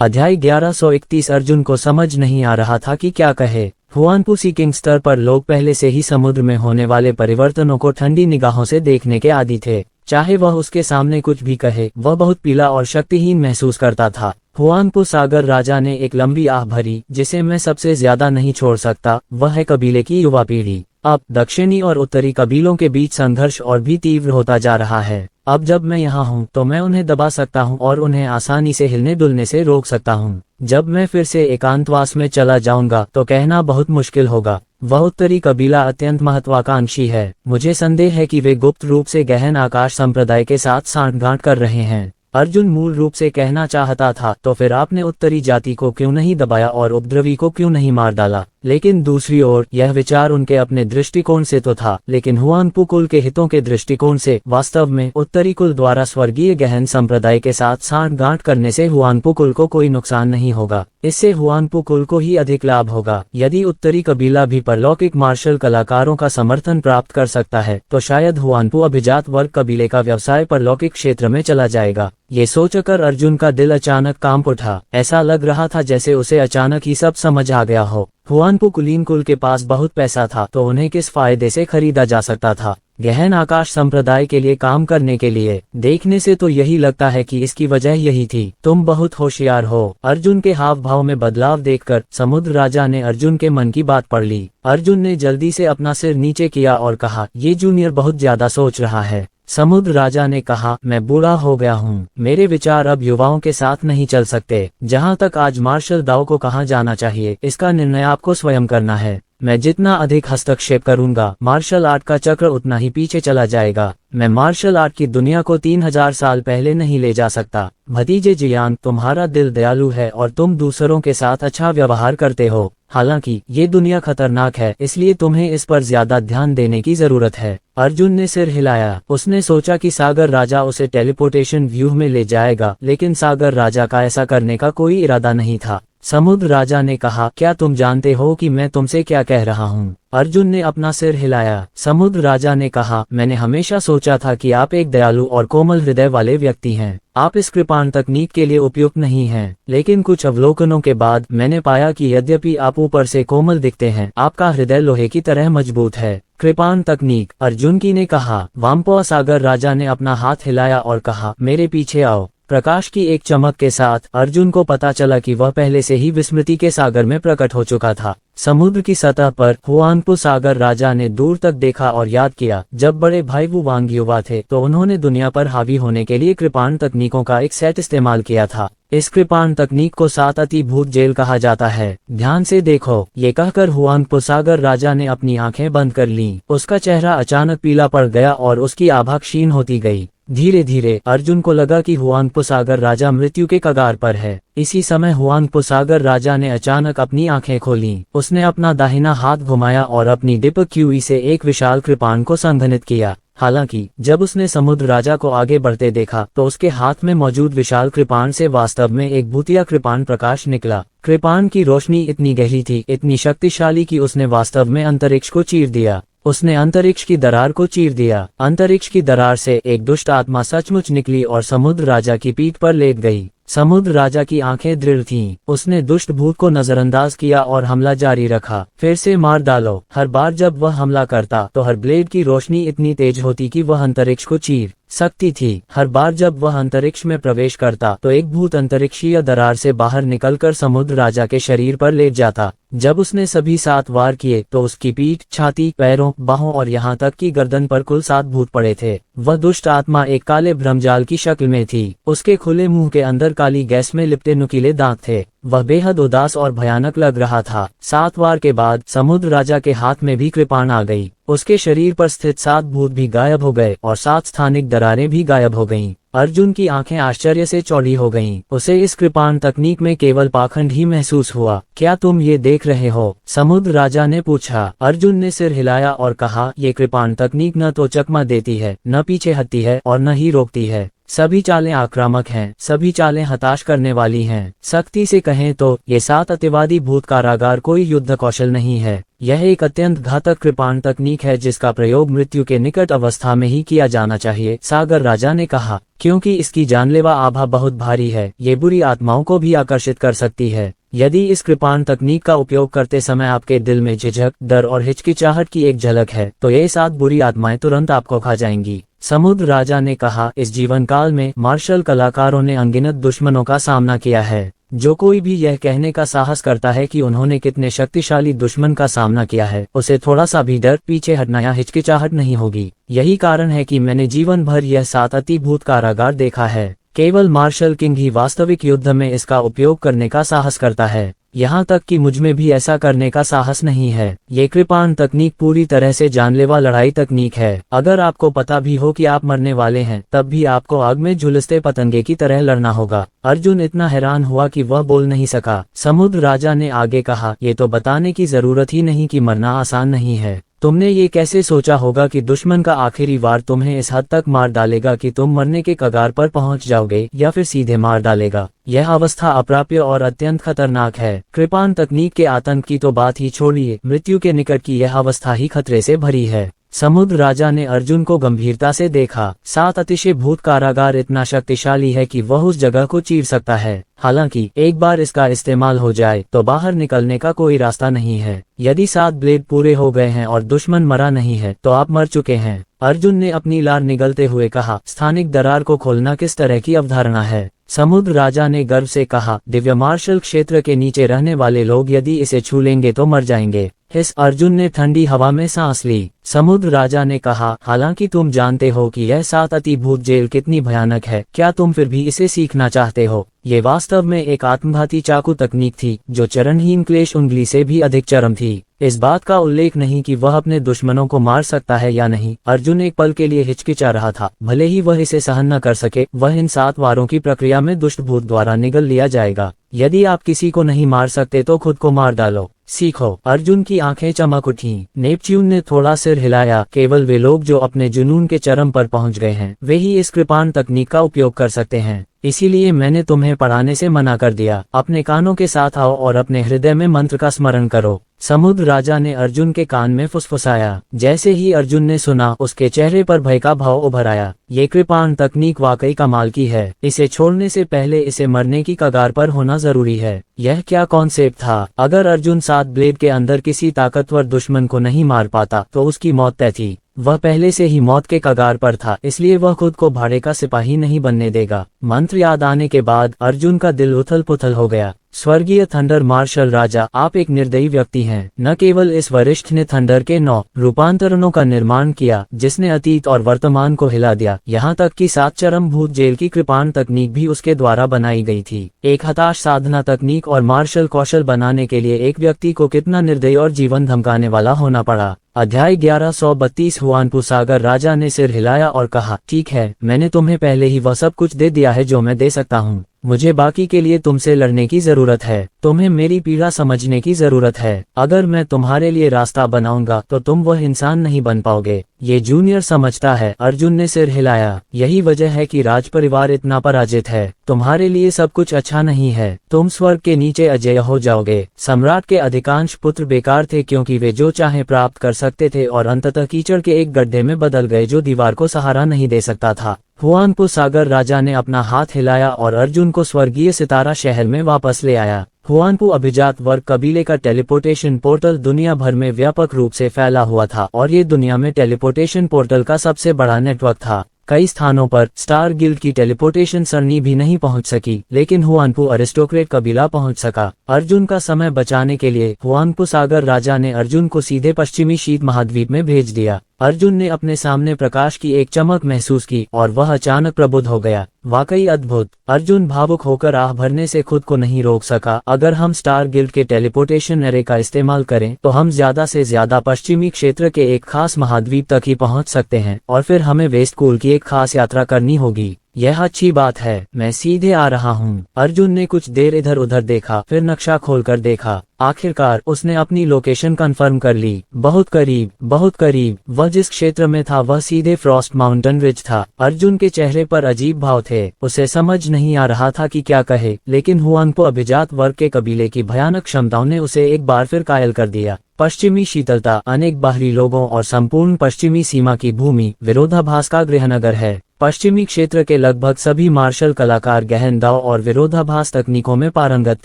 अध्याय 1131। अर्जुन को समझ नहीं आ रहा था कि क्या कहे। हुआनपू सीकिंग स्तर पर लोग पहले से ही समुद्र में होने वाले परिवर्तनों को ठंडी निगाहों से देखने के आदी थे। चाहे वह उसके सामने कुछ भी कहे, वह बहुत पीला और शक्तिहीन महसूस करता था। हुआनपू सागर राजा ने एक लंबी आह भरी, जिसे मैं सबसे ज्यादा नहीं छोड़ सकता, वह है कबीले की युवा पीढ़ी। अब दक्षिणी और उत्तरी कबीलों के बीच संघर्ष और भी तीव्र होता जा रहा है। अब जब मैं यहाँ हूँ तो मैं उन्हें दबा सकता हूँ और उन्हें आसानी से हिलने डुलने से रोक सकता हूँ। जब मैं फिर से एकांतवास में चला जाऊंगा तो कहना बहुत मुश्किल होगा। वह उत्तरी कबीला अत्यंत महत्वाकांक्षी है। मुझे संदेह है कि वे गुप्त रूप से गहन आकाश संप्रदाय के साथ सांठगांठ कर रहे हैं। अर्जुन मूल रूप से कहना चाहता था, तो फिर आपने उत्तरी जाति को क्यों नहीं दबाया और उपद्रवी को क्यों नहीं मार डाला। लेकिन दूसरी ओर यह विचार उनके अपने दृष्टिकोण से तो था, लेकिन हुआनपू कुल के हितों के दृष्टिकोण से वास्तव में उत्तरी कुल द्वारा स्वर्गीय गहन संप्रदाय के साथ सांठगांठ करने से हुआनपू कुल को कोई नुकसान नहीं होगा। इससे हुआनपू कुल को ही अधिक लाभ होगा। यदि उत्तरी कबीला भी परलौकिक मार्शल कलाकारों का समर्थन प्राप्त कर सकता है तो शायद हुआनपू अभिजात वर्ग कबीले का व्यवसाय परलौकिक क्षेत्र में चला जाएगा। ये सोचकर अर्जुन का दिल अचानक कांप उठा। ऐसा लग रहा था जैसे उसे अचानक ही सब समझ आ गया हो। हुआनपू कुलीन कुल के पास बहुत पैसा था, तो उन्हें किस फायदे से खरीदा जा सकता था। गहन आकाश संप्रदाय के लिए काम करने के लिए। देखने से तो यही लगता है कि इसकी वजह यही थी। तुम बहुत होशियार हो। अर्जुन के हाव भाव में बदलाव देखकर समुद्र राजा ने अर्जुन के मन की बात पढ़ ली। अर्जुन ने जल्दी से अपना सिर नीचे किया और कहा, ये जूनियर बहुत ज्यादा सोच रहा है। समुद्र राजा ने कहा, मैं बूढ़ा हो गया हूँ। मेरे विचार अब युवाओं के साथ नहीं चल सकते। जहाँ तक आज मार्शल दाव को कहाँ जाना चाहिए, इसका निर्णय आपको स्वयं करना है। मैं जितना अधिक हस्तक्षेप करूंगा, मार्शल आर्ट का चक्र उतना ही पीछे चला जाएगा। मैं मार्शल आर्ट की दुनिया को 3000 साल पहले नहीं ले जा सकता। भतीजे जियान, तुम्हारा दिल दयालु है और तुम दूसरों के साथ अच्छा व्यवहार करते हो। हालांकि ये दुनिया खतरनाक है, इसलिए तुम्हें इस पर ज्यादा ध्यान देने की जरूरत है। अर्जुन ने सिर हिलाया। उसने सोचा कि सागर राजा उसे टेलीपोर्टेशन व्यूह में ले जाएगा, लेकिन सागर राजा का ऐसा करने का कोई इरादा नहीं था। समुद्र राजा ने कहा, क्या तुम जानते हो कि मैं तुमसे क्या कह रहा हूँ? अर्जुन ने अपना सिर हिलाया। समुद्र राजा ने कहा, मैंने हमेशा सोचा था कि आप एक दयालु और कोमल हृदय वाले व्यक्ति हैं। आप इस कृपाण तकनीक के लिए उपयुक्त नहीं हैं, लेकिन कुछ अवलोकनों के बाद मैंने पाया कि यद्यपि आप ऊपर से कोमल दिखते हैं, आपका हृदय लोहे की तरह मजबूत है। कृपाण तकनीक, अर्जुन की ने कहा। वामपो सागर राजा ने अपना हाथ हिलाया और कहा, मेरे पीछे आओ। प्रकाश की एक चमक के साथ अर्जुन को पता चला कि वह पहले से ही विस्मृति के सागर में प्रकट हो चुका था। समुद्र की सतह पर हुआनपू सागर राजा ने दूर तक देखा और याद किया, जब बड़े भाई वुवांग युवा थे तो उन्होंने दुनिया पर हावी होने के लिए कृपाण तकनीकों का एक सेट इस्तेमाल किया था। इस कृपाण तकनीक को 7 अतिभूत जेल कहा जाता है। ध्यान से देखो। ये कहकर हुआनपू सागर राजा ने अपनी आंखें बंद कर लीं। उसका चेहरा अचानक पीला पड़ गया और उसकी आभा क्षीण होती गई। धीरे धीरे अर्जुन को लगा कि हुआनपू सागर राजा मृत्यु के कगार पर है। इसी समय हुआनपू सागर राजा ने अचानक अपनी आंखें खोलीं। उसने अपना दाहिना हाथ घुमाया और अपनी डिप क्यूई से एक विशाल कृपाण को संघनित किया। हालांकि जब उसने समुद्र राजा को आगे बढ़ते देखा तो उसके हाथ में मौजूद विशाल कृपाण से वास्तव में एक भूतिया कृपाण प्रकाश निकला। कृपाण की रोशनी इतनी गहरी थी, इतनी शक्तिशाली कि उसने वास्तव में अंतरिक्ष को चीर दिया। उसने अंतरिक्ष की दरार को चीर दिया। अंतरिक्ष की दरार से एक दुष्ट आत्मा सचमुच निकली और समुद्र राजा की पीठ पर लेट गई। समुद्र राजा की आंखें दृढ़ थीं। उसने दुष्ट भूत को नजरअंदाज किया और हमला जारी रखा। फिर से मार डालो। हर बार जब वह हमला करता तो हर ब्लेड की रोशनी इतनी तेज होती कि वह अंतरिक्ष को चीर सकती थी। हर बार जब वह अंतरिक्ष में प्रवेश करता तो एक भूत अंतरिक्षीय दरार से बाहर निकलकर समुद्र राजा के शरीर पर लेट जाता। जब उसने सभी 7 वार किए तो उसकी पीठ, छाती, पैरों, बाहों और यहाँ तक कि गर्दन पर कुल 7 भूत पड़े थे। वह दुष्ट आत्मा एक काले भ्रमजाल की शक्ल में थी। उसके खुले मुंह के अंदर काली गैस में लिपटे नुकीले दांत थे। वह बेहद उदास और भयानक लग रहा था। 7 वार के बाद समुद्र राजा के हाथ में भी कृपाण आ गई। उसके शरीर पर स्थित 7 भूत भी गायब हो गए और 7 स्थानिक दरारें भी गायब हो गईं। अर्जुन की आंखें आश्चर्य से चौड़ी हो गईं। उसे इस कृपाण तकनीक में केवल पाखंड ही महसूस हुआ। क्या तुम ये देख रहे हो? समुद्र राजा ने पूछा। अर्जुन ने सिर हिलाया और कहा, ये कृपाण तकनीक न तो चकमा देती है, न पीछे हटती है और न ही रोकती है। सभी चालें आक्रामक हैं, सभी चालें हताश करने वाली हैं। सख्ती से कहें तो ये 7 अतिवादी भूत कारागार कोई युद्ध कौशल नहीं है। यह एक अत्यंत घातक कृपाण तकनीक है जिसका प्रयोग मृत्यु के निकट अवस्था में ही किया जाना चाहिए, सागर राजा ने कहा, क्योंकि इसकी जानलेवा आभा बहुत भारी है। ये बुरी आत्माओं को भी आकर्षित कर सकती है। यदि इस कृपाण तकनीक का उपयोग करते समय आपके दिल में झिझक, डर और हिचकिचाहट की एक झलक है तो ये 7 बुरी आत्माएं तुरंत आपको खा जाएंगी। समुद्र राजा ने कहा, इस जीवन काल में मार्शल कलाकारों ने अनगिनत दुश्मनों का सामना किया है। जो कोई भी यह कहने का साहस करता है कि उन्होंने कितने शक्तिशाली दुश्मन का सामना किया है, उसे थोड़ा सा भी डर, पीछे हटना या हिचकिचाहट नहीं होगी। यही कारण है कि मैंने जीवन भर यह 7 अतिभूत कारागार देखा है। केवल मार्शल किंग ही वास्तविक युद्ध में इसका उपयोग करने का साहस करता है। यहाँ तक कि मुझमें भी ऐसा करने का साहस नहीं है। ये कृपाण तकनीक पूरी तरह से जानलेवा लड़ाई तकनीक है। अगर आपको पता भी हो कि आप मरने वाले हैं, तब भी आपको आग में झुलसते पतंगे की तरह लड़ना होगा। अर्जुन इतना हैरान हुआ कि वह बोल नहीं सका। समुद्र राजा ने आगे कहा, ये तो बताने की जरूरत ही नहीं कि मरना आसान नहीं है। तुमने ये कैसे सोचा होगा कि दुश्मन का आखिरी वार तुम्हें इस हद तक मार डालेगा कि तुम मरने के कगार पर पहुंच जाओगे, या फिर सीधे मार डालेगा। यह अवस्था अप्राप्य और अत्यंत खतरनाक है। कृपाण तकनीक के आतंक की तो बात ही छोड़िए, मृत्यु के निकट की यह अवस्था ही खतरे से भरी है। समुद्र राजा ने अर्जुन को गंभीरता से देखा। 7 अतिशय भूत कारागार इतना शक्तिशाली है कि वह उस जगह को चीर सकता है। हालांकि एक बार इसका इस्तेमाल हो जाए तो बाहर निकलने का कोई रास्ता नहीं है। यदि 7 ब्लेड पूरे हो गए हैं और दुश्मन मरा नहीं है तो आप मर चुके हैं। अर्जुन ने अपनी लार निगलते हुए कहा, स्थानिक दरार को खोलना किस तरह की अवधारणा है? समुद्र राजा ने गर्व से कहा, दिव्य मार्शल क्षेत्र के नीचे रहने वाले लोग यदि इसे छू लेंगे तो मर जाएंगे। इस अर्जुन ने ठंडी हवा में सांस ली। समुद्र राजा ने कहा, हालांकि तुम जानते हो कि यह 7 अतिभूत जेल कितनी भयानक है, क्या तुम फिर भी इसे सीखना चाहते हो? ये वास्तव में एक आत्मघाती चाकू तकनीक थी जो चरणहीन क्लेश उंगली से भी अधिक चरम थी। इस बात का उल्लेख नहीं कि वह अपने दुश्मनों को मार सकता है या नहीं। अर्जुन एक पल के लिए हिचकिचा रहा था। भले ही वह इसे सहन न कर सके, वह इन 7 वारों की प्रक्रिया में दुष्ट भूत द्वारा निगल लिया जाएगा। यदि आप किसी को नहीं मार सकते तो खुद को मार डालो, सीखो। अर्जुन की आंखें चमक उठीं। नेपच्यून ने थोड़ा सिर हिलाया। केवल वे लोग जो अपने जुनून के चरम पर पहुंच गए हैं, वे ही इस कृपाण तकनीक का उपयोग कर सकते हैं। इसीलिए मैंने तुम्हें पढ़ाने से मना कर दिया। अपने कानों के साथ आओ और अपने हृदय में मंत्र का स्मरण करो। समुद्र राजा ने अर्जुन के कान में फुसफुसाया। जैसे ही अर्जुन ने सुना, उसके चेहरे पर भय का भाव उभर आया। ये कृपाण तकनीक वाकई कमाल की है। इसे छोड़ने से पहले इसे मरने की कगार पर होना जरूरी है। यह क्या कॉन्सेप्ट था? अगर अर्जुन 7 ब्लेड के अंदर किसी ताकतवर दुश्मन को नहीं मार पाता तो उसकी मौत तय थी। वह पहले से ही मौत के कगार पर था, इसलिए वह खुद को भाड़े का सिपाही नहीं बनने देगा। मंत्र याद आने के बाद अर्जुन का दिल उथल पुथल हो गया। स्वर्गीय थंडर मार्शल राजा, आप एक निर्दयी व्यक्ति हैं। न केवल इस वरिष्ठ ने थंडर के 9 रूपांतरणों का निर्माण किया, जिसने अतीत और वर्तमान को हिला दिया, यहाँ तक कि 7 चरम भूत जेल की कृपाण तकनीक भी उसके द्वारा बनाई गई थी। एक हताश साधना तकनीक और मार्शल कौशल बनाने के लिए एक व्यक्ति को कितना निर्दयी और जीवन धमकाने वाला होना पड़ा। अध्याय 1132। हुआनपू सागर राजा ने सिर हिलाया और कहा, ठीक है, मैंने तुम्हें पहले ही वह सब कुछ दे दिया है जो मैं दे सकता हूँ। मुझे बाकी के लिए तुमसे लड़ने की जरूरत है। तुम्हें मेरी पीड़ा समझने की जरूरत है। अगर मैं तुम्हारे लिए रास्ता बनाऊंगा तो तुम वह इंसान नहीं बन पाओगे। ये जूनियर समझता है। अर्जुन ने सिर हिलाया। यही वजह है कि राज परिवार इतना पराजित है। तुम्हारे लिए सब कुछ अच्छा नहीं है। तुम स्वर्ग के नीचे अजेय हो जाओगे। सम्राट के अधिकांश पुत्र बेकार थे क्योंकि वे जो चाहे प्राप्त कर सकते थे और अंततः कीचड़ के एक गड्ढे में बदल गए जो दीवार को सहारा नहीं दे सकता था। हुआनपू सागर राजा ने अपना हाथ हिलाया और अर्जुन को स्वर्गीय सितारा शहर में वापस ले आया। हुआनपू अभिजात वर्ग कबीले का टेलीपोर्टेशन पोर्टल दुनिया भर में व्यापक रूप से फैला हुआ था और ये दुनिया में टेलीपोर्टेशन पोर्टल का सबसे बड़ा नेटवर्क था। कई स्थानों पर स्टार गिल्ड की टेलीपोर्टेशन सरनी भी नहीं पहुंच सकी, लेकिन हुआनपू अरिस्टोक्रेट कबीला पहुंच सका। अर्जुन का समय बचाने के लिए हुआनपू सागर राजा ने अर्जुन को सीधे पश्चिमी शीत महाद्वीप में भेज दिया। अर्जुन ने अपने सामने प्रकाश की एक चमक महसूस की और वह अचानक प्रबुद्ध हो गया। वाकई अद्भुत। अर्जुन भावुक होकर आह भरने से खुद को नहीं रोक सका। अगर हम स्टार गिल्ड के टेलीपोर्टेशन एरे का इस्तेमाल करें तो हम ज्यादा से ज्यादा पश्चिमी क्षेत्र के एक खास महाद्वीप तक ही पहुंच सकते हैं और फिर हमें वेस्ट कूल की एक खास यात्रा करनी होगी। यह अच्छी बात है। मैं सीधे आ रहा हूँ। अर्जुन ने कुछ देर इधर उधर देखा, फिर नक्शा खोलकर देखा। आखिरकार उसने अपनी लोकेशन कंफर्म कर ली। बहुत करीब, बहुत करीब। वह जिस क्षेत्र में था वह सीधे फ्रॉस्ट माउंटेन रिज था। अर्जुन के चेहरे पर अजीब भाव थे। उसे समझ नहीं आ रहा था कि क्या कहे, लेकिन हुआंग पो अभिजात वर्ग के कबीले की भयानक क्षमताओं ने उसे एक बार फिर कायल कर दिया। पश्चिमी शीतलता, अनेक बाहरी लोगों और संपूर्ण पश्चिमी सीमा की भूमि विरोधाभास का गृहनगर है। पश्चिमी क्षेत्र के लगभग सभी मार्शल कलाकार गहन दाव और विरोधाभास तकनीकों में पारंगत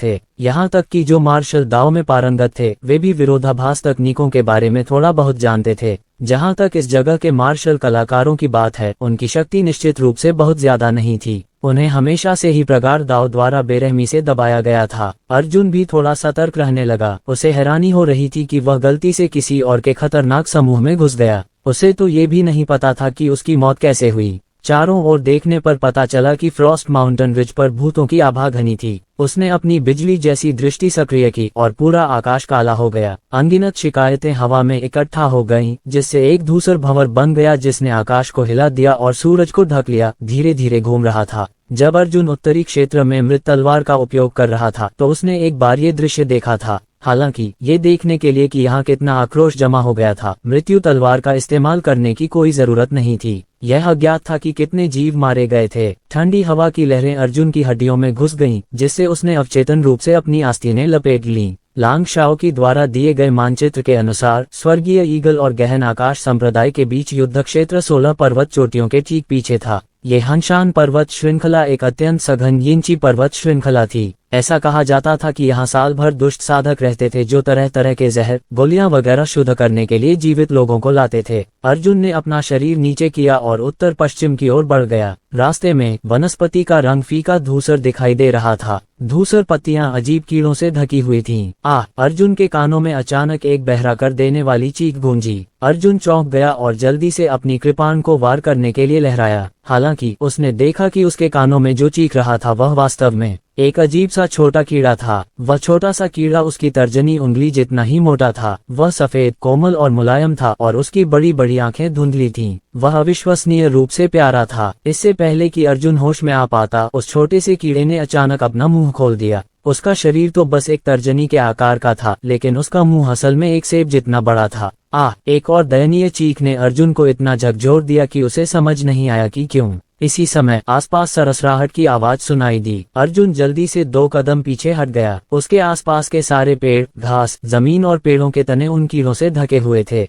थे। यहाँ तक कि जो मार्शल दाव में पारंगत थे वे भी विरोधाभास तकनीकों के बारे में थोड़ा बहुत जानते थे। जहाँ तक इस जगह के मार्शल कलाकारों की बात है, उनकी शक्ति निश्चित रूप से बहुत ज्यादा नहीं थी। उन्हें हमेशा से ही प्रगाढ़ दाव द्वारा बेरहमी से दबाया गया था। अर्जुन भी थोड़ा सतर्क रहने लगा। उसे हैरानी हो रही थी कि वह गलती से किसी और के खतरनाक समूह में घुस गया। उसे तो ये भी नहीं पता था कि उसकी मौत कैसे हुई। चारों ओर देखने पर पता चला कि फ्रॉस्ट माउंटेन रिज पर भूतों की आभा घनी थी। उसने अपनी बिजली जैसी दृष्टि सक्रिय की और पूरा आकाश काला हो गया। अनगिनत शिकायतें हवा में इकट्ठा हो गईं, जिससे एक धूसर भंवर बन गया जिसने आकाश को हिला दिया और सूरज को ढक लिया। धीरे धीरे घूम रहा था। जब अर्जुन उत्तरी क्षेत्र में मृत तलवार का उपयोग कर रहा था तो उसने एक बार ये दृश्य देखा था। हालांकि ये देखने के लिए कि यहाँ कितना आक्रोश जमा हो गया था, मृत्यु तलवार का इस्तेमाल करने की कोई जरूरत नहीं थी। यह अज्ञात था कि कितने जीव मारे गए थे। ठंडी हवा की लहरें अर्जुन की हड्डियों में घुस गईं, जिससे उसने अवचेतन रूप से अपनी आस्तीनें लपेट लीं। लांग शाओ की द्वारा दिए गए मानचित्र के अनुसार स्वर्गीय ईगल और गहन आकाश संप्रदाय के बीच युद्ध क्षेत्र 16 पर्वत चोटियों के ठीक पीछे था। ये हंशान पर्वत श्रृंखला एक अत्यंत सघन यिंची पर्वत श्रृंखला थी। ऐसा कहा जाता था कि यहाँ साल भर दुष्ट साधक रहते थे जो तरह तरह के जहर, गोलियां वगैरह शुद्ध करने के लिए जीवित लोगों को लाते थे। अर्जुन ने अपना शरीर नीचे किया और उत्तर पश्चिम की ओर बढ़ गया। रास्ते में वनस्पति का रंग फीका धूसर दिखाई दे रहा था। धूसर पत्तियां अजीब कीड़ों से ढकी हुई थीं। अर्जुन के कानों में अचानक एक बहरा कर देने वाली चीख गूंजी। अर्जुन चौंक गया और जल्दी से अपनी कृपाण को वार करने के लिए लहराया। हालांकि उसने देखा कि उसके कानों में जो चीख रहा था वह वास्तव में एक अजीब सा छोटा कीड़ा था। वह छोटा सा कीड़ा उसकी तर्जनी उंगली जितना ही मोटा था। वह सफेद, कोमल और मुलायम था और उसकी बड़ी बड़ी आंखें धुंधली थीं। वह अविश्वसनीय रूप से प्यारा था। इससे पहले कि अर्जुन होश में आ पाता, उस छोटे से कीड़े ने अचानक अपना मुंह खोल दिया। उसका शरीर तो बस एक तर्जनी के आकार का था, लेकिन उसका मुंह असल में एक सेब जितना बड़ा था। एक और दयनीय चीख ने अर्जुन को इतना झकझोर दिया कि उसे समझ नहीं आया कि क्यों। इसी समय आसपास सरसराहट की आवाज सुनाई दी। अर्जुन जल्दी से 2 कदम पीछे हट गया। उसके आसपास के सारे पेड़, घास, जमीन और पेड़ों के तने उन कीड़ों से ढके हुए थे।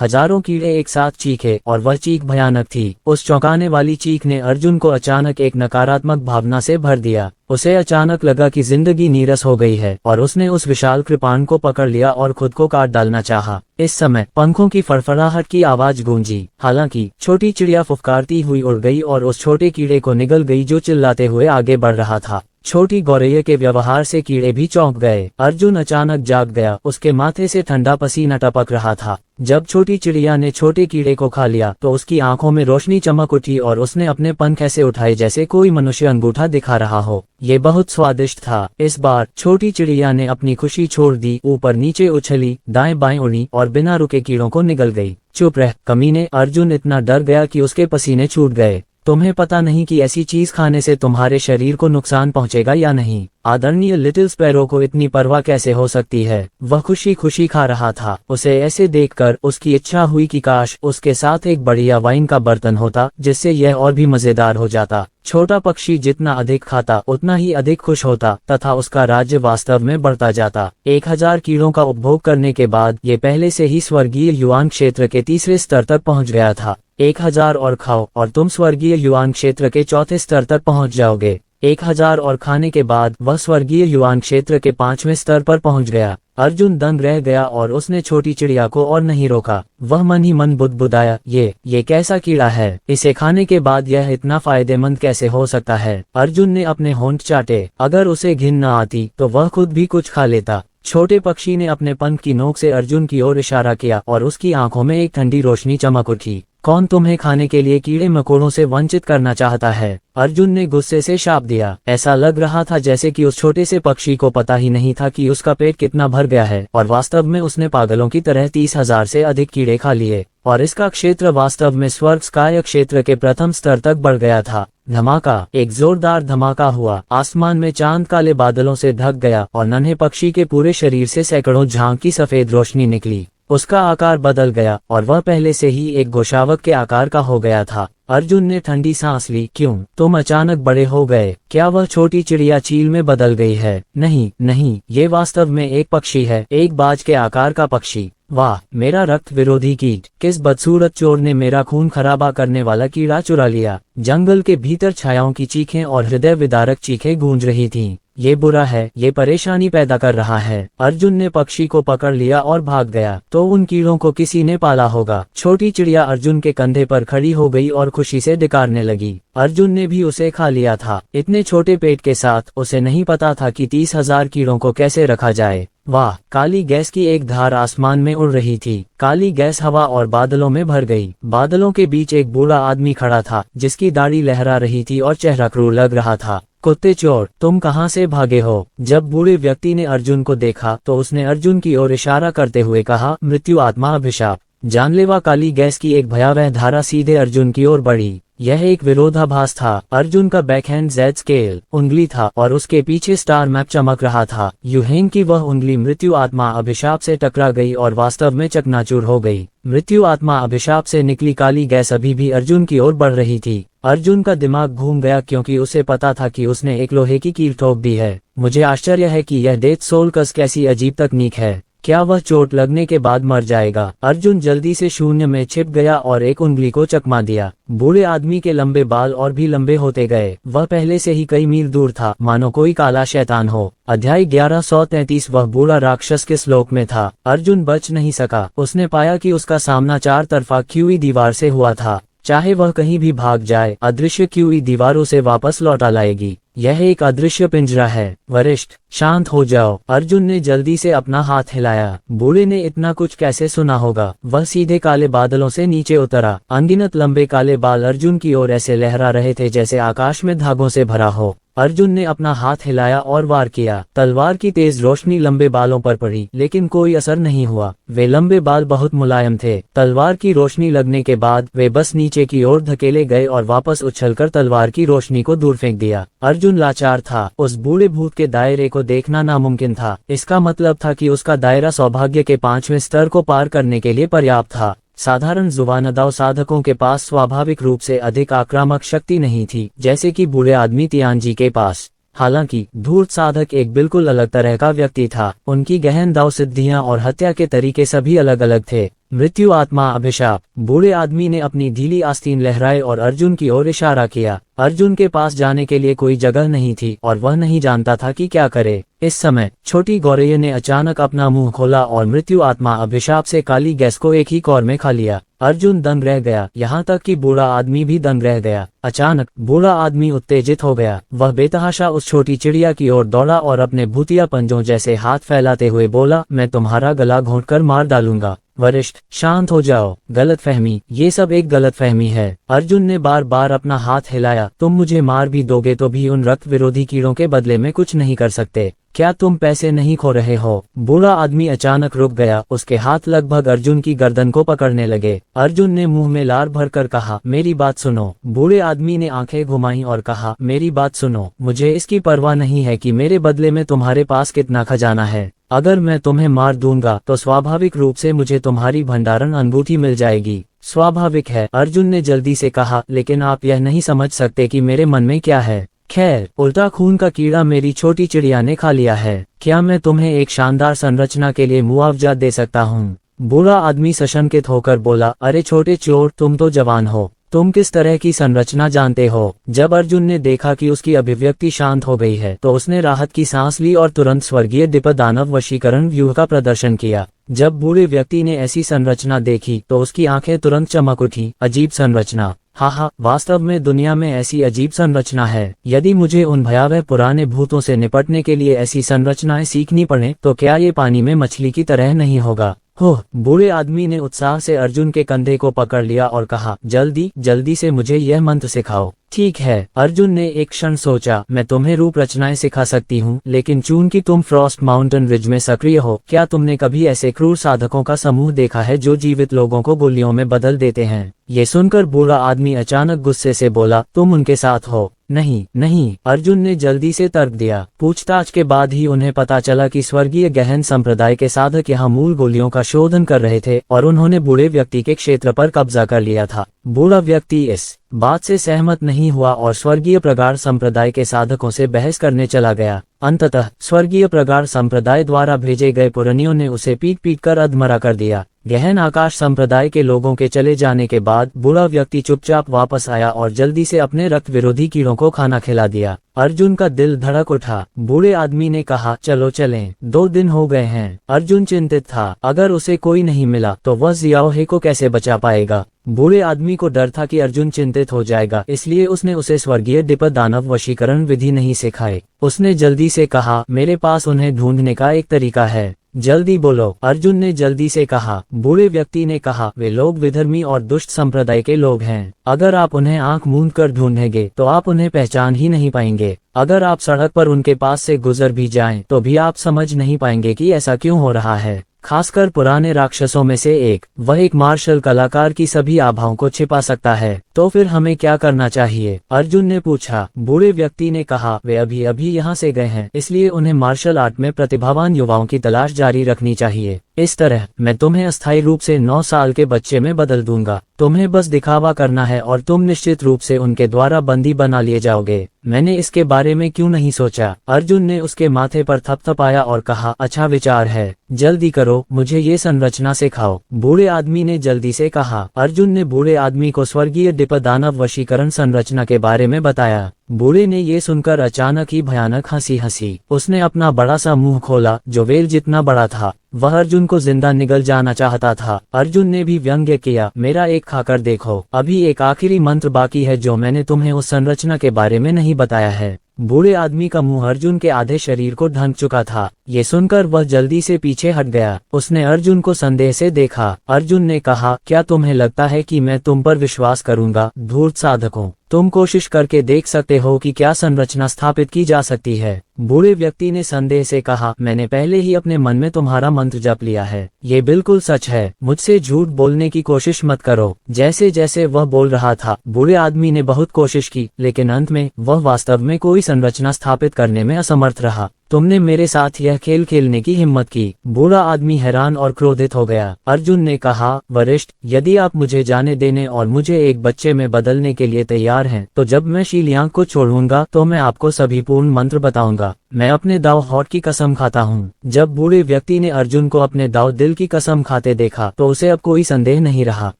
हजारों कीड़े एक साथ चीखे और वह चीख भयानक थी। उस चौंकाने वाली चीख ने अर्जुन को अचानक एक नकारात्मक भावना से भर दिया। उसे अचानक लगा कि जिंदगी नीरस हो गई है और उसने उस विशाल कृपाण को पकड़ लिया और खुद को काट डालना चाहा। इस समय पंखों की फड़फड़ाहट की आवाज गूंजी। हालांकि छोटी चिड़िया फुफकारती हुई उड़ गई और उस छोटे कीड़े को निगल गई जो चिल्लाते हुए आगे बढ़ रहा था। छोटी गौरैया के व्यवहार से कीड़े भी चौंक गए। अर्जुन अचानक जाग गया। उसके माथे से ठंडा पसीना टपक रहा था। जब छोटी चिड़िया ने छोटे कीड़े को खा लिया तो उसकी आंखों में रोशनी चमक उठी और उसने अपने पंख ऐसे उठाए जैसे कोई मनुष्य अंगूठा दिखा रहा हो। ये बहुत स्वादिष्ट था। इस बार छोटी चिड़िया ने अपनी खुशी छोड़ दी, ऊपर नीचे उछली, दाएं बाएं उड़ी और बिना रुके कीड़ों को निगल गई। चुप रह कमीने। अर्जुन इतना डर गया कि उसके पसीने छूट गए। तुम्हें पता नहीं कि ऐसी चीज खाने से तुम्हारे शरीर को नुकसान पहुंचेगा या नहीं। आदरणीय लिटिल स्पैरो को इतनी परवाह कैसे हो सकती है। वह खुशी खुशी खा रहा था। उसे ऐसे देखकर उसकी इच्छा हुई कि काश उसके साथ एक बढ़िया वाइन का बर्तन होता, जिससे यह और भी मजेदार हो जाता। छोटा पक्षी जितना अधिक खाता उतना ही अधिक खुश होता तथा उसका राज्य वास्तव में बढ़ता जाता। 1000 कीड़ों का उपभोग करने के बाद ये पहले से ही स्वर्गीय युआन क्षेत्र के 3रे स्तर तक पहुंच गया था। 1000 और खाओ और तुम स्वर्गीय युआन क्षेत्र के 4थे स्तर तक पहुंच जाओगे। 1000 और खाने के बाद वह स्वर्गीय युआन क्षेत्र के 5वें स्तर पर पहुंच गया। अर्जुन दंग रह गया और उसने छोटी चिड़िया को और नहीं रोका। वह मन ही मन बुदबुदाया, ये कैसा कीड़ा है। इसे खाने के बाद यह इतना फायदेमंद कैसे हो सकता है। अर्जुन ने अपने होंठ चाटे। अगर उसे घिन न आती तो वह खुद भी कुछ खा लेता। छोटे पक्षी ने अपने पंख की नोक से अर्जुन की ओर इशारा किया और उसकी आंखों में एक ठंडी रोशनी चमक उठी। कौन तुम्हें खाने के लिए कीड़े मकोड़ों से वंचित करना चाहता है? अर्जुन ने गुस्से से शाप दिया। ऐसा लग रहा था जैसे कि उस छोटे से पक्षी को पता ही नहीं था कि उसका पेट कितना भर गया है, और वास्तव में उसने पागलों की तरह 30,000 से अधिक कीड़े खा लिए, और इसका क्षेत्र वास्तव में स्वर्गकाय क्षेत्र के प्रथम स्तर तक बढ़ गया था। धमाका, एक जोरदार धमाका हुआ। आसमान में चांद काले बादलों से ढक गया और नन्हे पक्षी के पूरे शरीर से सैकड़ों झांक की सफेद रोशनी निकली। उसका आकार बदल गया और वह पहले से ही एक गोशावक के आकार का हो गया था। अर्जुन ने ठंडी सांस ली। क्यों, तुम अचानक बड़े हो गए? क्या वह छोटी चिड़िया चील में बदल गई है? नहीं नहीं, ये वास्तव में एक पक्षी है, एक बाज के आकार का पक्षी। वाह, मेरा रक्त विरोधी कीट! किस बदसूरत चोर ने मेरा खून खराबा करने वाला कीड़ा चुरा लिया? जंगल के भीतर छायाओं की चीखें और हृदय विदारक चीखें गूंज रही थीं। ये बुरा है, ये परेशानी पैदा कर रहा है। अर्जुन ने पक्षी को पकड़ लिया और भाग गया। तो उन कीड़ों को किसी ने पाला होगा। छोटी चिड़िया अर्जुन के कंधे पर खड़ी हो गई और खुशी से डिकारने लगी। अर्जुन ने भी उसे खा लिया था। इतने छोटे पेट के साथ उसे नहीं पता था कि 30,000 कीड़ों को कैसे रखा जाए। वाह, काली गैस की एक धार आसमान में उड़ रही थी। काली गैस हवा और बादलों में भर गई। बादलों के बीच एक बूढ़ा आदमी खड़ा था, जिसकी दाढ़ी लहरा रही थी और चेहरा क्रूर लग रहा था। कुत्ते चोर, तुम कहाँ से भागे हो? जब बूढ़े व्यक्ति ने अर्जुन को देखा तो उसने अर्जुन की ओर इशारा करते हुए कहा, मृत्यु आत्मा अभिशाप। जानलेवा काली गैस की एक भयावह धारा सीधे अर्जुन की ओर बढ़ी। यह एक विरोधाभास था। अर्जुन का बैकहैंड जेड स्केल उंगली था और उसके पीछे स्टार मैप चमक रहा था। यूहेन की वह उंगली मृत्यु आत्मा अभिशाप से टकरा गई और वास्तव में चकनाचूर हो गई। मृत्यु आत्मा अभिशाप से निकली काली गैस अभी भी अर्जुन की ओर बढ़ रही थी। अर्जुन का दिमाग घूम गया क्योंकि उसे पता था कि उसने एक लोहे की कील ठोक दी है। मुझे आश्चर्य है कि यह डेथ सोल कस कैसी अजीब तकनीक है। क्या वह चोट लगने के बाद मर जाएगा? अर्जुन जल्दी से शून्य में छिप गया और एक उंगली को चकमा दिया। बूढ़े आदमी के लंबे बाल और भी लंबे होते गए। वह पहले से ही कई मील दूर था, मानो कोई काला शैतान हो। अध्याय 1133। वह बूढ़ा राक्षस किस लोक में था? अर्जुन बच नहीं सका। उसने पाया कि उसका सामना चार तरफा क्यूई दीवार से हुआ था। चाहे वह कहीं भी भाग जाए, अदृश्य क्यूई दीवार उसे वापस लौटा लाएगी। यह एक अदृश्य पिंजरा है। वरिष्ठ, शांत हो जाओ। अर्जुन ने जल्दी से अपना हाथ हिलाया। बूढ़े ने इतना कुछ कैसे सुना होगा? वह सीधे काले बादलों से नीचे उतरा। अनगिनत लंबे काले बाल अर्जुन की ओर ऐसे लहरा रहे थे जैसे आकाश में धागों से भरा हो। अर्जुन ने अपना हाथ हिलाया और वार किया। तलवार की तेज रोशनी लंबे बालों पर पड़ी, लेकिन कोई असर नहीं हुआ। वे लंबे बाल बहुत मुलायम थे। तलवार की रोशनी लगने के बाद वे बस नीचे की ओर धकेले गए और वापस उछलकर तलवार की रोशनी को दूर फेंक दिया। अर्जुन लाचार था। उस बूढ़े भूत के दायरे को देखना नामुमकिन था। इसका मतलब था कि उसका दायरा सौभाग्य के 5वें स्तर को पार करने के लिए पर्याप्त था। साधारण जुबानदाव साधकों के पास स्वाभाविक रूप से अधिक आक्रामक शक्ति नहीं थी, जैसे कि बूढ़े आदमी तियानजी के पास। हालांकि धूर्त साधक एक बिल्कुल अलग तरह का व्यक्ति था। उनकी गहन दाव सिद्धियां और हत्या के तरीके सभी अलग अलग थे। मृत्यु आत्मा अभिशाप। बूढ़े आदमी ने अपनी ढीली आस्तीन लहराए और अर्जुन की ओर इशारा किया। अर्जुन के पास जाने के लिए कोई जगह नहीं थी और वह नहीं जानता था कि क्या करे। इस समय छोटी गौरैया ने अचानक अपना मुंह खोला और मृत्यु आत्मा अभिशाप से काली गैस को एक ही कौर में खा लिया। अर्जुन दंग रह गया, यहाँ तक कि बूढ़ा आदमी भी दंग रह गया। अचानक बूढ़ा आदमी उत्तेजित हो गया। वह बेतहाशा उस छोटी चिड़िया की ओर दौड़ा और अपने भूतिया पंजों जैसे हाथ फैलाते हुए बोला, मैं तुम्हारा गला घोंटकर मार डालूंगा। वरिष्ठ, शांत हो जाओ। गलतफहमी, ये सब एक गलतफहमी है। अर्जुन ने बार बार अपना हाथ हिलाया। तुम मुझे मार भी दोगे तो भी उन रक्त विरोधी कीड़ों के बदले में कुछ नहीं कर सकते। क्या तुम पैसे नहीं खो रहे हो? बूढ़ा आदमी अचानक रुक गया। उसके हाथ लगभग अर्जुन की गर्दन को पकड़ने लगे। अर्जुन ने मुंह में लार भरकर कहा, मेरी बात सुनो। बूढ़े आदमी ने आंखें घुमाई और कहा, मेरी बात सुनो। मुझे इसकी परवाह नहीं है कि मेरे बदले में तुम्हारे पास कितना खजाना है। अगर मैं तुम्हें मार दूंगा तो स्वाभाविक रूप से मुझे तुम्हारी भंडारण अंगूठी मिल जाएगी। स्वाभाविक है, अर्जुन ने जल्दी से कहा, लेकिन आप यह नहीं समझ सकते कि मेरे मन में क्या है। खैर, उल्टा खून का कीड़ा मेरी छोटी चिड़िया ने खा लिया है। क्या मैं तुम्हें एक शानदार संरचना के लिए मुआवजा दे सकता हूँ? बूढ़ा आदमी सशंकित होकर बोला, अरे छोटे चोर, तुम तो जवान हो। तुम किस तरह की संरचना जानते हो? जब अर्जुन ने देखा कि उसकी अभिव्यक्ति शांत हो गई है तो उसने राहत की सांस ली और तुरंत स्वर्गीय दानव वशीकरण व्यूह का प्रदर्शन किया। जब बूढ़े व्यक्ति ने ऐसी संरचना देखी तो उसकी आंखें तुरंत चमक उठी। अजीब संरचना। हाँ, वास्तव में दुनिया में ऐसी अजीब संरचना है। यदि मुझे उन भयावह पुराने भूतों से निपटने के लिए ऐसी संरचनाएं सीखनी पड़े तो क्या ये पानी में मछली की तरह नहीं होगा? हो, बूढ़े आदमी ने उत्साह से अर्जुन के कंधे को पकड़ लिया और कहा, जल्दी जल्दी से मुझे यह मंत्र सिखाओ। ठीक है, अर्जुन ने एक क्षण सोचा, मैं तुम्हें रूप रचनाएं सिखा सकती हूँ, लेकिन चूंकि तुम फ्रॉस्ट माउंटेन रिज में सक्रिय हो, क्या तुमने कभी ऐसे क्रूर साधकों का समूह देखा है जो जीवित लोगों को गोलियों में बदल देते हैं? ये सुनकर बूढ़ा आदमी अचानक गुस्से से बोला, तुम उनके साथ हो? नहीं नहीं, अर्जुन ने जल्दी से तर्क दिया। पूछताछ के बाद ही उन्हें पता चला कि स्वर्गीय गहन संप्रदाय के साधक यहाँ मूल गोलियों का शोधन कर रहे थे और उन्होंने बूढ़े व्यक्ति के क्षेत्र पर कब्जा कर लिया था। बूढ़ा व्यक्ति इस बात से सहमत नहीं हुआ और स्वर्गीय प्रगाढ़ संप्रदाय के साधकों से बहस करने चला गया। अंततः स्वर्गीय प्रगाढ़ संप्रदाय द्वारा भेजे गए पुरनियों ने उसे पीट पीट कर अधमरा कर दिया। गहन आकाश संप्रदाय के लोगों के चले जाने के बाद बूढ़ा व्यक्ति चुपचाप वापस आया और जल्दी से अपने रक्त विरोधी कीड़ों को खाना खिला दिया। अर्जुन का दिल धड़क उठा। बूढ़े आदमी ने कहा, चलो चलें, 2 दिन हो गए हैं। अर्जुन चिंतित था, अगर उसे कोई नहीं मिला तो वह जियाओ हे को कैसे बचा पाएगा। बूढ़े आदमी को डर था कि अर्जुन चिंतित हो जाएगा, इसलिए उसने उसे स्वर्गीय डिपद दानव वशीकरण विधि नहीं सिखाई। उसने जल्दी से कहा, मेरे पास उन्हें ढूंढने का एक तरीका है, जल्दी बोलो। अर्जुन ने जल्दी से कहा। बूढ़े व्यक्ति ने कहा, वे लोग विधर्मी और दुष्ट संप्रदाय के लोग हैं। अगर आप उन्हें आंख मूंद कर ढूंढेंगे तो आप उन्हें पहचान ही नहीं पाएंगे। अगर आप सड़क पर उनके पास से गुजर भी जाएं तो भी आप समझ नहीं पाएंगे कि ऐसा क्यों हो रहा है। खासकर पुराने राक्षसों में से एक, वह एक मार्शल कलाकार की सभी आभाओं को छिपा सकता है। तो फिर हमें क्या करना चाहिए? अर्जुन ने पूछा। बूढ़े व्यक्ति ने कहा, वे अभी अभी यहाँ से गए हैं, इसलिए उन्हें मार्शल आर्ट में प्रतिभावान युवाओं की तलाश जारी रखनी चाहिए। इस तरह मैं तुम्हें अस्थायी रूप से 9 साल के बच्चे में बदल दूंगा। तुम्हें बस दिखावा करना है और तुम निश्चित रूप से उनके द्वारा बंदी बना लिए जाओगे। मैंने इसके बारे में क्यों नहीं सोचा? अर्जुन ने उसके माथे पर थपथपाया और कहा, अच्छा विचार है, जल्दी करो, मुझे ये संरचना सिखाओ। बूढ़े आदमी ने जल्दी से कहा। अर्जुन ने बूढ़े आदमी को स्वर्गीय डिपद दानव वशीकरण संरचना के बारे में बताया। बूढ़े ने ये सुनकर अचानक ही भयानक हंसी हंसी। उसने अपना बड़ा सा मुंह खोला जो वेल जितना बड़ा था। वह अर्जुन को जिंदा निगल जाना चाहता था। अर्जुन ने भी व्यंग्य किया, मेरा एक खाकर देखो, अभी एक आखिरी मंत्र बाकी है जो मैंने तुम्हें उस संरचना के बारे में नहीं बताया है। बूढ़े आदमी का मुंह अर्जुन के आधे शरीर को ढक चुका था। ये सुनकर वह जल्दी से पीछे हट गया। उसने अर्जुन को संदेह से देखा। अर्जुन ने कहा, क्या तुम्हें लगता है कि मैं तुम पर विश्वास करूंगा? धूर्त साधकों, तुम कोशिश करके देख सकते हो कि क्या संरचना स्थापित की जा सकती है। बूढ़े व्यक्ति ने संदेह से कहा, मैंने पहले ही अपने मन में तुम्हारा मंत्र जप लिया है। ये बिल्कुल सच है, मुझसे झूठ बोलने की कोशिश मत करो। जैसे जैसे वह बोल रहा था, बूढ़े आदमी ने बहुत कोशिश की, लेकिन अंत में वह वास्तव में कोई संरचना स्थापित करने में असमर्थ रहा। तुमने मेरे साथ यह खेल खेलने की हिम्मत की। बूढ़ा आदमी हैरान और क्रोधित हो गया। अर्जुन ने कहा, वरिष्ठ, यदि आप मुझे जाने देने और मुझे एक बच्चे में बदलने के लिए तैयार हैं, तो जब मैं शीलियांग को छोड़ूंगा तो मैं आपको सभी पूर्ण मंत्र बताऊंगा। मैं अपने दाव हॉट की कसम खाता हूँ। जब बूढ़े व्यक्ति ने अर्जुन को अपने दाव दिल की कसम खाते देखा तो उसे अब कोई संदेह नहीं रहा।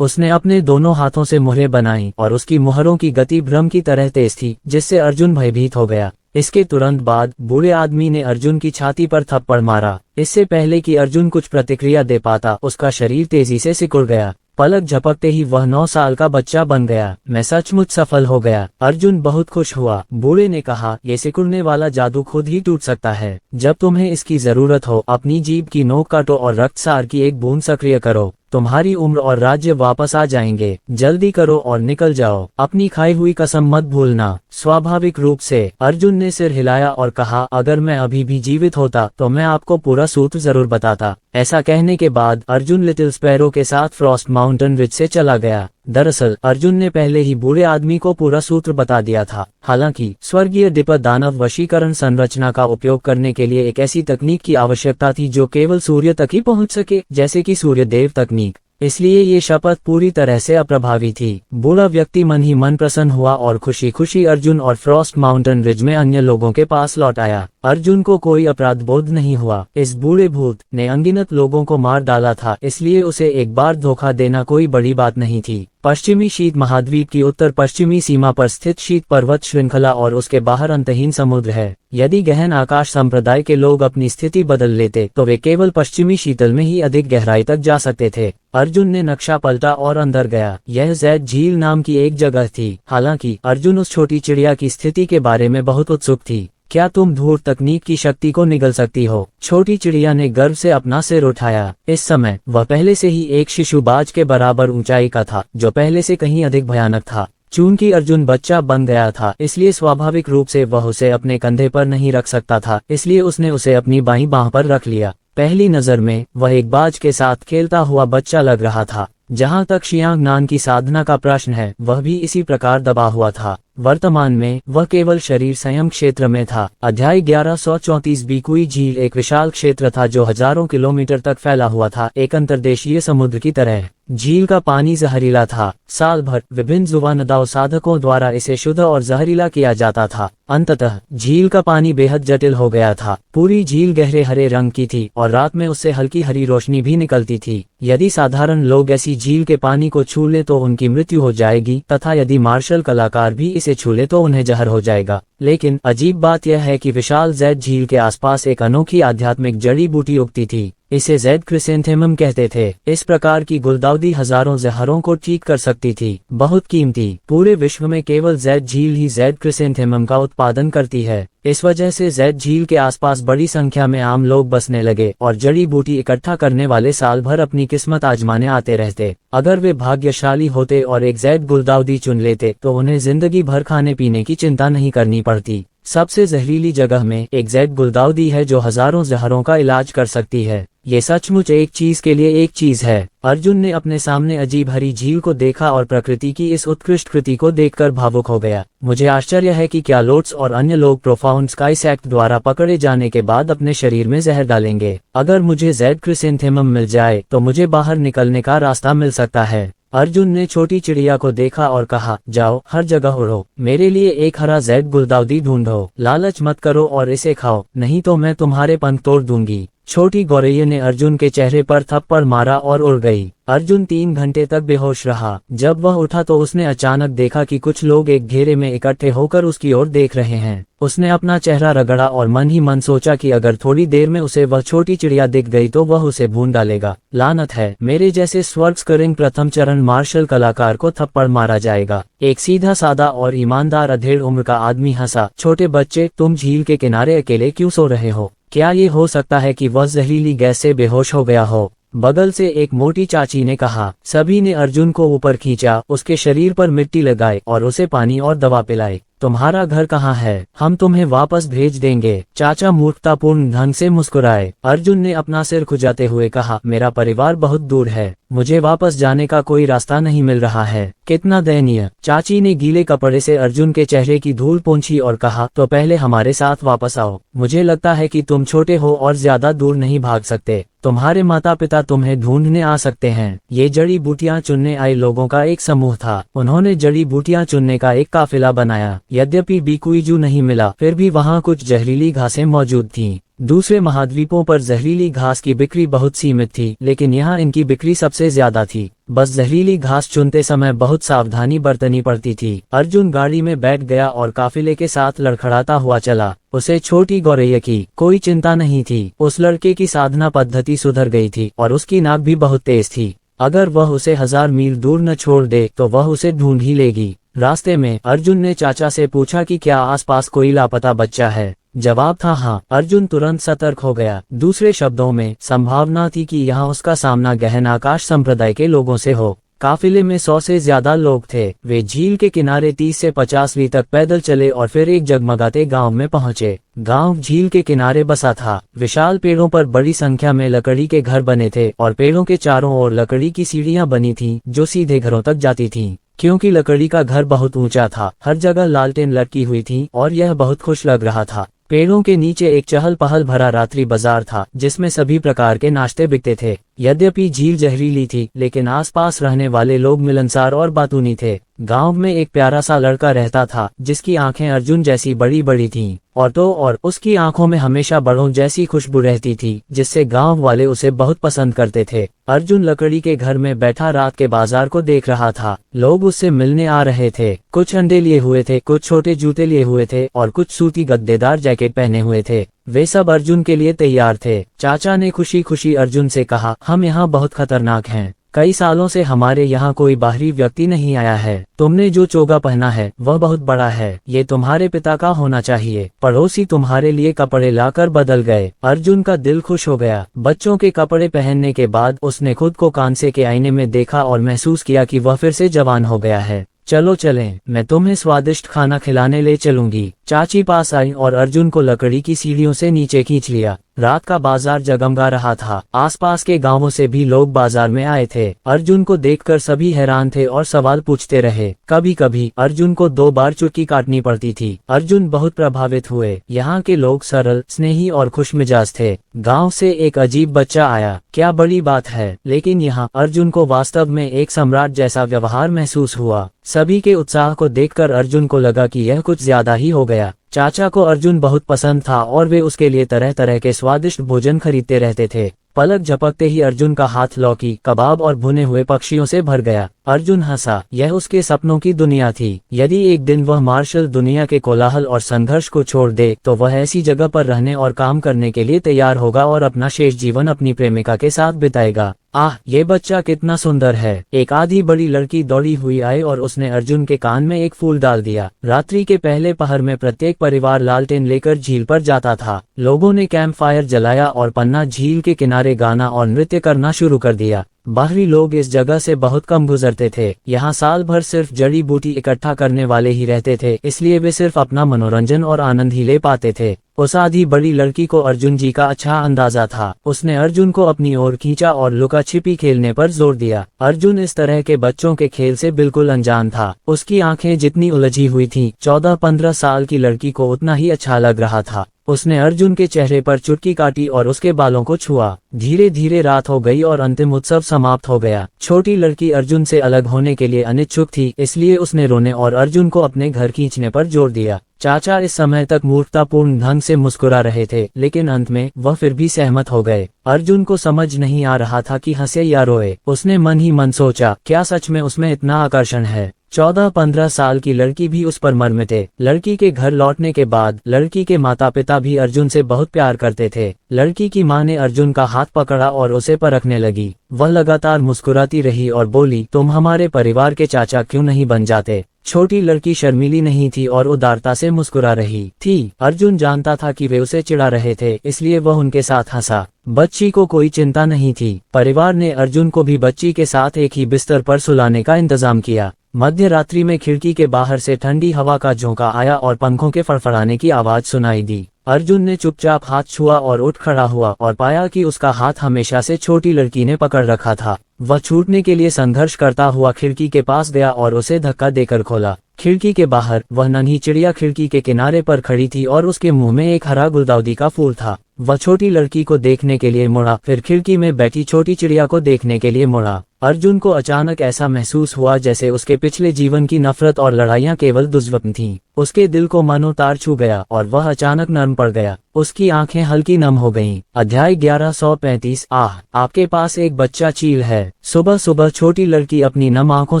उसने अपने दोनों हाथों से मुहरें बनाई और उसकी मुहरों की गति भ्रम की तरह तेज थी, जिससे अर्जुन भयभीत हो गया। इसके तुरंत बाद बूढ़े आदमी ने अर्जुन की छाती पर थप्पड़ मारा। इससे पहले कि अर्जुन कुछ प्रतिक्रिया दे पाता, उसका शरीर तेजी से सिकुड़ गया। पलक झपकते ही वह 9 साल का बच्चा बन गया। मैं सचमुच सफल हो गया। अर्जुन बहुत खुश हुआ। बूढ़े ने कहा, ये सिकुड़ने वाला जादू खुद ही टूट सकता है। जब तुम्हें इसकी जरूरत हो, अपनी जीभ की नोक काटो और रक्तसार की एक बूंद सक्रिय करो। तुम्हारी उम्र और राज्य वापस आ जाएंगे। जल्दी करो और निकल जाओ। अपनी खाई हुई कसम मत भूलना। स्वाभाविक रूप से अर्जुन ने सिर हिलाया और कहा, अगर मैं अभी भी जीवित होता तो मैं आपको पूरा सूत्र जरूर बताता। ऐसा कहने के बाद अर्जुन लिटिल स्पैरो के साथ फ्रॉस्ट माउंटेन रिज से चला गया। दरअसल अर्जुन ने पहले ही बूढ़े आदमी को पूरा सूत्र बता दिया था। हालांकि स्वर्गीय डिपद दानव वशीकरण संरचना का उपयोग करने के लिए एक ऐसी तकनीक की आवश्यकता थी जो केवल सूर्य तक ही पहुंच सके, जैसे कि सूर्य देव तकनीक। इसलिए ये शपथ पूरी तरह से अप्रभावी थी। बूढ़ा व्यक्ति मन ही मन प्रसन्न हुआ और खुशी खुशी अर्जुन और फ्रॉस्ट माउंटेन रिज में अन्य लोगों के पास लौट आया। अर्जुन को कोई अपराध बोध नहीं हुआ। इस बूढ़े भूत ने अनगिनत लोगों को मार डाला था, इसलिए उसे एक बार धोखा देना कोई बड़ी बात नहीं थी। पश्चिमी शीत महाद्वीप की उत्तर पश्चिमी सीमा पर स्थित शीत पर्वत श्रृंखला और उसके बाहर अंतहीन समुद्र है। यदि गहन आकाश संप्रदाय के लोग अपनी स्थिति बदल लेते तो वे केवल पश्चिमी शीतल में ही अधिक गहराई तक जा सकते थे। अर्जुन ने नक्शा पलटा और अंदर गया। यह जैद झील नाम की एक जगह थी। हालांकि अर्जुन उस छोटी चिड़िया की स्थिति के बारे में बहुत उत्सुक थी। क्या तुम धूर तकनीक की शक्ति को निगल सकती हो? छोटी चिड़िया ने गर्व से अपना सिर उठाया। इस समय वह पहले से ही एक शिशुबाज के बराबर ऊंचाई का था, जो पहले से कहीं अधिक भयानक था। चूंकि अर्जुन बच्चा बन गया था, इसलिए स्वाभाविक रूप से वह उसे अपने कंधे पर नहीं रख सकता था, इसलिए उसने उसे अपनी बाईं बांह पर रख लिया। पहली नजर में वह एक बाज के साथ खेलता हुआ बच्चा लग रहा था। जहां तक शियांगनान की साधना का प्रश्न है, वह भी इसी प्रकार दबा हुआ था। वर्तमान में वह केवल शरीर संयम क्षेत्र में था। अध्याय 1134 बीकुई झील एक विशाल क्षेत्र था जो हजारों किलोमीटर तक फैला हुआ था, एक अंतर्देशीय समुद्र की तरह। झील का पानी जहरीला था। साल भर विभिन्न जुबानदाव साधकों द्वारा इसे शुद्ध और जहरीला किया जाता था। अंततः झील का पानी बेहद जटिल हो गया था। पूरी झील गहरे हरे रंग की थी और रात में उससे हल्की हरी रोशनी भी निकलती थी। यदि साधारण लोग ऐसी झील के पानी को छू ले तो उनकी मृत्यु हो जाएगी, तथा यदि मार्शल कलाकार भी इसे छू ले तो उन्हें जहर हो जाएगा। लेकिन अजीब बात यह है कि विशाल जैद झील के आसपास एक अनोखी आध्यात्मिक जड़ी बूटी उगती थी। इसे जैद क्रिसेंथेमम कहते थे। इस प्रकार की गुलदाउदी हजारों जहरों को ठीक कर सकती थी। बहुत कीमती। पूरे विश्व में केवल जैद झील ही जैद क्रिसेंथेमम का उत्पादन करती है। इस वजह से जैद झील के आसपास बड़ी संख्या में आम लोग बसने लगे और जड़ी बूटी इकट्ठा करने वाले साल भर अपनी किस्मत आजमाने आते रहते। अगर वे भाग्यशाली होते और एक जैद गुलदाउदी चुन लेते तो उन्हें जिंदगी भर खाने पीने की चिंता नहीं करनी पड़ती। सबसे जहरीली जगह में एक जैद गुलदाउदी है जो हजारों जहरों का इलाज कर सकती है। ये सचमुच एक चीज के लिए एक चीज है। अर्जुन ने अपने सामने अजीब हरी झील को देखा और प्रकृति की इस उत्कृष्ट कृति को देखकर भावुक हो गया। मुझे आश्चर्य है कि क्या लोट्स और अन्य लोग प्रोफाउंड स्काई सेक्ट द्वारा पकड़े जाने के बाद अपने शरीर में जहर डालेंगे। अगर मुझे जैड क्रिसेंथेमम मिल जाए तो मुझे बाहर निकलने का रास्ता मिल सकता है। अर्जुन ने छोटी चिड़िया को देखा और कहा, जाओ हर जगह उड़ो, मेरे लिए एक हरा जैद गुलदाउदी ढूंढो। लालच मत करो और इसे खाओ, नहीं तो मैं तुम्हारे पंख तोड़ दूंगी। छोटी गौरैया ने अर्जुन के चेहरे पर थप्पड़ मारा और उड़ गई। अर्जुन 3 घंटे तक बेहोश रहा। जब वह उठा तो उसने अचानक देखा कि कुछ लोग एक घेरे में इकट्ठे होकर उसकी ओर देख रहे हैं। उसने अपना चेहरा रगड़ा और मन ही मन सोचा कि अगर थोड़ी देर में उसे वह छोटी चिड़िया दिख गई तो वह उसे भून डालेगा। लानत है, मेरे जैसे स्वर्गस्करिंग प्रथम चरण मार्शल कलाकार को थप्पड़ मारा जाएगा। एक सीधा सादा और ईमानदार अधेड़ उम्र का आदमी हंसा। छोटे बच्चे, तुम झील के किनारे अकेले क्यों सो रहे हो? क्या ये हो सकता है कि वह जहरीली गैस से बेहोश हो गया हो? बगल से एक मोटी चाची ने कहा। सभी ने अर्जुन को ऊपर खींचा, उसके शरीर पर मिट्टी लगाई और उसे पानी और दवा पिलाई। तुम्हारा घर कहाँ है? हम तुम्हें वापस भेज देंगे। चाचा मूर्खतापूर्ण ढंग से मुस्कुराए। अर्जुन ने अपना सिर खुजाते हुए कहा, मेरा परिवार बहुत दूर है, मुझे वापस जाने का कोई रास्ता नहीं मिल रहा है। कितना दयनीय। चाची ने गीले कपड़े से अर्जुन के चेहरे की धूल पोंछी और कहा, तो पहले हमारे साथ वापस आओ। मुझे लगता है कि तुम छोटे हो और ज्यादा दूर नहीं भाग सकते। तुम्हारे माता पिता तुम्हें ढूंढने आ सकते हैं। ये जड़ी बूटियां चुनने आए लोगों का एक समूह था। उन्होंने जड़ी बूटियां चुनने का एक काफिला बनाया। यद्यपि बीकुईजू नहीं मिला, फिर भी वहाँ कुछ जहरीली घासें मौजूद थीं। दूसरे महाद्वीपों पर जहरीली घास की बिक्री बहुत सीमित थी, लेकिन यहाँ इनकी बिक्री सबसे ज्यादा थी। बस जहरीली घास चुनते समय बहुत सावधानी बरतनी पड़ती थी। अर्जुन गाड़ी में बैठ गया और काफिले के साथ लड़खड़ाता हुआ चला। उसे छोटी गौरैया की कोई चिंता नहीं थी। उस लड़के की साधना पद्धति सुधर गई थी और उसकी नाक भी बहुत तेज थी। अगर वह उसे 1000 मील दूर न छोड़ दे तो वह उसे ढूंढ ही लेगी। रास्ते में अर्जुन ने चाचा से पूछा कि क्या आसपास कोई लापता बच्चा है। जवाब था हाँ। अर्जुन तुरंत सतर्क हो गया। दूसरे शब्दों में संभावना थी कि यहाँ उसका सामना गहन आकाश संप्रदाय के लोगों से हो। काफिले में 100 से ज्यादा लोग थे। वे झील के किनारे 30 से 50 मील तक पैदल चले और फिर एक जगमगाते गांव में पहुंचे। गांव झील के किनारे बसा था। विशाल पेड़ों पर बड़ी संख्या में लकड़ी के घर बने थे और पेड़ों के चारों ओर लकड़ी की सीढ़ियां बनी थीं जो सीधे घरों तक जाती थीं। क्योंकि लकड़ी का घर बहुत ऊंचा था, हर जगह लालटेन लटकी हुई थी और यह बहुत खुश लग रहा था। पेड़ों के नीचे एक चहल पहल भरा रात्रि बाजार था जिसमें सभी प्रकार के नाश्ते बिकते थे। यद्यपि झील जहरीली थी, लेकिन आसपास रहने वाले लोग मिलनसार और बातूनी थे। गांव में एक प्यारा सा लड़का रहता था जिसकी आंखें अर्जुन जैसी बड़ी बड़ी थीं और उसकी आंखों में हमेशा बड़ों जैसी खुशबू रहती थी, जिससे गांव वाले उसे बहुत पसंद करते थे। अर्जुन लकड़ी के घर में बैठा रात के बाजार को देख रहा था। लोग उससे मिलने आ रहे थे। कुछ अंडे लिए हुए थे, कुछ छोटे जूते लिए हुए थे और कुछ सूती गद्देदार जैकेट पहने हुए थे। वे सब अर्जुन के लिए तैयार थे। चाचा ने खुशी खुशी अर्जुन से कहा, हम यहाँ बहुत खतरनाक हैं, कई सालों से हमारे यहाँ कोई बाहरी व्यक्ति नहीं आया है। तुमने जो चोगा पहना है वह बहुत बड़ा है, ये तुम्हारे पिता का होना चाहिए। पड़ोसी तुम्हारे लिए कपड़े लाकर बदल गए। अर्जुन का दिल खुश हो गया। बच्चों के कपड़े पहनने के बाद उसने खुद को कांसे के आईने में देखा और महसूस किया कि वह फिर से जवान हो गया है। चलो चलें, मैं तुम्हें स्वादिष्ट खाना खिलाने ले चलूंगी। चाची पास आई और अर्जुन को लकड़ी की सीढ़ियों से नीचे खींच लिया। रात का बाजार जगमगा रहा था। आसपास के गांवों से भी लोग बाजार में आए थे। अर्जुन को देखकर सभी हैरान थे और सवाल पूछते रहे। कभी कभी अर्जुन को 2 बार चुटकी काटनी पड़ती थी। अर्जुन बहुत प्रभावित हुए। यहाँ के लोग सरल, स्नेही और खुशमिजाज थे। गांव से एक अजीब बच्चा आया, क्या बड़ी बात है, लेकिन यहाँ अर्जुन को वास्तव में एक सम्राट जैसा व्यवहार महसूस हुआ। सभी के उत्साह को देखकर अर्जुन को लगा कि यह कुछ ज्यादा ही हो गया। चाचा को अर्जुन बहुत पसंद था और वे उसके लिए तरह तरह के स्वादिष्ट भोजन खरीदते रहते थे। पलक झपकते ही अर्जुन का हाथ लौकी, कबाब और भुने हुए पक्षियों से भर गया। अर्जुन हंसा, यह उसके सपनों की दुनिया थी। यदि एक दिन वह मार्शल दुनिया के कोलाहल और संघर्ष को छोड़ दे तो वह ऐसी जगह पर रहने और काम करने के लिए तैयार होगा और अपना शेष जीवन अपनी प्रेमिका के साथ बिताएगा। आह, ये बच्चा कितना सुंदर है। एक आधी बड़ी लड़की दौड़ी हुई आई और उसने अर्जुन के कान में एक फूल डाल दिया। रात्रि के पहले पहर में प्रत्येक परिवार लालटेन लेकर झील पर जाता था। लोगों ने कैंप फायर जलाया और पन्ना झील के किनारे गाना और नृत्य करना शुरू कर दिया। बाहरी लोग इस जगह से बहुत कम गुजरते थे। यहाँ साल भर सिर्फ जड़ी बूटी इकट्ठा करने वाले ही रहते थे, इसलिए वे सिर्फ अपना मनोरंजन और आनंद ही ले पाते थे। उस आधी बड़ी लड़की को अर्जुन जी का अच्छा अंदाजा था। उसने अर्जुन को अपनी ओर खींचा और लुका छिपी खेलने पर जोर दिया। अर्जुन इस तरह के बच्चों के खेल से बिल्कुल अनजान था। उसकी आंखें जितनी उलझी हुई थीं, 14-15 साल की लड़की को उतना ही अच्छा लग रहा था। उसने अर्जुन के चेहरे पर चुटकी काटी और उसके बालों को छुआ। धीरे धीरे रात हो गई और अंतिम उत्सव समाप्त हो गया। छोटी लड़की अर्जुन से अलग होने के लिए अनिच्छुक थी, इसलिए उसने रोने और अर्जुन को अपने घर खींचने पर जोर दिया। चाचा इस समय तक मूर्खतापूर्ण ढंग से मुस्कुरा रहे थे, लेकिन अंत में वह फिर भी सहमत हो गए। अर्जुन को समझ नहीं आ रहा था कि हंसे या रोए। उसने मन ही मन सोचा, क्या सच में उसमें इतना आकर्षण है। 14-15 साल की लड़की भी उस पर मरमिटे। लड़की के घर लौटने के बाद लड़की के माता पिता भी अर्जुन से बहुत प्यार करते थे। लड़की की मां ने अर्जुन का हाथ पकड़ा और उसे परखने लगी। वह लगातार मुस्कुराती रही और बोली, तुम हमारे परिवार के चाचा क्यों नहीं बन जाते। छोटी लड़की शर्मीली नहीं थी और उदारता से मुस्कुरा रही थी। अर्जुन जानता था कि वे उसे चिढ़ा रहे थे, इसलिए वह उनके साथ हंसा। बच्ची को कोई चिंता नहीं थी। परिवार ने अर्जुन को भी बच्ची के साथ एक ही बिस्तर पर सुलाने का इंतजाम किया। मध्य रात्रि में खिड़की के बाहर से ठंडी हवा का झोंका आया और पंखों के फड़फड़ाने की आवाज सुनाई दी। अर्जुन ने चुपचाप हाथ छुआ और उठ खड़ा हुआ और पाया कि उसका हाथ हमेशा से छोटी लड़की ने पकड़ रखा था। वह छूटने के लिए संघर्ष करता हुआ खिड़की के पास गया और उसे धक्का देकर खोला। खिड़की के बाहर वह नन्ही चिड़िया खिड़की के किनारे पर खड़ी थी और उसके मुंह में एक हरा गुलदाउदी का फूल था। वह छोटी लड़की को देखने के लिए मुड़ा, फिर खिड़की में बैठी छोटी चिड़िया को देखने के लिए मुड़ा। अर्जुन को अचानक ऐसा महसूस हुआ जैसे उसके पिछले जीवन की नफरत और लड़ाइयाँ केवल दुष्स्वप्न थीं। उसके दिल को मानो तार छू गया और वह अचानक नर्म पड़ गया। उसकी आंखें हल्की नम हो गईं। अध्याय 1135। आह, आपके पास एक बच्चा चील है। सुबह सुबह छोटी लड़की अपनी नम आंखों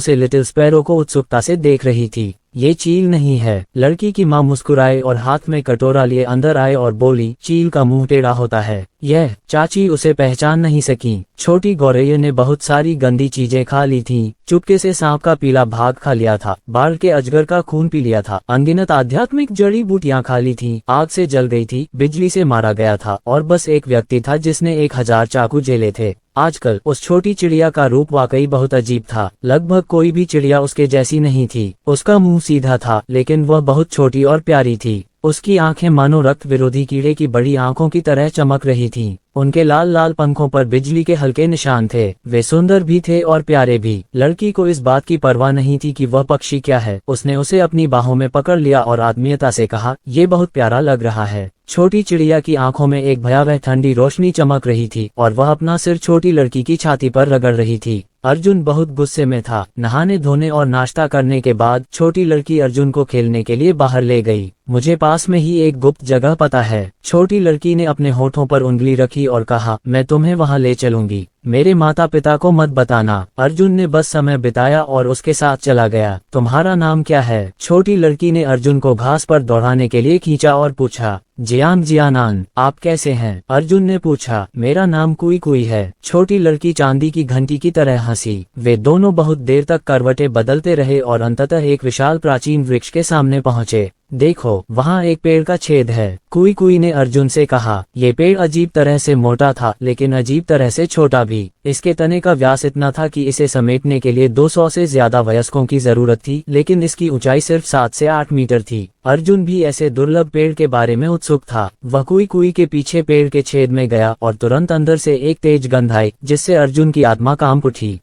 से लिटिल स्पैरो को उत्सुकता से देख रही थी। ये चील नहीं है। लड़की की मां मुस्कुराए और हाथ में कटोरा लिए अंदर आए और बोली, चील का मुंह टेढ़ा होता है। यह चाची उसे पहचान नहीं सकी। छोटी गौरैया ने बहुत सारी गंदी चीजें खा ली थीं। चुपके से सांप का पीला भाग खा लिया था, बाढ़ के अजगर का खून पी लिया था, अनगिनत आध्यात्मिक जड़ी बूटियां खा ली थीं, आग से जल गई थी, बिजली से मारा गया था और बस एक व्यक्ति था जिसने 1000 चाकू झेले थे। आजकल उस छोटी चिड़िया का रूप वाकई बहुत अजीब था। लगभग कोई भी चिड़िया उसके जैसी नहीं थी। उसका मुंह सीधा था, लेकिन वह बहुत छोटी और प्यारी थी। उसकी आंखें मानो रक्त विरोधी कीड़े की बड़ी आंखों की तरह चमक रही थीं। उनके लाल लाल पंखों पर बिजली के हल्के निशान थे। वे सुंदर भी थे और प्यारे भी। लड़की को इस बात की परवाह नहीं थी कि वह पक्षी क्या है। उसने उसे अपनी बाहों में पकड़ लिया और आत्मीयता से कहा, ये बहुत प्यारा लग रहा है। छोटी चिड़िया की आंखों में एक भयावह ठंडी रोशनी चमक रही थी और वह अपना सिर छोटी लड़की की छाती पर रगड़ रही थी। अर्जुन बहुत गुस्से में था। नहाने धोने और नाश्ता करने के बाद छोटी लड़की अर्जुन को खेलने के लिए बाहर ले गई। मुझे पास में ही एक गुप्त जगह पता है। छोटी लड़की ने अपने होठों पर उंगली रखी और कहा, मैं तुम्हें वहां ले चलूंगी। मेरे माता पिता को मत बताना। अर्जुन ने बस समय बिताया और उसके साथ चला गया। तुम्हारा नाम क्या है? छोटी लड़की ने अर्जुन को घास पर दौड़ाने के लिए खींचा और पूछा। जियान जियानान, आप कैसे हैं? अर्जुन ने पूछा। मेरा नाम कुई कुई है। छोटी लड़की चांदी की घंटी की तरह हंसी। वे दोनों बहुत देर तक करवटें बदलते रहे और अंततः एक विशाल प्राचीन वृक्ष के सामने पहुंचे। देखो, वहाँ एक पेड़ का छेद है। कुई कुई ने अर्जुन से कहा। ये पेड़ अजीब तरह से मोटा था, लेकिन अजीब तरह से छोटा भी। इसके तने का व्यास इतना था कि इसे समेटने के लिए 200 से ज्यादा वयस्कों की जरूरत थी, लेकिन इसकी ऊंचाई सिर्फ 7 से 8 मीटर थी। अर्जुन भी ऐसे दुर्लभ पेड़ के बारे में उत्सुक था। वह कुई कुई के पीछे पेड़ के छेद में गया और तुरंत अंदर से एक तेज गंध आई, जिससे अर्जुन की आत्मा कांप उठी।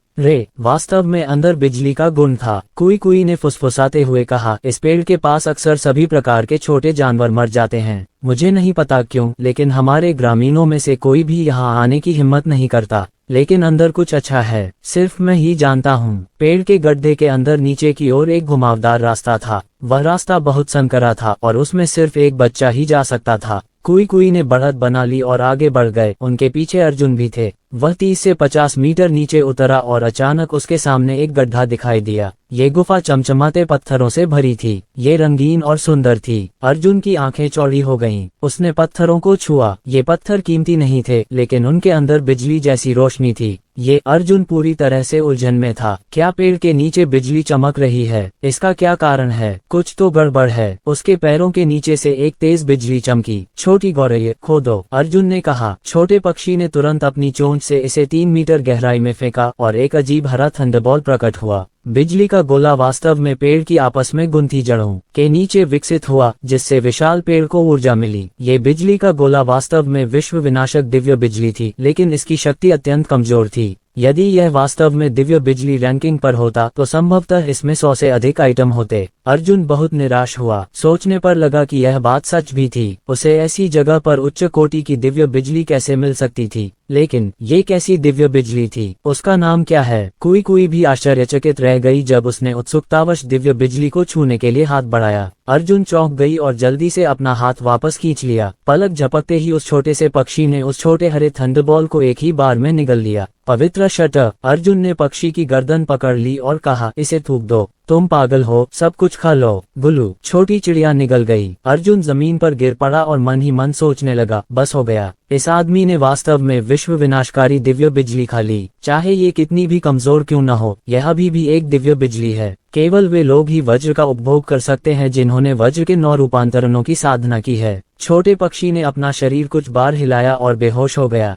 वास्तव में अंदर बिजली का गुण था। कुई कुई ने फुसफुसाते हुए कहा, इस पेड़ के पास अक्सर सभी प्रकार के छोटे जानवर मर जाते हैं। मुझे नहीं पता क्यों, लेकिन हमारे ग्रामीणों में से कोई भी यहाँ आने की हिम्मत नहीं करता। लेकिन अंदर कुछ अच्छा है, सिर्फ मैं ही जानता हूँ। पेड़ के गड्ढे के अंदर नीचे की ओर एक घुमावदार रास्ता था। वह रास्ता बहुत संकरा था और उसमें सिर्फ एक बच्चा ही जा सकता था। कुई कुई ने बढ़त बना ली और आगे बढ़ गए। उनके पीछे अर्जुन भी थे। वह 30 से 50 मीटर नीचे उतरा और अचानक उसके सामने एक गड्ढा दिखाई दिया। ये गुफा चमचमाते पत्थरों से भरी थी। ये रंगीन और सुंदर थी। अर्जुन की आंखें चौड़ी हो गईं। उसने पत्थरों को छुआ। ये पत्थर कीमती नहीं थे, लेकिन उनके अंदर बिजली जैसी रोशनी थी। ये अर्जुन पूरी तरह से उलझन में था। क्या पेड़ के नीचे बिजली चमक रही है? इसका क्या कारण है? कुछ तो गड़बड़ है। उसके पैरों के नीचे से एक तेज बिजली चमकी। छोटी गौरैया, खोदो, अर्जुन ने कहा। छोटे पक्षी ने तुरंत अपनी चोंच से इसे 3 मीटर गहराई में फेंका और एक अजीब हरा थंडरबॉल्ट प्रकट हुआ। बिजली का गोला वास्तव में पेड़ की आपस में गुंथी जड़ों के नीचे विकसित हुआ, जिससे विशाल पेड़ को ऊर्जा मिली। ये बिजली का गोला वास्तव में विश्व विनाशक दिव्य बिजली थी, लेकिन इसकी शक्ति अत्यंत कमजोर थी। यदि यह वास्तव में दिव्य बिजली रैंकिंग पर होता तो संभवतः इसमें 100 से अधिक आइटम होते। अर्जुन बहुत निराश हुआ। सोचने पर लगा कि यह बात सच भी थी। उसे ऐसी जगह पर उच्च कोटि की दिव्य बिजली कैसे मिल सकती थी? लेकिन ये कैसी दिव्य बिजली थी? उसका नाम क्या है? कुई कुई भी आश्चर्यचकित रह गई जब उसने उत्सुकतावश दिव्य बिजली को छूने के लिए हाथ बढ़ाया। अर्जुन चौंक गई और जल्दी से अपना हाथ वापस खींच लिया। पलक झपकते ही उस छोटे से पक्षी ने उस छोटे हरे थंडरबॉल को एक ही बार में निगल लिया। पवित्र शटर, अर्जुन ने पक्षी की गर्दन पकड़ ली और कहा, इसे थूक दो। तुम पागल हो, सब कुछ खा लो। गुलू, छोटी चिड़िया निगल गई। अर्जुन जमीन पर गिर पड़ा और मन ही मन सोचने लगा, बस हो गया। इस आदमी ने वास्तव में विश्व विनाशकारी दिव्य बिजली खा ली। चाहे ये कितनी भी कमजोर क्यों न हो, यह अभी भी एक दिव्य बिजली है। केवल वे लोग ही वज्र का उपभोग कर सकते हैं जिन्होंने वज्र के 9 रूपांतरणों की साधना की है। छोटे पक्षी ने अपना शरीर कुछ बार हिलाया और बेहोश हो गया।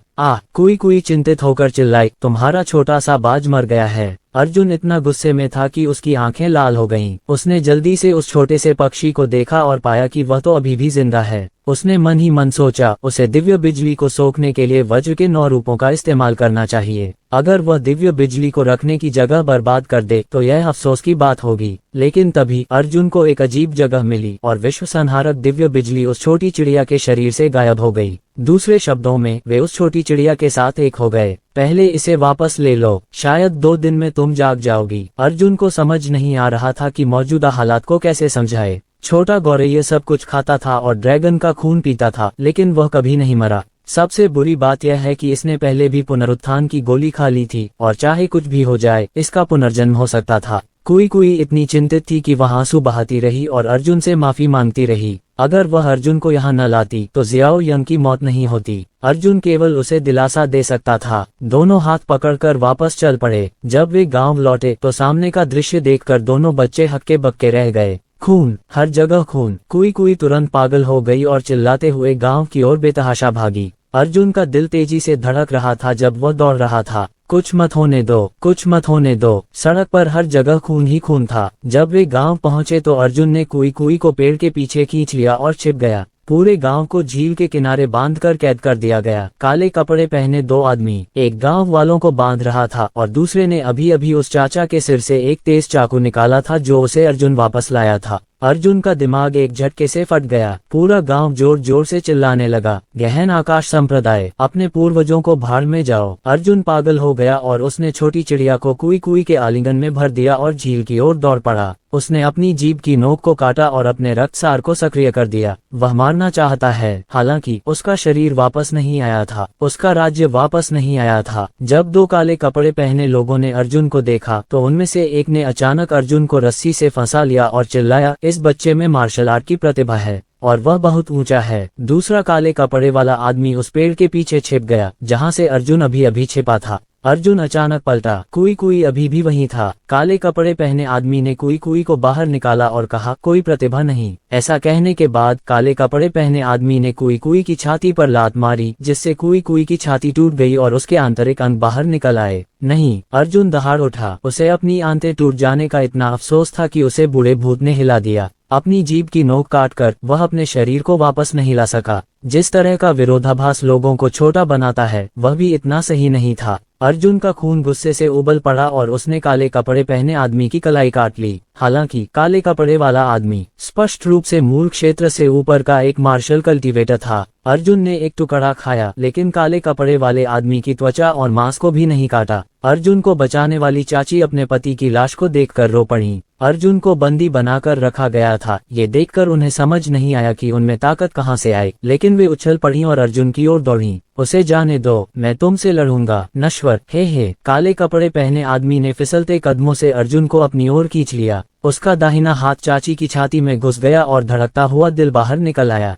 कुई कुई चिंतित होकर चिल्लाई, तुम्हारा छोटा सा बाज मर गया है। अर्जुन इतना गुस्से में था कि उसकी आंखें लाल हो गईं। उसने जल्दी से उस छोटे से पक्षी को देखा और पाया कि वह तो अभी भी जिंदा है। उसने मन ही मन सोचा, उसे दिव्य बिजली को सोखने के लिए वज्र के 9 रूपों का इस्तेमाल करना चाहिए। अगर वह दिव्य बिजली को रखने की जगह बर्बाद कर दे तो यह अफसोस की बात होगी। लेकिन तभी अर्जुन को एक अजीब जगह मिली और विश्व संहारक दिव्य बिजली उस छोटी चिड़िया के शरीर से गायब हो गई। दूसरे शब्दों में, वे उस छोटी चिड़िया के साथ एक हो गए। पहले इसे वापस ले लो, शायद 2 दिन में तुम जाग जाओगी। अर्जुन को समझ नहीं आ रहा था कि मौजूदा हालात को कैसे समझाए। छोटा गौरैया सब कुछ खाता था और ड्रैगन का खून पीता था, लेकिन वह कभी नहीं मरा। सबसे बुरी बात यह है कि इसने पहले भी पुनरुत्थान की गोली खा ली थी और चाहे कुछ भी हो जाए, इसका पुनर्जन्म हो सकता था। कुई कुई इतनी चिंतित थी कि वह आंसू बहाती रही और अर्जुन से माफी मांगती रही। अगर वह अर्जुन को यहाँ न लाती तो जियाओ यंग की मौत नहीं होती। अर्जुन केवल उसे दिलासा दे सकता था। दोनों हाथ पकड़कर वापस चल पड़े। जब वे गांव लौटे तो सामने का दृश्य देखकर दोनों बच्चे हक्के बक्के रह गए। खून, हर जगह खून। कुई कुई तुरंत पागल हो गई और चिल्लाते हुए गांव की ओर बेतहाशा भागी। अर्जुन का दिल तेजी से धड़क रहा था जब वह दौड़ रहा था। कुछ मत होने दो, कुछ मत होने दो। सड़क पर हर जगह खून ही खून था। जब वे गांव पहुंचे तो अर्जुन ने कुई कुई को पेड़ के पीछे खींच लिया और छिप गया। पूरे गांव को झील के किनारे बांधकर कैद कर दिया गया। काले कपड़े पहने 2 आदमी, एक गांव वालों को बांध रहा था और दूसरे ने अभी अभी उस चाचा के सिर से एक तेज चाकू निकाला था जो उसे अर्जुन वापस लाया था। अर्जुन का दिमाग एक झटके से फट गया। पूरा गांव जोर जोर से चिल्लाने लगा, गहन आकाश संप्रदाय, अपने पूर्वजों को भाड़ में जाओ। अर्जुन पागल हो गया और उसने छोटी चिड़िया को कुई कुई के आलिंगन में भर दिया और झील की ओर दौड़ पड़ा। उसने अपनी जीभ की नोक को काटा और अपने रक्तसार को सक्रिय कर दिया। वह मारना चाहता है, हालांकि उसका शरीर वापस नहीं आया था, उसका राज्य वापस नहीं आया था। जब दो काले कपड़े पहने लोगों ने अर्जुन को देखा तो उनमें से एक ने अचानक अर्जुन को रस्सी से फंसा लिया और चिल्लाया, इस बच्चे में मार्शल आर्ट की प्रतिभा है और वह बहुत ऊंचा है। दूसरा काले कपड़े वाला आदमी उस पेड़ के पीछे छिप गया जहां से अर्जुन अभी अभी छिपा था। अर्जुन अचानक पलटा, कुई कुई अभी भी वहीं था। काले कपड़े पहने आदमी ने कुई कुई को बाहर निकाला और कहा, कोई प्रतिभा नहीं। ऐसा कहने के बाद काले कपड़े पहने आदमी ने कुई कुई की छाती पर लात मारी, जिससे कुई कुई की छाती टूट गई और उसके आंतरिक अंग बाहर निकल आए। नहीं, अर्जुन दहाड़ उठा। उसे अपनी आंतें टूट जाने का इतना अफसोस था कि उसे बूढ़े भूत ने हिला दिया। अपनी जीभ की नोक काटकर वह अपने शरीर को वापस नहीं ला सका। जिस तरह का विरोधाभास लोगों को छोटा बनाता है, वह भी इतना सही नहीं था। अर्जुन का खून गुस्से से उबल पड़ा और उसने काले कपड़े पहने आदमी की कलाई काट ली। हालांकि काले कपड़े वाला आदमी स्पष्ट रूप से मूल क्षेत्र से ऊपर का एक मार्शल कल्टीवेटर था। अर्जुन ने एक टुकड़ा खाया, लेकिन काले कपड़े वाले आदमी की त्वचा और मांस को भी नहीं काटा। अर्जुन को बचाने वाली चाची अपने पति की लाश को देखकर रो पड़ी। अर्जुन को बंदी बनाकर रखा गया था। ये देखकर उन्हें समझ नहीं आया कि उनमें ताकत कहां से आई, लेकिन वे उछल पड़ी और अर्जुन की ओर दौड़ी। उसे जाने दो, मैं तुमसे लड़ूंगा, नश्वर। हे। काले कपड़े पहने आदमी ने फिसलते कदमों से अर्जुन को अपनी ओर खींच लिया। उसका दाहिना हाथ चाची की छाती में घुस गया और धड़कता हुआ दिल बाहर निकल आया।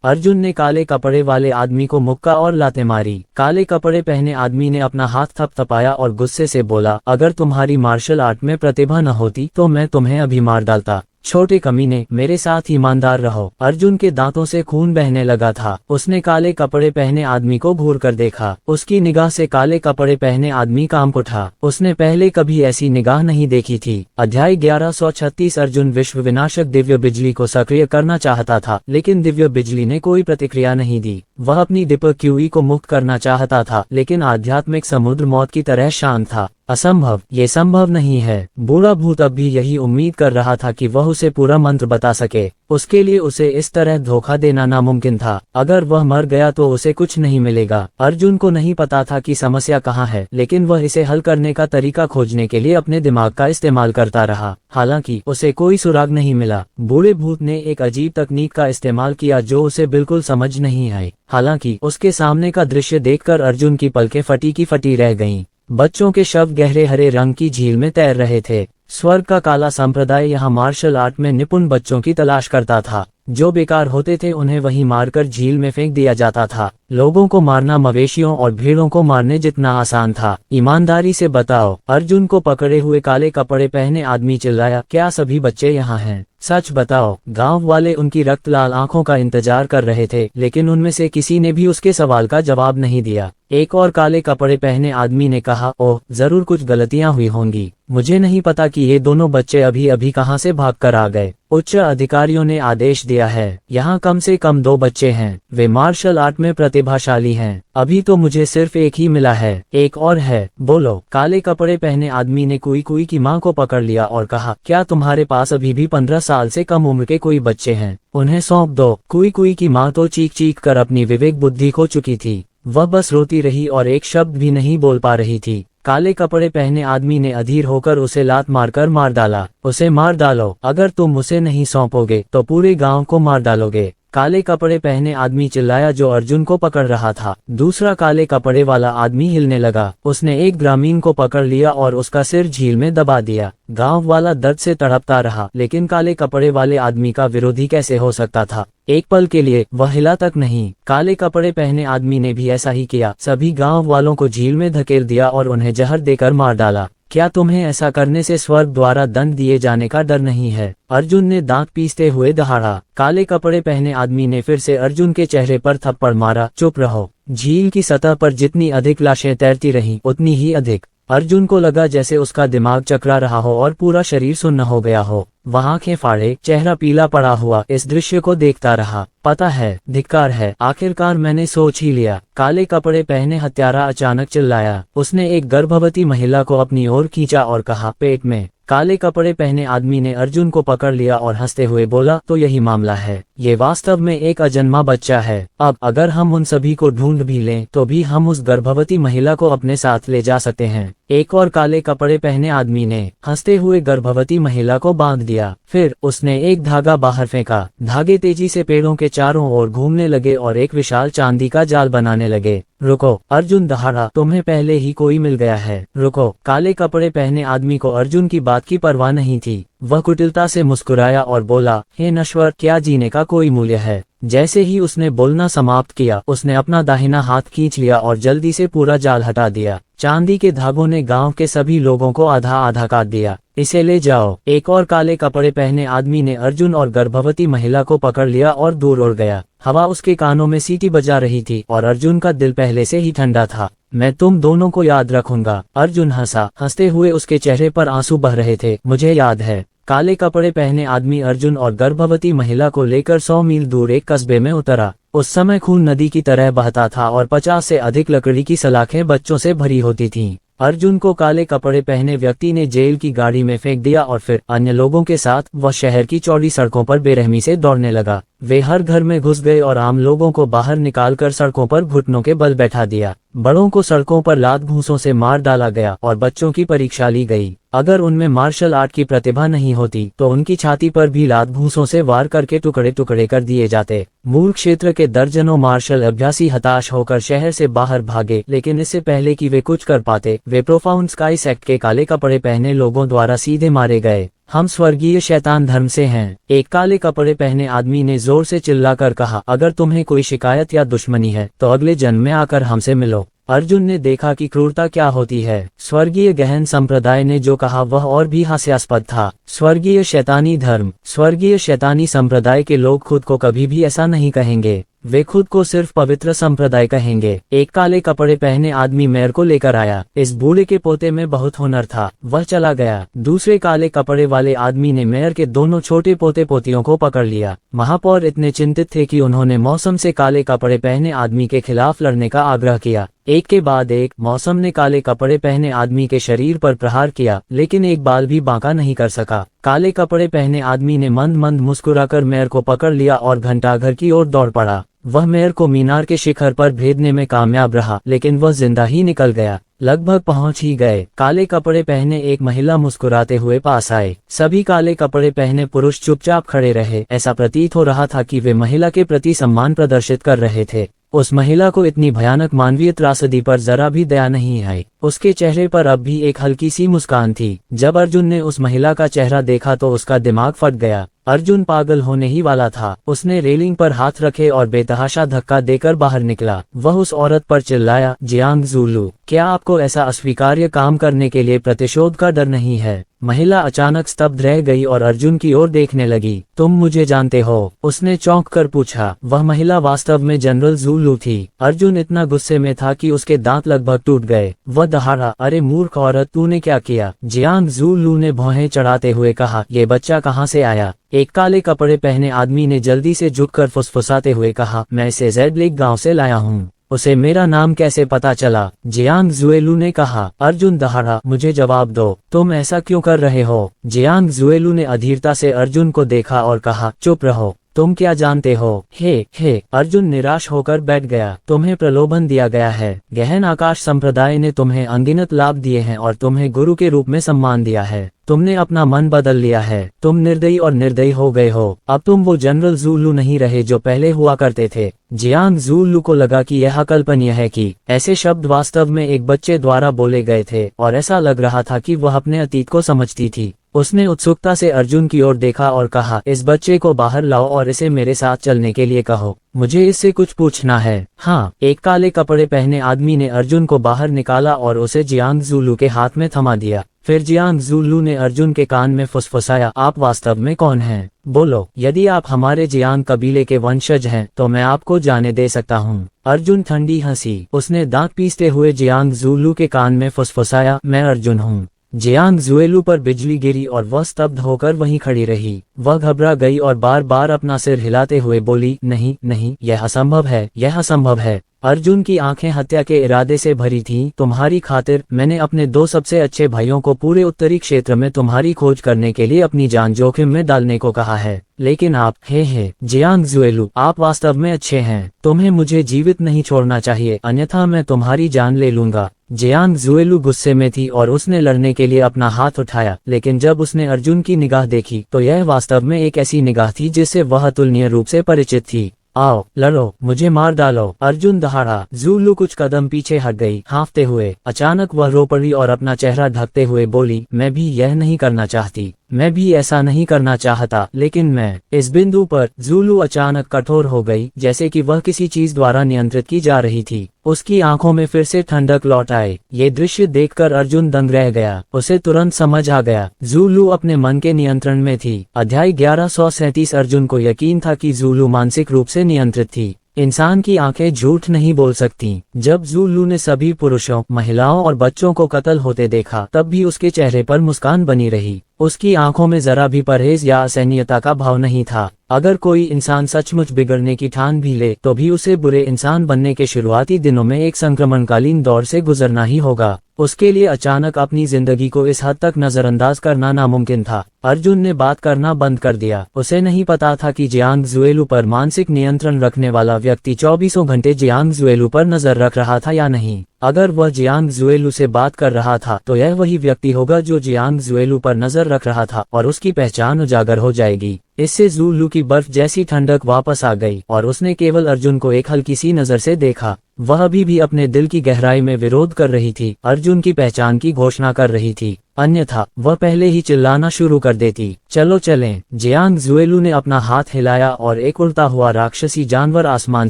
अर्जुन ने काले कपड़े वाले आदमी को मुक्का और लातें मारी। काले कपड़े पहने आदमी ने अपना हाथ थपथपाया और गुस्से से बोला, अगर तुम्हारी मार्शल आर्ट में प्रतिभा न होती तो मैं तुम्हें अभी मार डालता। छोटे कमीने, मेरे साथ ईमानदार रहो। अर्जुन के दांतों से खून बहने लगा था। उसने काले कपड़े पहने आदमी को घूर कर देखा। उसकी निगाह से काले कपड़े पहने आदमी कांप उठा। उसने पहले कभी ऐसी निगाह नहीं देखी थी। अध्याय 1136। अर्जुन विश्व विनाशक दिव्य बिजली को सक्रिय करना चाहता था, लेकिन दिव्य बिजली ने कोई प्रतिक्रिया नहीं दी। वह अपनी दीपक क्यूई को मुक्त करना चाहता था, लेकिन आध्यात्मिक समुद्र मौत की तरह शांत था। असंभव, ये संभव नहीं है। बूढ़ा भूत अब भी यही उम्मीद कर रहा था कि वह उसे पूरा मंत्र बता सके। उसके लिए उसे इस तरह धोखा देना नामुमकिन था। अगर वह मर गया तो उसे कुछ नहीं मिलेगा। अर्जुन को नहीं पता था कि समस्या कहाँ है, लेकिन वह इसे हल करने का तरीका खोजने के लिए अपने दिमाग का इस्तेमाल करता रहा। हालांकि उसे कोई सुराग नहीं मिला। बूढ़े भूत ने एक अजीब तकनीक का इस्तेमाल किया जो उसे बिल्कुल समझ नहीं आई। हालांकि उसके सामने का दृश्य देखकर अर्जुन की पलकें फटी की फटी रह गईं। बच्चों के शव गहरे हरे रंग की झील में तैर रहे थे। स्वर्ग का काला संप्रदाय यहाँ मार्शल आर्ट में निपुण बच्चों की तलाश करता था। जो बेकार होते थे उन्हें वहीं मारकर झील में फेंक दिया जाता था। लोगों को मारना मवेशियों और भेड़ों को मारने जितना आसान था। ईमानदारी से बताओ। अर्जुन को पकड़े हुए काले कपड़े पहने आदमी चिल्लाया, क्या सभी बच्चे यहाँ हैं? सच बताओ। गांव वाले उनकी रक्त लाल आंखों का इंतजार कर रहे थे, लेकिन उनमें से किसी ने भी उसके सवाल का जवाब नहीं दिया। एक और काले कपड़े पहने आदमी ने कहा, ओह, जरूर कुछ गलतियां हुई होंगी। मुझे नहीं पता कि ये दोनों बच्चे अभी अभी कहां से भागकर आ गए। उच्च अधिकारियों ने आदेश दिया है, यहाँ कम से कम 2 बच्चे हैं। वे मार्शल आर्ट में प्रतिभाशाली हैं। अभी तो मुझे सिर्फ एक ही मिला है। एक और है, बोलो। काले कपड़े पहने आदमी ने कुई कुई की मां को पकड़ लिया और कहा, क्या तुम्हारे पास अभी भी 15 साल से कम उम्र के कोई बच्चे हैं? उन्हें सौंप दो। कुई कुई की मां तो चीख चीख कर अपनी विवेक बुद्धि खो चुकी थी। वह बस रोती रही और एक शब्द भी नहीं बोल पा रही थी। काले कपड़े पहने आदमी ने अधीर होकर उसे लात मारकर मार डाला। उसे मार डालो। अगर तुम उसे नहीं सौंपोगे तो पूरे गांव को मार डालोगे। काले कपड़े पहने आदमी चिल्लाया जो अर्जुन को पकड़ रहा था। दूसरा काले कपड़े वाला आदमी हिलने लगा। उसने एक ग्रामीण को पकड़ लिया और उसका सिर झील में दबा दिया। गांव वाला दर्द से तड़पता रहा, लेकिन काले कपड़े वाले आदमी का विरोधी कैसे हो सकता था? एक पल के लिए वह हिला तक नहीं। काले कपड़े पहने आदमी ने भी ऐसा ही किया। सभी गांव वालों को झील में धकेल दिया और उन्हें जहर देकर मार डाला। क्या तुम्हें ऐसा करने से स्वर्ग द्वारा दंड दिए जाने का डर नहीं है? अर्जुन ने दांत पीसते हुए दहाड़ा। काले कपड़े पहने आदमी ने फिर से अर्जुन के चेहरे पर थप्पड़ मारा। चुप रहो। झील की सतह पर जितनी अधिक लाशें तैरती रहीं, उतनी ही अधिक। अर्जुन को लगा जैसे उसका दिमाग चकरा रहा हो और पूरा शरीर सुन्न हो गया हो। वह आंखें फाड़े, चेहरा पीला पड़ा हुआ इस दृश्य को देखता रहा। पता है, धिक्कार है। आखिरकार मैंने सोच ही लिया। काले कपड़े पहने हत्यारा अचानक चिल्लाया। उसने एक गर्भवती महिला को अपनी ओर खींचा और कहा, पेट में काले कपड़े पहने आदमी ने अर्जुन को पकड़ लिया और हंसते हुए बोला, तो यही मामला है, ये वास्तव में एक अजन्मा बच्चा है। अब अगर हम उन सभी को ढूंढ भी लें तो भी हम उस गर्भवती महिला को अपने साथ ले जा सकते हैं। एक और काले कपड़े पहने आदमी ने हंसते हुए गर्भवती महिला को बांध दिया। फिर उसने एक धागा बाहर फेंका। धागे तेजी से पेड़ों के चारों ओर घूमने लगे और एक विशाल चांदी का जाल बनाने लगे। रुको, अर्जुन दहाड़ा, तुम्हें पहले ही कोई मिल गया है। रुको। काले कपड़े पहने आदमी को अर्जुन की बात की परवाह नहीं थी। वह कुटिलता से मुस्कुराया और बोला, हे नश्वर, क्या जीने का कोई मूल्य है? जैसे ही उसने बोलना समाप्त किया, उसने अपना दाहिना हाथ खींच लिया और जल्दी से पूरा जाल हटा दिया। चांदी के धागों ने गांव के सभी लोगों को आधा आधा काट दिया। इसे ले जाओ। एक और काले कपड़े पहने आदमी ने अर्जुन और गर्भवती महिला को पकड़ लिया और दूर उड़ गया। हवा उसके कानों में सीटी बजा रही थी और अर्जुन का दिल पहले से ही ठंडा था। मैं तुम दोनों को याद रखूंगा। अर्जुन हंसा। हंसते हुए उसके चेहरे पर आंसू बह रहे थे। मुझे याद है। काले कपड़े पहने आदमी अर्जुन और गर्भवती महिला को लेकर 100 मील दूर एक कस्बे में उतरा। उस समय खून नदी की तरह बहता था और 50 से अधिक लकड़ी की सलाखें बच्चों से भरी होती थीं। अर्जुन को काले कपड़े पहने व्यक्ति ने जेल की गाड़ी में फेंक दिया और फिर अन्य लोगों के साथ वह शहर की चौड़ी सड़कों पर बेरहमी से दौड़ने लगा। वे हर घर में घुस गए और आम लोगों को बाहर निकालकर सड़कों पर घुटनों के बल बैठा दिया। बड़ों को सड़कों पर लात घूंसों से मार डाला गया और बच्चों की परीक्षा ली गई। अगर उनमें मार्शल आर्ट की प्रतिभा नहीं होती तो उनकी छाती पर भी लात घूंसों से वार करके टुकड़े टुकड़े कर दिए जाते। मूल क्षेत्र के दर्जनों मार्शल अभ्यासी हताश होकर शहर से बाहर भागे, लेकिन इससे पहले कि वे कुछ कर पाते, वे प्रोफाउंड स्काई सेक्ट के काले कपड़े पहने लोगों द्वारा सीधे मारे गए। हम स्वर्गीय शैतान धर्म से हैं। एक काले कपड़े पहने आदमी ने जोर से चिल्लाकर कहा, अगर तुम्हें कोई शिकायत या दुश्मनी है तो अगले जन्म में आकर हमसे मिलो। अर्जुन ने देखा कि क्रूरता क्या होती है। स्वर्गीय गहन संप्रदाय ने जो कहा वह और भी हास्यास्पद था। स्वर्गीय शैतानी धर्म। स्वर्गीय शैतानी संप्रदाय के लोग खुद को कभी भी ऐसा नहीं कहेंगे। वे खुद को सिर्फ पवित्र संप्रदाय कहेंगे। एक काले कपड़े पहने आदमी मेयर को लेकर आया। इस बूढ़े के पोते में बहुत हुनर था। वह चला गया। दूसरे काले कपड़े वाले आदमी ने मेयर के दोनों छोटे पोते पोतियों को पकड़ लिया। महापौर इतने चिंतित थे कि उन्होंने मौसम से काले कपड़े पहने आदमी के खिलाफ लड़ने का आग्रह किया। एक के बाद एक मौसम ने काले कपड़े पहने आदमी के शरीर पर प्रहार किया, लेकिन एक बाल भी बांका नहीं कर सका। काले कपड़े पहने आदमी ने मंद मंद मुस्कुराकर मेयर को पकड़ लिया और घंटाघर की ओर दौड़ पड़ा। वह मेयर को मीनार के शिखर पर भेजने में कामयाब रहा, लेकिन वह जिंदा ही निकल गया। लगभग पहुंच ही गए। काले कपड़े पहने एक महिला मुस्कुराते हुए पास आए। सभी काले कपड़े पहने पुरुष चुपचाप खड़े रहे। ऐसा प्रतीत हो रहा था कि वे महिला के प्रति सम्मान प्रदर्शित कर रहे थे। उस महिला को इतनी भयानक मानवीय त्रासदी पर जरा भी दया नहीं आई। उसके चेहरे पर अब भी एक हल्की सी मुस्कान थी। जब अर्जुन ने उस महिला का चेहरा देखा तो उसका दिमाग फट गया। अर्जुन पागल होने ही वाला था। उसने रेलिंग पर हाथ रखे और बेतहाशा धक्का देकर बाहर निकला। वह उस औरत पर चिल्लाया, जियांग ज़ुलू, क्या आपको ऐसा अस्वीकार्य काम करने के लिए प्रतिशोध का डर नहीं है? महिला अचानक स्तब्ध रह गई और अर्जुन की ओर देखने लगी। तुम मुझे जानते हो? उसने चौंक कर पूछा। वह महिला वास्तव में जनरल ज़ुलू थी। अर्जुन इतना गुस्से में था कि उसके दांत लगभग टूट गए। वह दहाड़ा, अरे मूर्ख औरत, तूने क्या किया? जियांग ज़ुलू ने भौहें चढ़ाते हुए कहा, ये बच्चा कहाँ से आया? एक काले कपड़े पहने आदमी ने जल्दी से झुककर फुसफुसाते हुए कहा, मैं इसे जेड लेक गांव से लाया हूँ। उसे मेरा नाम कैसे पता चला? जियांग ज़ुएलू ने कहा। अर्जुन दहाड़ा, मुझे जवाब दो, तुम ऐसा क्यों कर रहे हो? जियांग ज़ुएलू ने अधीरता से अर्जुन को देखा और कहा, चुप रहो, तुम क्या जानते हो? हे, अर्जुन निराश होकर बैठ गया। तुम्हें प्रलोभन दिया गया है। गहन आकाश संप्रदाय ने तुम्हें अनगिनत लाभ दिए हैं और तुम्हें गुरु के रूप में सम्मान दिया है। तुमने अपना मन बदल लिया है। तुम निर्दयी और निर्दयी हो गए हो। अब तुम वो जनरल ज़ुलू नहीं रहे जो पहले हुआ करते थे। जियांग ज़ुलू को लगा कि यह अकल्पनीय है कि ऐसे शब्द वास्तव में एक बच्चे द्वारा बोले गए थे और ऐसा लग रहा था कि वह अपने अतीत को समझती थी। उसने उत्सुकता से अर्जुन की ओर देखा और कहा, इस बच्चे को बाहर लाओ और इसे मेरे साथ चलने के लिए कहो। मुझे इससे कुछ पूछना है। हाँ। एक काले कपड़े पहने आदमी ने अर्जुन को बाहर निकाला और उसे जियांग ज़ुलू के हाथ में थमा दिया। फिर जियांग ज़ुलू ने अर्जुन के कान में फुसफुसाया, आप वास्तव में कौन हैं? बोलो। यदि आप हमारे जियांग कबीले के वंशज हैं तो मैं आपको जाने दे सकता हूँ। अर्जुन ठंडी हंसी। उसने दांत पीसते हुए जियांग ज़ुलू के कान में फुसफुसाया, मैं अर्जुन हूँ। जियांग ज़ुएलू पर बिजली गिरी और वह स्तब्ध होकर वहीं खड़ी रही। वह घबरा गई और बार बार अपना सिर हिलाते हुए बोली, नहीं, यह असंभव है, यह असंभव है। अर्जुन की आंखें हत्या के इरादे से भरी थीं। तुम्हारी खातिर मैंने अपने 2 सबसे अच्छे भाइयों को पूरे उत्तरी क्षेत्र में तुम्हारी खोज करने के लिए अपनी जान जोखिम में डालने को कहा है, लेकिन आप हे जियांग जुएलू, आप वास्तव में अच्छे हैं। तुम्हें मुझे जीवित नहीं छोड़ना चाहिए, अन्यथा मैं तुम्हारी जान ले लूंगा। जियांग जुएलू गुस्से में थी और उसने लड़ने के लिए अपना हाथ उठाया, लेकिन जब उसने अर्जुन की निगाह देखी तो यह वास्तव में एक ऐसी निगाह थी जिससे वह अतुलनीय रूप से परिचित थी। आओ लड़ो, मुझे मार डालो, अर्जुन दहाड़ा। जुएलू कुछ कदम पीछे हट गई, हाँफते हुए। अचानक वह रो पड़ी और अपना चेहरा ढकते हुए बोली, मैं भी यह नहीं करना चाहती, मैं भी ऐसा नहीं करना चाहता, लेकिन मैं। इस बिंदु पर जुएलू अचानक कठोर हो गई, जैसे कि वह किसी चीज द्वारा नियंत्रित की जा रही थी। उसकी आंखों में फिर से ठंडक लौट आए। ये दृश्य देखकर अर्जुन दंग रह गया। उसे तुरंत समझ आ गया, जुएलू अपने मन के नियंत्रण में थी। अध्याय 1137। अर्जुन को यकीन था कि जुएलू मानसिक रूप से नियंत्रित थी। इंसान की आंखें झूठ नहीं बोल सकती। जब जुएलू ने सभी पुरुषों, महिलाओं और बच्चों को कत्ल होते देखा, तब भी उसके चेहरे पर मुस्कान बनी रही। उसकी आंखों में जरा भी परहेज या असहनीयता का भाव नहीं था। अगर कोई इंसान सचमुच बिगड़ने की ठान भी ले तो भी उसे बुरे इंसान बनने के शुरुआती दिनों में एक संक्रमणकालीन दौर से गुजरना ही होगा। उसके लिए अचानक अपनी जिंदगी को इस हद तक नजरअंदाज करना नामुमकिन था। अर्जुन ने बात करना बंद कर दिया। उसे नहीं पता था कि जियांग जुएलू पर मानसिक नियंत्रण रखने वाला व्यक्ति 24 घंटे जियांग जुएलू पर नजर रख रहा था या नहीं। अगर वह जियांग जुएलू से बात कर रहा था तो यह वही व्यक्ति होगा जो जियांग जुएलू पर नजर रख रहा था, और उसकी पहचान उजागर हो जाएगी। इससे जुएलू की बर्फ जैसी ठंडक वापस आ गई और उसने केवल अर्जुन को एक हल्की सी नजर से देखा। वह अभी भी अपने दिल की गहराई में विरोध कर रही थी, अर्जुन की पहचान की घोषणा कर रही थी, अन्यथा वह पहले ही चिल्लाना शुरू कर देती। चलो चलें। जियांग जुएलू ने अपना हाथ हिलाया और एक उड़ता हुआ राक्षसी जानवर आसमान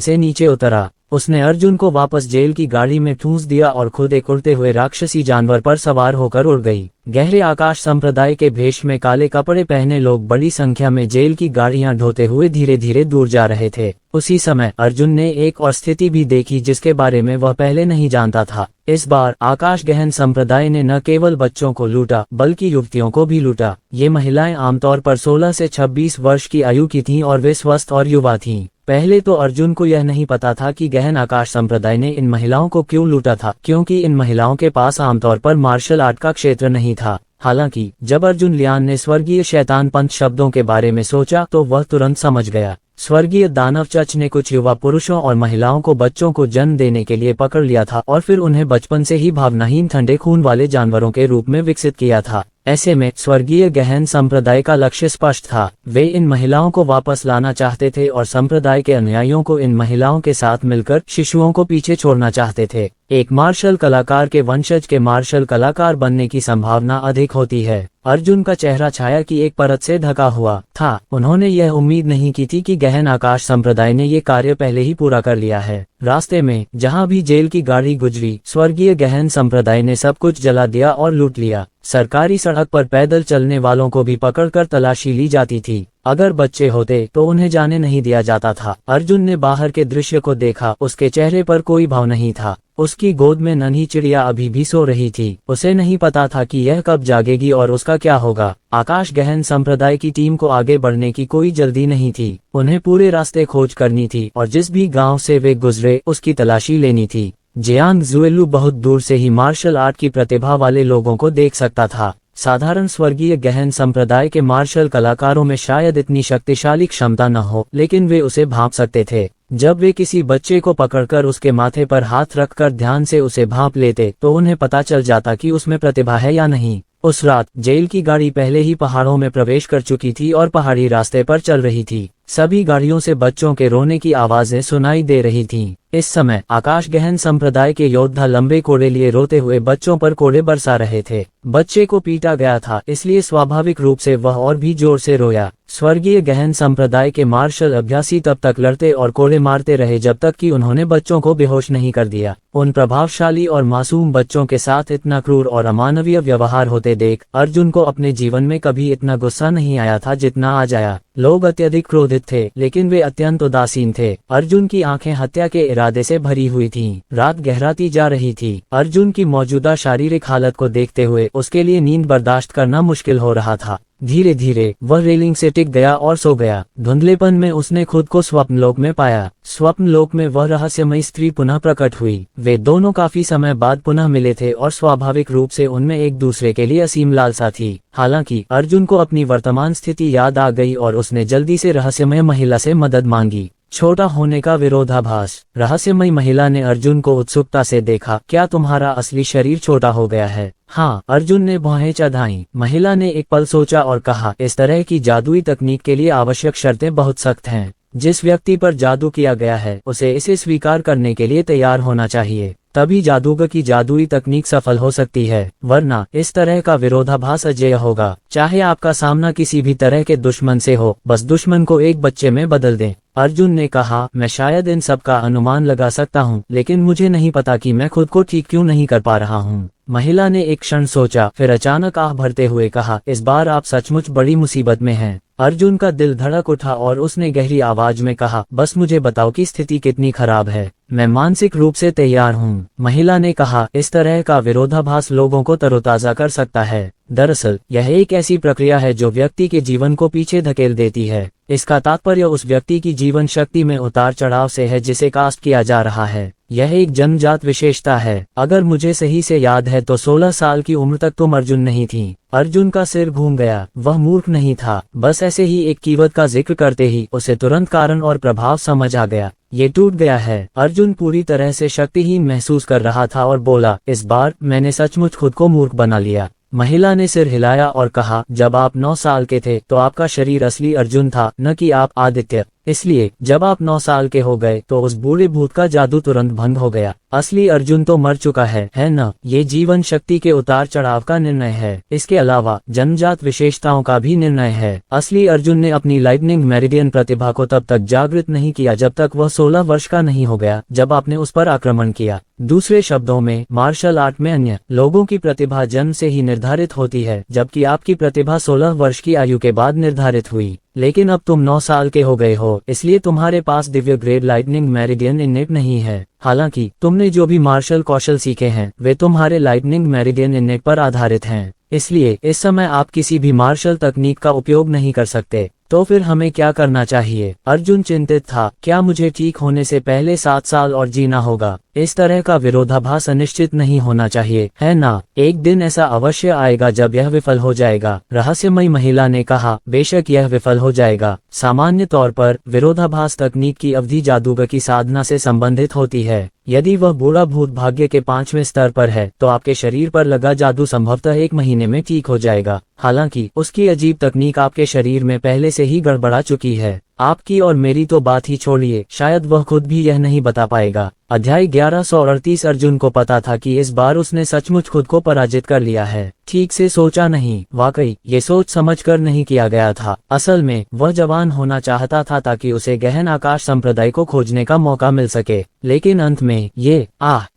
से नीचे उतरा। उसने अर्जुन को वापस जेल की गाड़ी में ठूंस दिया और खुद एक उड़ते हुए राक्षसी जानवर पर सवार होकर उड़ गई। गहरे आकाश संप्रदाय के भेष में काले कपड़े पहने लोग बड़ी संख्या में जेल की गाड़ियां ढोते हुए धीरे धीरे दूर जा रहे थे। उसी समय अर्जुन ने एक और स्थिति भी देखी जिसके बारे में वह पहले नहीं जानता था। इस बार आकाश गहन संप्रदाय ने न केवल बच्चों को लूटा बल्कि युवतियों को भी लूटा। ये महिलाएं आमतौर पर 16 से 26 वर्ष की आयु की थीं और वे स्वस्थ और युवा थीं। पहले तो अर्जुन को यह नहीं पता था कि गहन आकाश संप्रदाय ने इन महिलाओं को क्यों लूटा था, क्योंकि इन महिलाओं के पास आमतौर पर मार्शल आर्ट का क्षेत्र नहीं था। हालांकि जब अर्जुन लियान ने स्वर्गीय शैतान पंथ शब्दों के बारे में सोचा तो वह तुरंत समझ गया। स्वर्गीय दानव चच ने कुछ युवा पुरुषों और महिलाओं को बच्चों को जन्म देने के लिए पकड़ लिया था और फिर उन्हें बचपन से ही भावनाहीन ठंडे खून वाले जानवरों के रूप में विकसित किया था। ऐसे में स्वर्गीय गहन संप्रदाय का लक्ष्य स्पष्ट था। वे इन महिलाओं को वापस लाना चाहते थे और संप्रदाय के अनुयायियों को इन महिलाओं के साथ मिलकर शिशुओं को पीछे छोड़ना चाहते थे। एक मार्शल कलाकार के वंशज के मार्शल कलाकार बनने की संभावना अधिक होती है। अर्जुन का चेहरा छाया की एक परत से ढका हुआ था। उन्होंने यह उम्मीद नहीं की थी कि गहन आकाश संप्रदाय ने ये कार्य पहले ही पूरा कर लिया है। रास्ते में जहां भी जेल की गाड़ी गुजरी, स्वर्गीय गहन संप्रदाय ने सब कुछ जला दिया और लूट लिया। सरकारी सड़क पर पैदल चलने वालों को भी पकड़कर तलाशी ली जाती थी। अगर बच्चे होते तो उन्हें जाने नहीं दिया जाता था। अर्जुन ने बाहर के दृश्य को देखा। उसके चेहरे पर कोई भाव नहीं था। उसकी गोद में नन्ही चिड़िया अभी भी सो रही थी। उसे नहीं पता था कि यह कब जागेगी और उसका क्या होगा। आकाश गहन संप्रदाय की टीम को आगे बढ़ने की कोई जल्दी नहीं थी। उन्हें पूरे रास्ते खोज करनी थी और जिस भी गांव से वे गुजरे उसकी तलाशी लेनी थी। जियांग जुएलू बहुत दूर से ही मार्शल आर्ट की प्रतिभा वाले लोगों को देख सकता था। साधारण स्वर्गीय गहन संप्रदाय के मार्शल कलाकारों में शायद इतनी शक्तिशाली क्षमता न हो, लेकिन वे उसे भांप सकते थे। जब वे किसी बच्चे को पकड़कर उसके माथे पर हाथ रखकर ध्यान से उसे भांप लेते तो उन्हें पता चल जाता कि उसमें प्रतिभा है या नहीं। उस रात जेल की गाड़ी पहले ही पहाड़ों में प्रवेश कर चुकी थी और पहाड़ी रास्ते पर चल रही थी। सभी गाड़ियों से बच्चों के रोने की आवाजें सुनाई दे रही थीं। इस समय आकाश गहन संप्रदाय के योद्धा लंबे कोड़े लिए रोते हुए बच्चों पर कोड़े बरसा रहे थे। बच्चे को पीटा गया था, इसलिए स्वाभाविक रूप से वह और भी जोर से रोया। स्वर्गीय गहन संप्रदाय के मार्शल अभ्यासी तब तक लड़ते और कोड़े मारते रहे जब तक कि उन्होंने बच्चों को बेहोश नहीं कर दिया। उन प्रभावशाली और मासूम बच्चों के साथ इतना क्रूर और अमानवीय व्यवहार होते देख अर्जुन को अपने जीवन में कभी इतना गुस्सा नहीं आया था जितना आज आया। लोग अत्यधिक क्रोधित थे, लेकिन वे अत्यंत उदासीन थे। अर्जुन की आंखें हत्या के इरादे से भरी हुई थीं। रात गहराती जा रही थी। अर्जुन की मौजूदा शारीरिक हालत को देखते हुए उसके लिए नींद बर्दाश्त करना मुश्किल हो रहा था। धीरे धीरे वह रेलिंग से टिक गया और सो गया। धुंधलेपन में उसने खुद को स्वप्नलोक में पाया। स्वप्नलोक में वह रहस्यमयी स्त्री पुनः प्रकट हुई। वे दोनों काफी समय बाद पुनः मिले थे और स्वाभाविक रूप से उनमें एक दूसरे के लिए असीम लालसा थी। हालांकि अर्जुन को अपनी वर्तमान स्थिति याद आ गई और उसने जल्दी से रहस्यमय महिला से मदद मांगी। छोटा होने का विरोधाभास। रहस्यमयी महिला ने अर्जुन को उत्सुकता से देखा। क्या तुम्हारा असली शरीर छोटा हो गया है? हाँ, अर्जुन ने भौहें चढ़ाईं। महिला ने एक पल सोचा और कहा, इस तरह की जादुई तकनीक के लिए आवश्यक शर्तें बहुत सख्त हैं। जिस व्यक्ति पर जादू किया गया है उसे इसे स्वीकार करने के लिए तैयार होना चाहिए, तभी जादूगर की जादुई तकनीक सफल हो सकती है, वरना इस तरह का विरोधाभास अजेय होगा। चाहे आपका सामना किसी भी तरह के दुश्मन से हो, बस दुश्मन को एक बच्चे में बदल दें। अर्जुन ने कहा, मैं शायद इन सब का अनुमान लगा सकता हूँ, लेकिन मुझे नहीं पता कि मैं खुद को ठीक क्यों नहीं कर पा रहा हूँ। महिला ने एक क्षण सोचा, फिर अचानक आह भरते हुए कहा, इस बार आप सचमुच बड़ी मुसीबत में हैं। अर्जुन का दिल धड़क उठा और उसने गहरी आवाज में कहा, बस मुझे बताओ कि स्थिति कितनी खराब है, मैं मानसिक रूप से तैयार हूँ। महिला ने कहा, इस तरह का विरोधाभास लोगों को तरोताजा कर सकता है। दरअसल यह एक ऐसी प्रक्रिया है जो व्यक्ति के जीवन को पीछे धकेल देती है। इसका तात्पर्य उस व्यक्ति की जीवन शक्ति में उतार चढ़ाव से है जिसे कास्ट किया जा रहा है। यह एक जन्मजात विशेषता है। अगर मुझे सही से याद है तो 16 साल की उम्र तक तुम अर्जुन नहीं थी। अर्जुन का सिर घूम गया। वह मूर्ख नहीं था, बस ऐसे ही एक कीवर्ड का जिक्र करते ही उसे तुरंत कारण और प्रभाव समझ आ गया। ये टूट गया है। अर्जुन पूरी तरह से शक्तिहीन महसूस कर रहा था और बोला, इस बार मैंने सचमुच खुद को मूर्ख बना लिया। महिला ने सिर हिलाया और कहा, जब आप 9 साल के थे तो आपका शरीर असली अर्जुन था, न कि आप आदित्य। इसलिए जब आप 9 साल के हो गए तो उस बूढ़े भूत का जादू तुरंत भंग हो गया। असली अर्जुन तो मर चुका है न? ये जीवन शक्ति के उतार चढ़ाव का निर्णय है। इसके अलावा जन्मजात विशेषताओं का भी निर्णय है। असली अर्जुन ने अपनी लाइटनिंग मेरिडियन प्रतिभा को तब तक जागृत नहीं किया जब तक वह 16 वर्ष का नहीं हो गया, जब आपने उस पर आक्रमण किया। दूसरे शब्दों में, मार्शल आर्ट में अन्य लोगों की प्रतिभा जन्म से ही निर्धारित होती है, जबकि आपकी प्रतिभा 16 वर्ष की आयु के बाद निर्धारित हुई। लेकिन अब तुम 9 साल के हो गए हो, इसलिए तुम्हारे पास दिव्य ग्रेड लाइटनिंग मेरिडियन इनेट नहीं है। हालांकि तुमने जो भी मार्शल कौशल सीखे हैं वे तुम्हारे लाइटनिंग मेरिडियन इनेट पर आधारित हैं। इसलिए इस समय आप किसी भी मार्शल तकनीक का उपयोग नहीं कर सकते। तो फिर हमें क्या करना चाहिए? अर्जुन चिंतित था। क्या मुझे ठीक होने से पहले 7 साल और जीना होगा? इस तरह का विरोधाभास अनिश्चित नहीं होना चाहिए, है ना? एक दिन ऐसा अवश्य आएगा जब यह विफल हो जाएगा। रहस्यमयी महिला ने कहा, बेशक यह विफल हो जाएगा। सामान्य तौर पर विरोधाभास तकनीक की अवधि जादूगर की साधना से संबंधित होती है। यदि वह बूढ़ा भूत भाग्य के 5वें स्तर पर है तो आपके शरीर पर लगा जादू संभवतः 1 महीने में ठीक हो जाएगा। हालांकि उसकी अजीब तकनीक आपके शरीर में पहले से ही गड़बड़ा चुकी है। आपकी और मेरी तो बात ही छोड़िए, शायद वह खुद भी यह नहीं बता पाएगा। अध्याय 1138। अर्जुन को पता था कि इस बार उसने सचमुच खुद को पराजित कर लिया है। ठीक से सोचा नहीं, वाकई ये सोच समझकर नहीं किया गया था। असल में वह जवान होना चाहता था ताकि उसे गहन आकाश संप्रदाय को खोजने का मौका मिल सके। लेकिन अंत में ये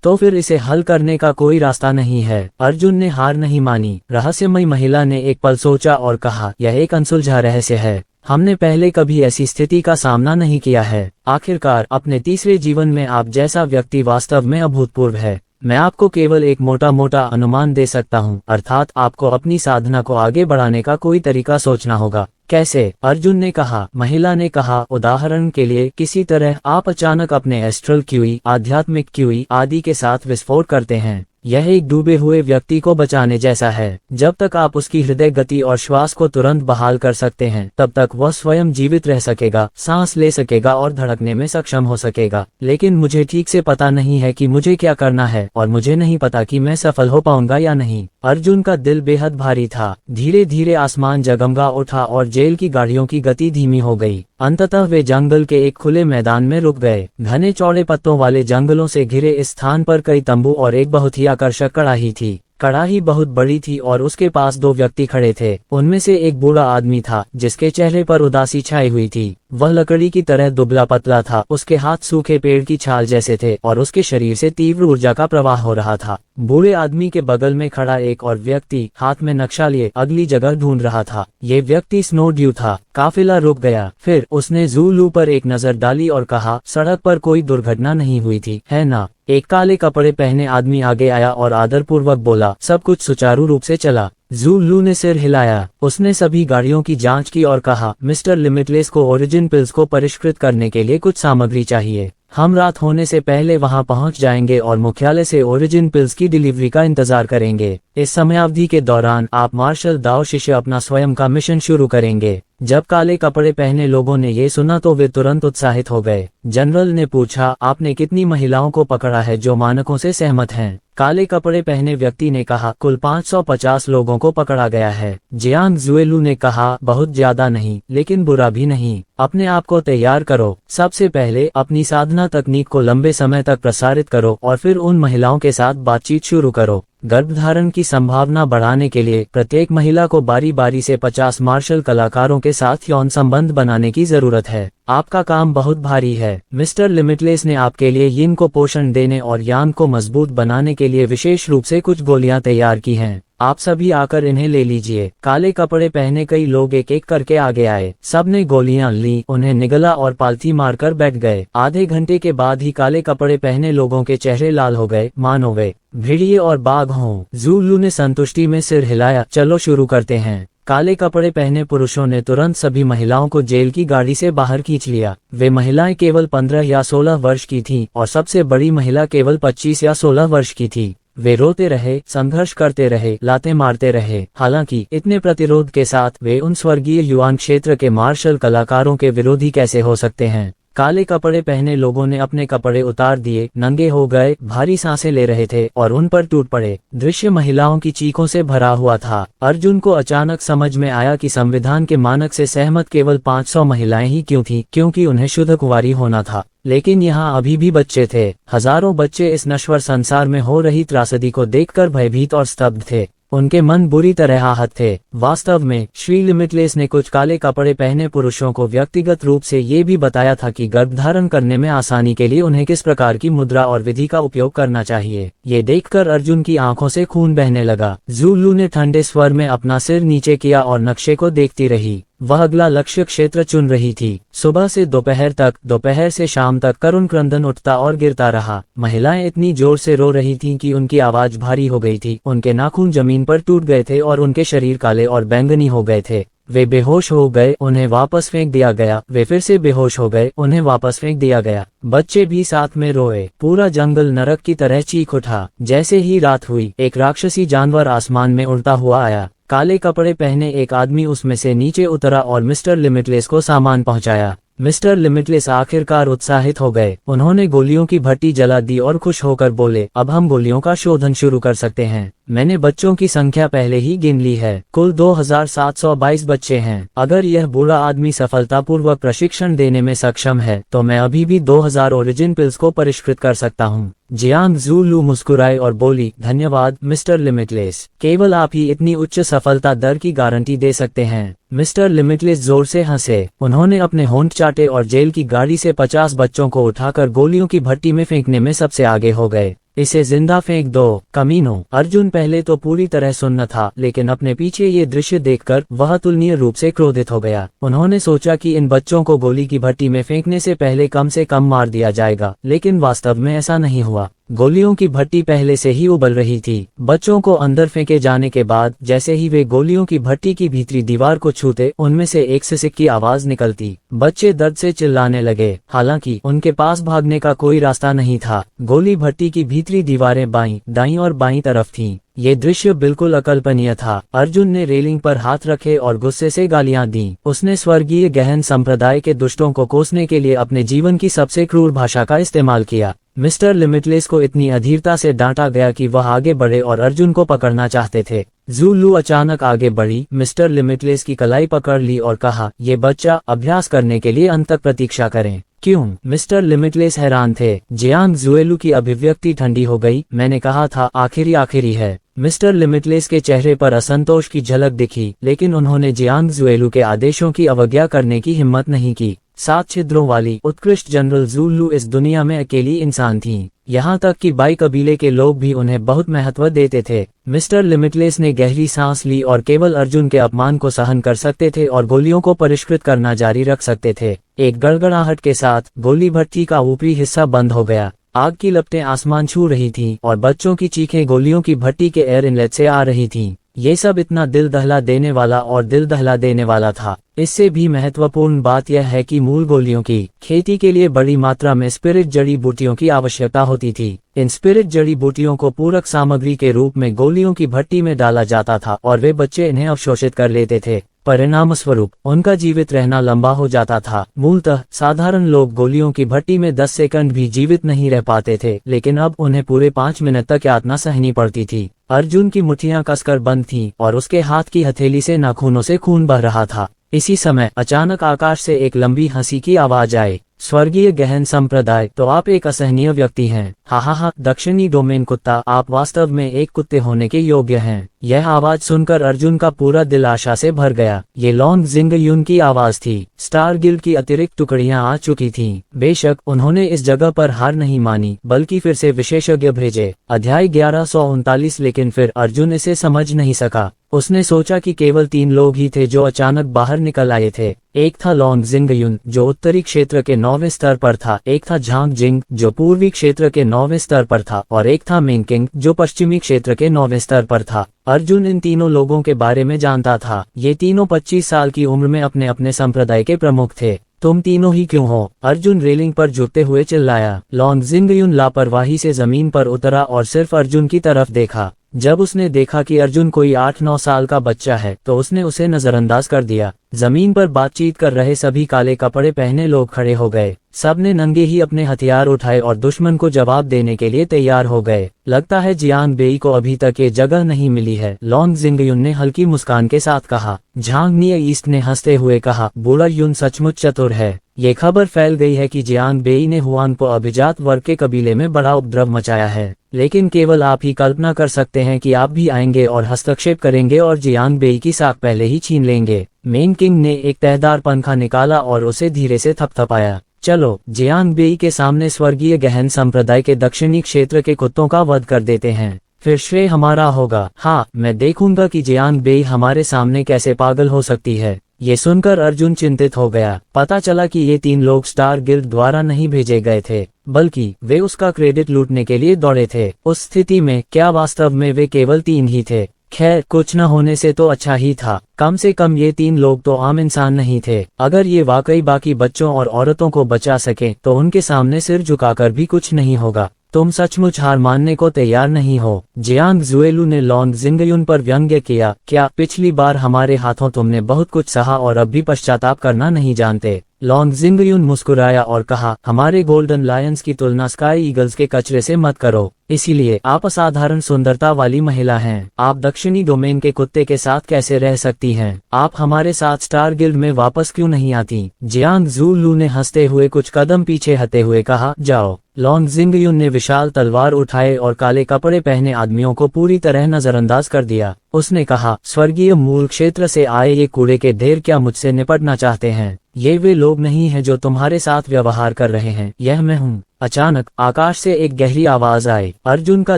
तो फिर इसे हल करने का कोई रास्ता नहीं है। अर्जुन ने हार नहीं मानी। रहस्यमयी महिला ने एक पल सोचा और कहा, यह एक अनसुलझा रहस्य है। हमने पहले कभी ऐसी स्थिति का सामना नहीं किया है। आखिरकार अपने तीसरे जीवन में आप जैसा व्यक्ति वास्तव में अभूतपूर्व है। मैं आपको केवल एक मोटा मोटा अनुमान दे सकता हूँ, अर्थात आपको अपनी साधना को आगे बढ़ाने का कोई तरीका सोचना होगा। कैसे? अर्जुन ने कहा। महिला ने कहा, उदाहरण के लिए किसी तरह आप अचानक अपने एस्ट्रल क्यूई, आध्यात्मिक क्यूई आदि के साथ विस्फोट करते हैं। यह एक डूबे हुए व्यक्ति को बचाने जैसा है। जब तक आप उसकी हृदय गति और श्वास को तुरंत बहाल कर सकते हैं तब तक वह स्वयं जीवित रह सकेगा, सांस ले सकेगा और धड़कने में सक्षम हो सकेगा। लेकिन मुझे ठीक से पता नहीं है कि मुझे क्या करना है और मुझे नहीं पता कि मैं सफल हो पाऊंगा या नहीं। अर्जुन का दिल बेहद भारी था। धीरे धीरे आसमान जगमगा उठा और जेल की गाड़ियों की गति धीमी हो गई। अंततः वे जंगल के एक खुले मैदान में रुक गए। घने चौड़े पत्तों वाले जंगलों से घिरे इस स्थान पर कई तंबू और एक बहुत ही आकर्षक कड़ाही थी। कड़ाही बहुत बड़ी थी और उसके पास 2 व्यक्ति खड़े थे। उनमें से एक बूढ़ा आदमी था जिसके चेहरे पर उदासी छाई हुई थी। वह लकड़ी की तरह दुबला पतला था। उसके हाथ सूखे पेड़ की छाल जैसे थे और उसके शरीर से तीव्र ऊर्जा का प्रवाह हो रहा था। बूढ़े आदमी के बगल में खड़ा एक और व्यक्ति हाथ में नक्शा लिए अगली जगह ढूंढ रहा था। ये व्यक्ति स्नो ड्यू था। काफिला रुक गया। फिर उसने ज़ूलू पर एक नजर डाली और कहा, सड़क पर कोई दुर्घटना नहीं हुई थी, है ना? एक काले कपड़े पहने आदमी आगे आया और आदरपूर्वक बोला, सब कुछ सुचारू रूप से चला। ज़ूलू ने सिर हिलाया। उसने सभी गाड़ियों की जांच की और कहा, मिस्टर लिमिटलेस को ओरिजिन पिल्स को परिष्कृत करने के लिए कुछ सामग्री चाहिए। हम रात होने से पहले वहां पहुंच जाएंगे और मुख्यालय से ओरिजिन पिल्स की डिलीवरी का इंतजार करेंगे। इस समयावधि के दौरान आप मार्शल दाओ शिष्य अपना स्वयं का मिशन शुरू करेंगे। जब काले कपड़े पहने लोगों ने ये सुना तो वे तुरंत उत्साहित हो गए। जनरल ने पूछा, आपने कितनी महिलाओं को पकड़ा है जो मानकों से सहमत हैं? काले कपड़े पहने व्यक्ति ने कहा, कुल 550 लोगों को पकड़ा गया है। जियांग ज़ुएलू ने कहा, बहुत ज्यादा नहीं, लेकिन बुरा भी नहीं। अपने आप को तैयार करो। सबसे पहले अपनी साधना तकनीक को लंबे समय तक प्रसारित करो और फिर उन महिलाओं के साथ बातचीत शुरू करो। गर्भधारण की संभावना बढ़ाने के लिए प्रत्येक महिला को बारी बारी से 50 मार्शल कलाकारों के साथ यौन संबंध बनाने की जरूरत है। आपका काम बहुत भारी है। मिस्टर लिमिटलेस ने आपके लिए यिन को पोषण देने और यांग को मजबूत बनाने के लिए विशेष रूप से कुछ गोलियां तैयार की हैं। आप सभी आकर इन्हें ले लीजिए। काले कपड़े पहने कई लोग एक एक करके आगे आए। सबने गोलियां ली, उन्हें निगला और पालथी मारकर बैठ गए। आधे घंटे के बाद ही काले कपड़े पहने लोगों के चेहरे लाल हो गए, मानो वे भेड़िए और बाघ हों। ज़ूलू ने संतुष्टि में सिर हिलाया। चलो शुरू करते हैं। काले कपड़े पहने पुरुषों ने तुरंत सभी महिलाओं को जेल की गाड़ी से बाहर खींच लिया। वे महिलाएं केवल 15 या 16 वर्ष की थीं और सबसे बड़ी महिला केवल 25 या 16 वर्ष की थी। वे रोते रहे, संघर्ष करते रहे, लाते मारते रहे। हालांकि इतने प्रतिरोध के साथ वे उन स्वर्गीय युआन क्षेत्र के मार्शल कलाकारों के विरोधी कैसे हो सकते हैं? काले कपड़े पहने लोगों ने अपने कपड़े उतार दिए, नंगे हो गए, भारी सांसें ले रहे थे और उन पर टूट पड़े। दृश्य महिलाओं की चीखों से भरा हुआ था। अर्जुन को अचानक समझ में आया कि संविधान के मानक से सहमत केवल 500 महिलाएं ही क्यों थीं, क्योंकि उन्हें शुद्ध कुंवारी होना था। लेकिन यहाँ अभी भी बच्चे थे। हजारों बच्चे इस नश्वर संसार में हो रही त्रासदी को देखकर भयभीत और स्तब्ध थे। उनके मन बुरी तरह आहत थे। वास्तव में श्री लिमिटलेस ने कुछ काले कपड़े पहने पुरुषों को व्यक्तिगत रूप से ये भी बताया था कि गर्भधारण करने में आसानी के लिए उन्हें किस प्रकार की मुद्रा और विधि का उपयोग करना चाहिए। ये देखकर अर्जुन की आंखों से खून बहने लगा। ज़ूलू ने ठंडे स्वर में अपना सिर नीचे किया और नक्शे को देखती रही। वह अगला लक्ष्य क्षेत्र चुन रही थी। सुबह से दोपहर तक, दोपहर से शाम तक करुण क्रंदन उठता और गिरता रहा। महिलाएं इतनी जोर से रो रही थीं कि उनकी आवाज भारी हो गई थी। उनके नाखून जमीन पर टूट गए थे और उनके शरीर काले और बैंगनी हो गए थे। वे बेहोश हो गए, उन्हें वापस फेंक दिया गया। वे फिर से बेहोश हो गए, उन्हें वापस फेंक दिया गया। बच्चे भी साथ में रोए। पूरा जंगल नरक की तरह चीख उठा। जैसे ही रात हुई, एक राक्षसी जानवर आसमान में उड़ता हुआ आया। काले कपड़े पहने एक आदमी उसमें से नीचे उतरा और मिस्टर लिमिटलेस को सामान पहुंचाया। मिस्टर लिमिटलेस आखिरकार उत्साहित हो गए। उन्होंने गोलियों की भट्टी जला दी और खुश होकर बोले, अब हम गोलियों का शोधन शुरू कर सकते हैं। मैंने बच्चों की संख्या पहले ही गिन ली है। कुल 2722 बच्चे हैं। अगर यह बूढ़ा आदमी सफलतापूर्वक प्रशिक्षण देने में सक्षम है तो मैं अभी भी 2000 ओरिजिन पिल्स को परिष्कृत कर सकता हूँ। जियांग ज़ूलू मुस्कुराए और बोली, धन्यवाद मिस्टर लिमिटलेस। केवल आप ही इतनी उच्च सफलता दर की गारंटी दे सकते हैं। मिस्टर लिमिटलेस जोर से हंसे। उन्होंने अपने होंठ चाटे और जेल की गाड़ी से 50 बच्चों को उठाकर गोलियों की भट्टी में फेंकने में सबसे आगे हो गए। इसे जिंदा फेंक दो, कमीनों। अर्जुन पहले तो पूरी तरह सुन्न था, लेकिन अपने पीछे ये दृश्य देखकर वह अतुलनीय रूप से क्रोधित हो गया। उन्होंने सोचा कि इन बच्चों को गोली की भट्टी में फेंकने से पहले कम से कम मार दिया जाएगा, लेकिन वास्तव में ऐसा नहीं हुआ। गोलियों की भट्टी पहले से ही उबल रही थी। बच्चों को अंदर फेंके जाने के बाद जैसे ही वे गोलियों की भट्टी की भीतरी दीवार को छूते, उनमें से एक सिसक की आवाज निकलती। बच्चे दर्द से चिल्लाने लगे। हालांकि उनके पास भागने का कोई रास्ता नहीं था। गोली भट्टी की भीतरी दीवारें बाईं, दाईं और बाईं तरफ थीं। ये दृश्य बिल्कुल अकल्पनीय था। अर्जुन ने रेलिंग पर हाथ रखे और गुस्से से गालियां दी। उसने स्वर्गीय गहन संप्रदाय के दुष्टों को कोसने के लिए अपने जीवन की सबसे क्रूर भाषा का इस्तेमाल किया। मिस्टर लिमिटलेस को इतनी अधीरता से डांटा गया कि वह आगे बढ़े और अर्जुन को पकड़ना चाहते थे। ज़ूलू अचानक आगे बढ़ी, मिस्टर लिमिटलेस की कलाई पकड़ ली और कहा, ये बच्चा, अभ्यास करने के लिए अंत तक प्रतीक्षा करें। क्यों? मिस्टर लिमिटलेस हैरान थे। जियांग ज़ुएलू की अभिव्यक्ति ठंडी हो गई। मैंने कहा था आखिरी है। मिस्टर लिमिटलेस के चेहरे पर असंतोष की झलक दिखी, लेकिन उन्होंने जियांग ज़ुएलू के आदेशों की अवज्ञा करने की हिम्मत नहीं की। 7 छिद्रों वाली उत्कृष्ट जनरल ज़ूलू इस दुनिया में अकेली इंसान थीं। यहाँ तक कि बाई कबीले के लोग भी उन्हें बहुत महत्व देते थे। मिस्टर लिमिटलेस ने गहरी सांस ली और केवल अर्जुन के अपमान को सहन कर सकते थे और गोलियों को परिष्कृत करना जारी रख सकते थे। एक गड़गड़ाहट के साथ गोली भट्टी का ऊपरी हिस्सा बंद हो गया। आग की लपटें आसमान छू रही थीं और बच्चों की चीखें गोलियों की भट्टी के एयर इनलेट से आ रही थीं। ये सब इतना दिल दहला देने वाला और दिल दहला देने वाला था। इससे भी महत्वपूर्ण बात यह है कि मूल गोलियों की खेती के लिए बड़ी मात्रा में स्पिरिट जड़ी बूटियों की आवश्यकता होती थी। इन स्पिरिट जड़ी बूटियों को पूरक सामग्री के रूप में गोलियों की भट्टी में डाला जाता था और वे बच्चे इन्हें अवशोषित कर लेते थे। परिणामस्वरूप उनका जीवित रहना लंबा हो जाता था। मूलतः साधारण लोग गोलियों की भट्टी में 10 सेकंड भी जीवित नहीं रह पाते थे, लेकिन अब उन्हें पूरे 5 मिनट तक यातना सहनी पड़ती थी। अर्जुन की मुट्ठियां कसकर बंद थीं और उसके हाथ की हथेली से नाखूनों से खून बह रहा था। इसी समय अचानक आकाश से एक लंबी हंसी की आवाज आई। स्वर्गीय गहन संप्रदाय, तो आप एक असहनीय व्यक्ति हैं। हा हा हा, दक्षिणी डोमेन कुत्ता, आप वास्तव में एक कुत्ते होने के योग्य हैं। यह आवाज सुनकर अर्जुन का पूरा दिल आशा से भर गया। ये लॉन्ग जिंग युन की आवाज थी। स्टार गिल्ड की अतिरिक्त टुकड़ियां आ चुकी थीं। बेशक उन्होंने इस जगह पर हार नहीं मानी, बल्कि फिर से विशेषज्ञ भेजे। अध्याय 1139। लेकिन फिर अर्जुन इसे समझ नहीं सका। उसने सोचा कि केवल 3 लोग ही थे जो अचानक बाहर निकल आए थे। एक था लॉन्ग जिंग युन जो उत्तरी क्षेत्र के 9वें स्तर पर था, एक था झांग जिंग जो पूर्वी क्षेत्र के 9वें स्तर पर था, और एक था मेंग किंग जो पश्चिमी क्षेत्र के 9वें स्तर पर था। अर्जुन इन तीनों लोगों के बारे में जानता था। ये तीनों 25 साल की उम्र में अपने अपने संप्रदाय के प्रमुख थे। तुम तीनों ही क्यों हो? अर्जुन रेलिंग पर झुकते हुए चिल्लाया। लॉन्ग जिंग युन लापरवाही से जमीन पर उतरा और सिर्फ अर्जुन की तरफ देखा। जब उसने देखा कि अर्जुन कोई 8-9 साल का बच्चा है तो उसने उसे नजरअंदाज कर दिया। जमीन पर बातचीत कर रहे सभी काले कपड़े पहने लोग खड़े हो गए। सबने नंगे ही अपने हथियार उठाए और दुश्मन को जवाब देने के लिए तैयार हो गए। लगता है जियांग बेई को अभी तक ये जगह नहीं मिली है, लॉन्ग जिंग युन ने हल्की मुस्कान के साथ कहा। झांग निये ईस्ट ने हंसते हुए कहा, बूढ़ा युन सचमुच चतुर है। ये खबर फैल गई है कि जियांग बेई ने हुआन को अभिजात वर्ग के कबीले में बड़ा उपद्रव मचाया है, लेकिन केवल आप ही कल्पना कर सकते हैं कि आप भी आएंगे और हस्तक्षेप करेंगे और जियांग बेई की साख पहले ही छीन लेंगे। मेन किंग ने एक तहदार पंखा निकाला और उसे धीरे से थपथपाया। चलो जियांग बेई के सामने स्वर्गीय गहन संप्रदाय के दक्षिणी क्षेत्र के कुत्तों का वध कर देते हैं, फिर श्रेय हमारा होगा। हाँ, मैं देखूंगा कि जियांग बेई हमारे सामने कैसे पागल हो सकती है। ये सुनकर अर्जुन चिंतित हो गया। पता चला कि ये 3 लोग स्टार गिल्ड द्वारा नहीं भेजे गए थे, बल्कि वे उसका क्रेडिट लूटने के लिए दौड़े थे। उस स्थिति में क्या वास्तव में वे केवल 3 ही थे? खैर, कुछ न होने से तो अच्छा ही था। कम से कम ये 3 लोग तो आम इंसान नहीं थे। अगर ये वाकई बाकी बच्चों और औरतों को बचा सके तो उनके सामने सिर झुकाकर भी कुछ नहीं होगा। तुम सचमुच हार मानने को तैयार नहीं हो? जियांग जुएलू ने लॉन्ग जिंग युन पर व्यंग्य किया। क्या पिछली बार हमारे हाथों तुमने बहुत कुछ सहा और अब भी पश्चाताप करना नहीं जानते? लॉन्ग जिंग युन मुस्कुराया और कहा, हमारे गोल्डन लायंस की तुलना स्काई ईगल्स के कचरे से मत करो। इसीलिए आप असाधारण सुंदरता वाली महिला हैं। आप दक्षिणी डोमेन के कुत्ते के साथ कैसे रह सकती हैं? आप हमारे साथ स्टार गिल्ड में वापस क्यों नहीं आती? जियांग जुएलू ने हंसते हुए कुछ कदम पीछे हटे हुए कहा, जाओ। लॉन्ग जिंग युन ने विशाल तलवार उठाए और काले कपड़े पहने आदमियों को पूरी तरह नजरअंदाज कर दिया। उसने कहा, स्वर्गीय मूल क्षेत्र से आए ये कूड़े के ढेर क्या मुझसे निपटना चाहते हैं? ये वे लोग नहीं हैं जो तुम्हारे साथ व्यवहार कर रहे हैं, यह मैं हूँ। अचानक आकाश से एक गहरी आवाज आई। अर्जुन का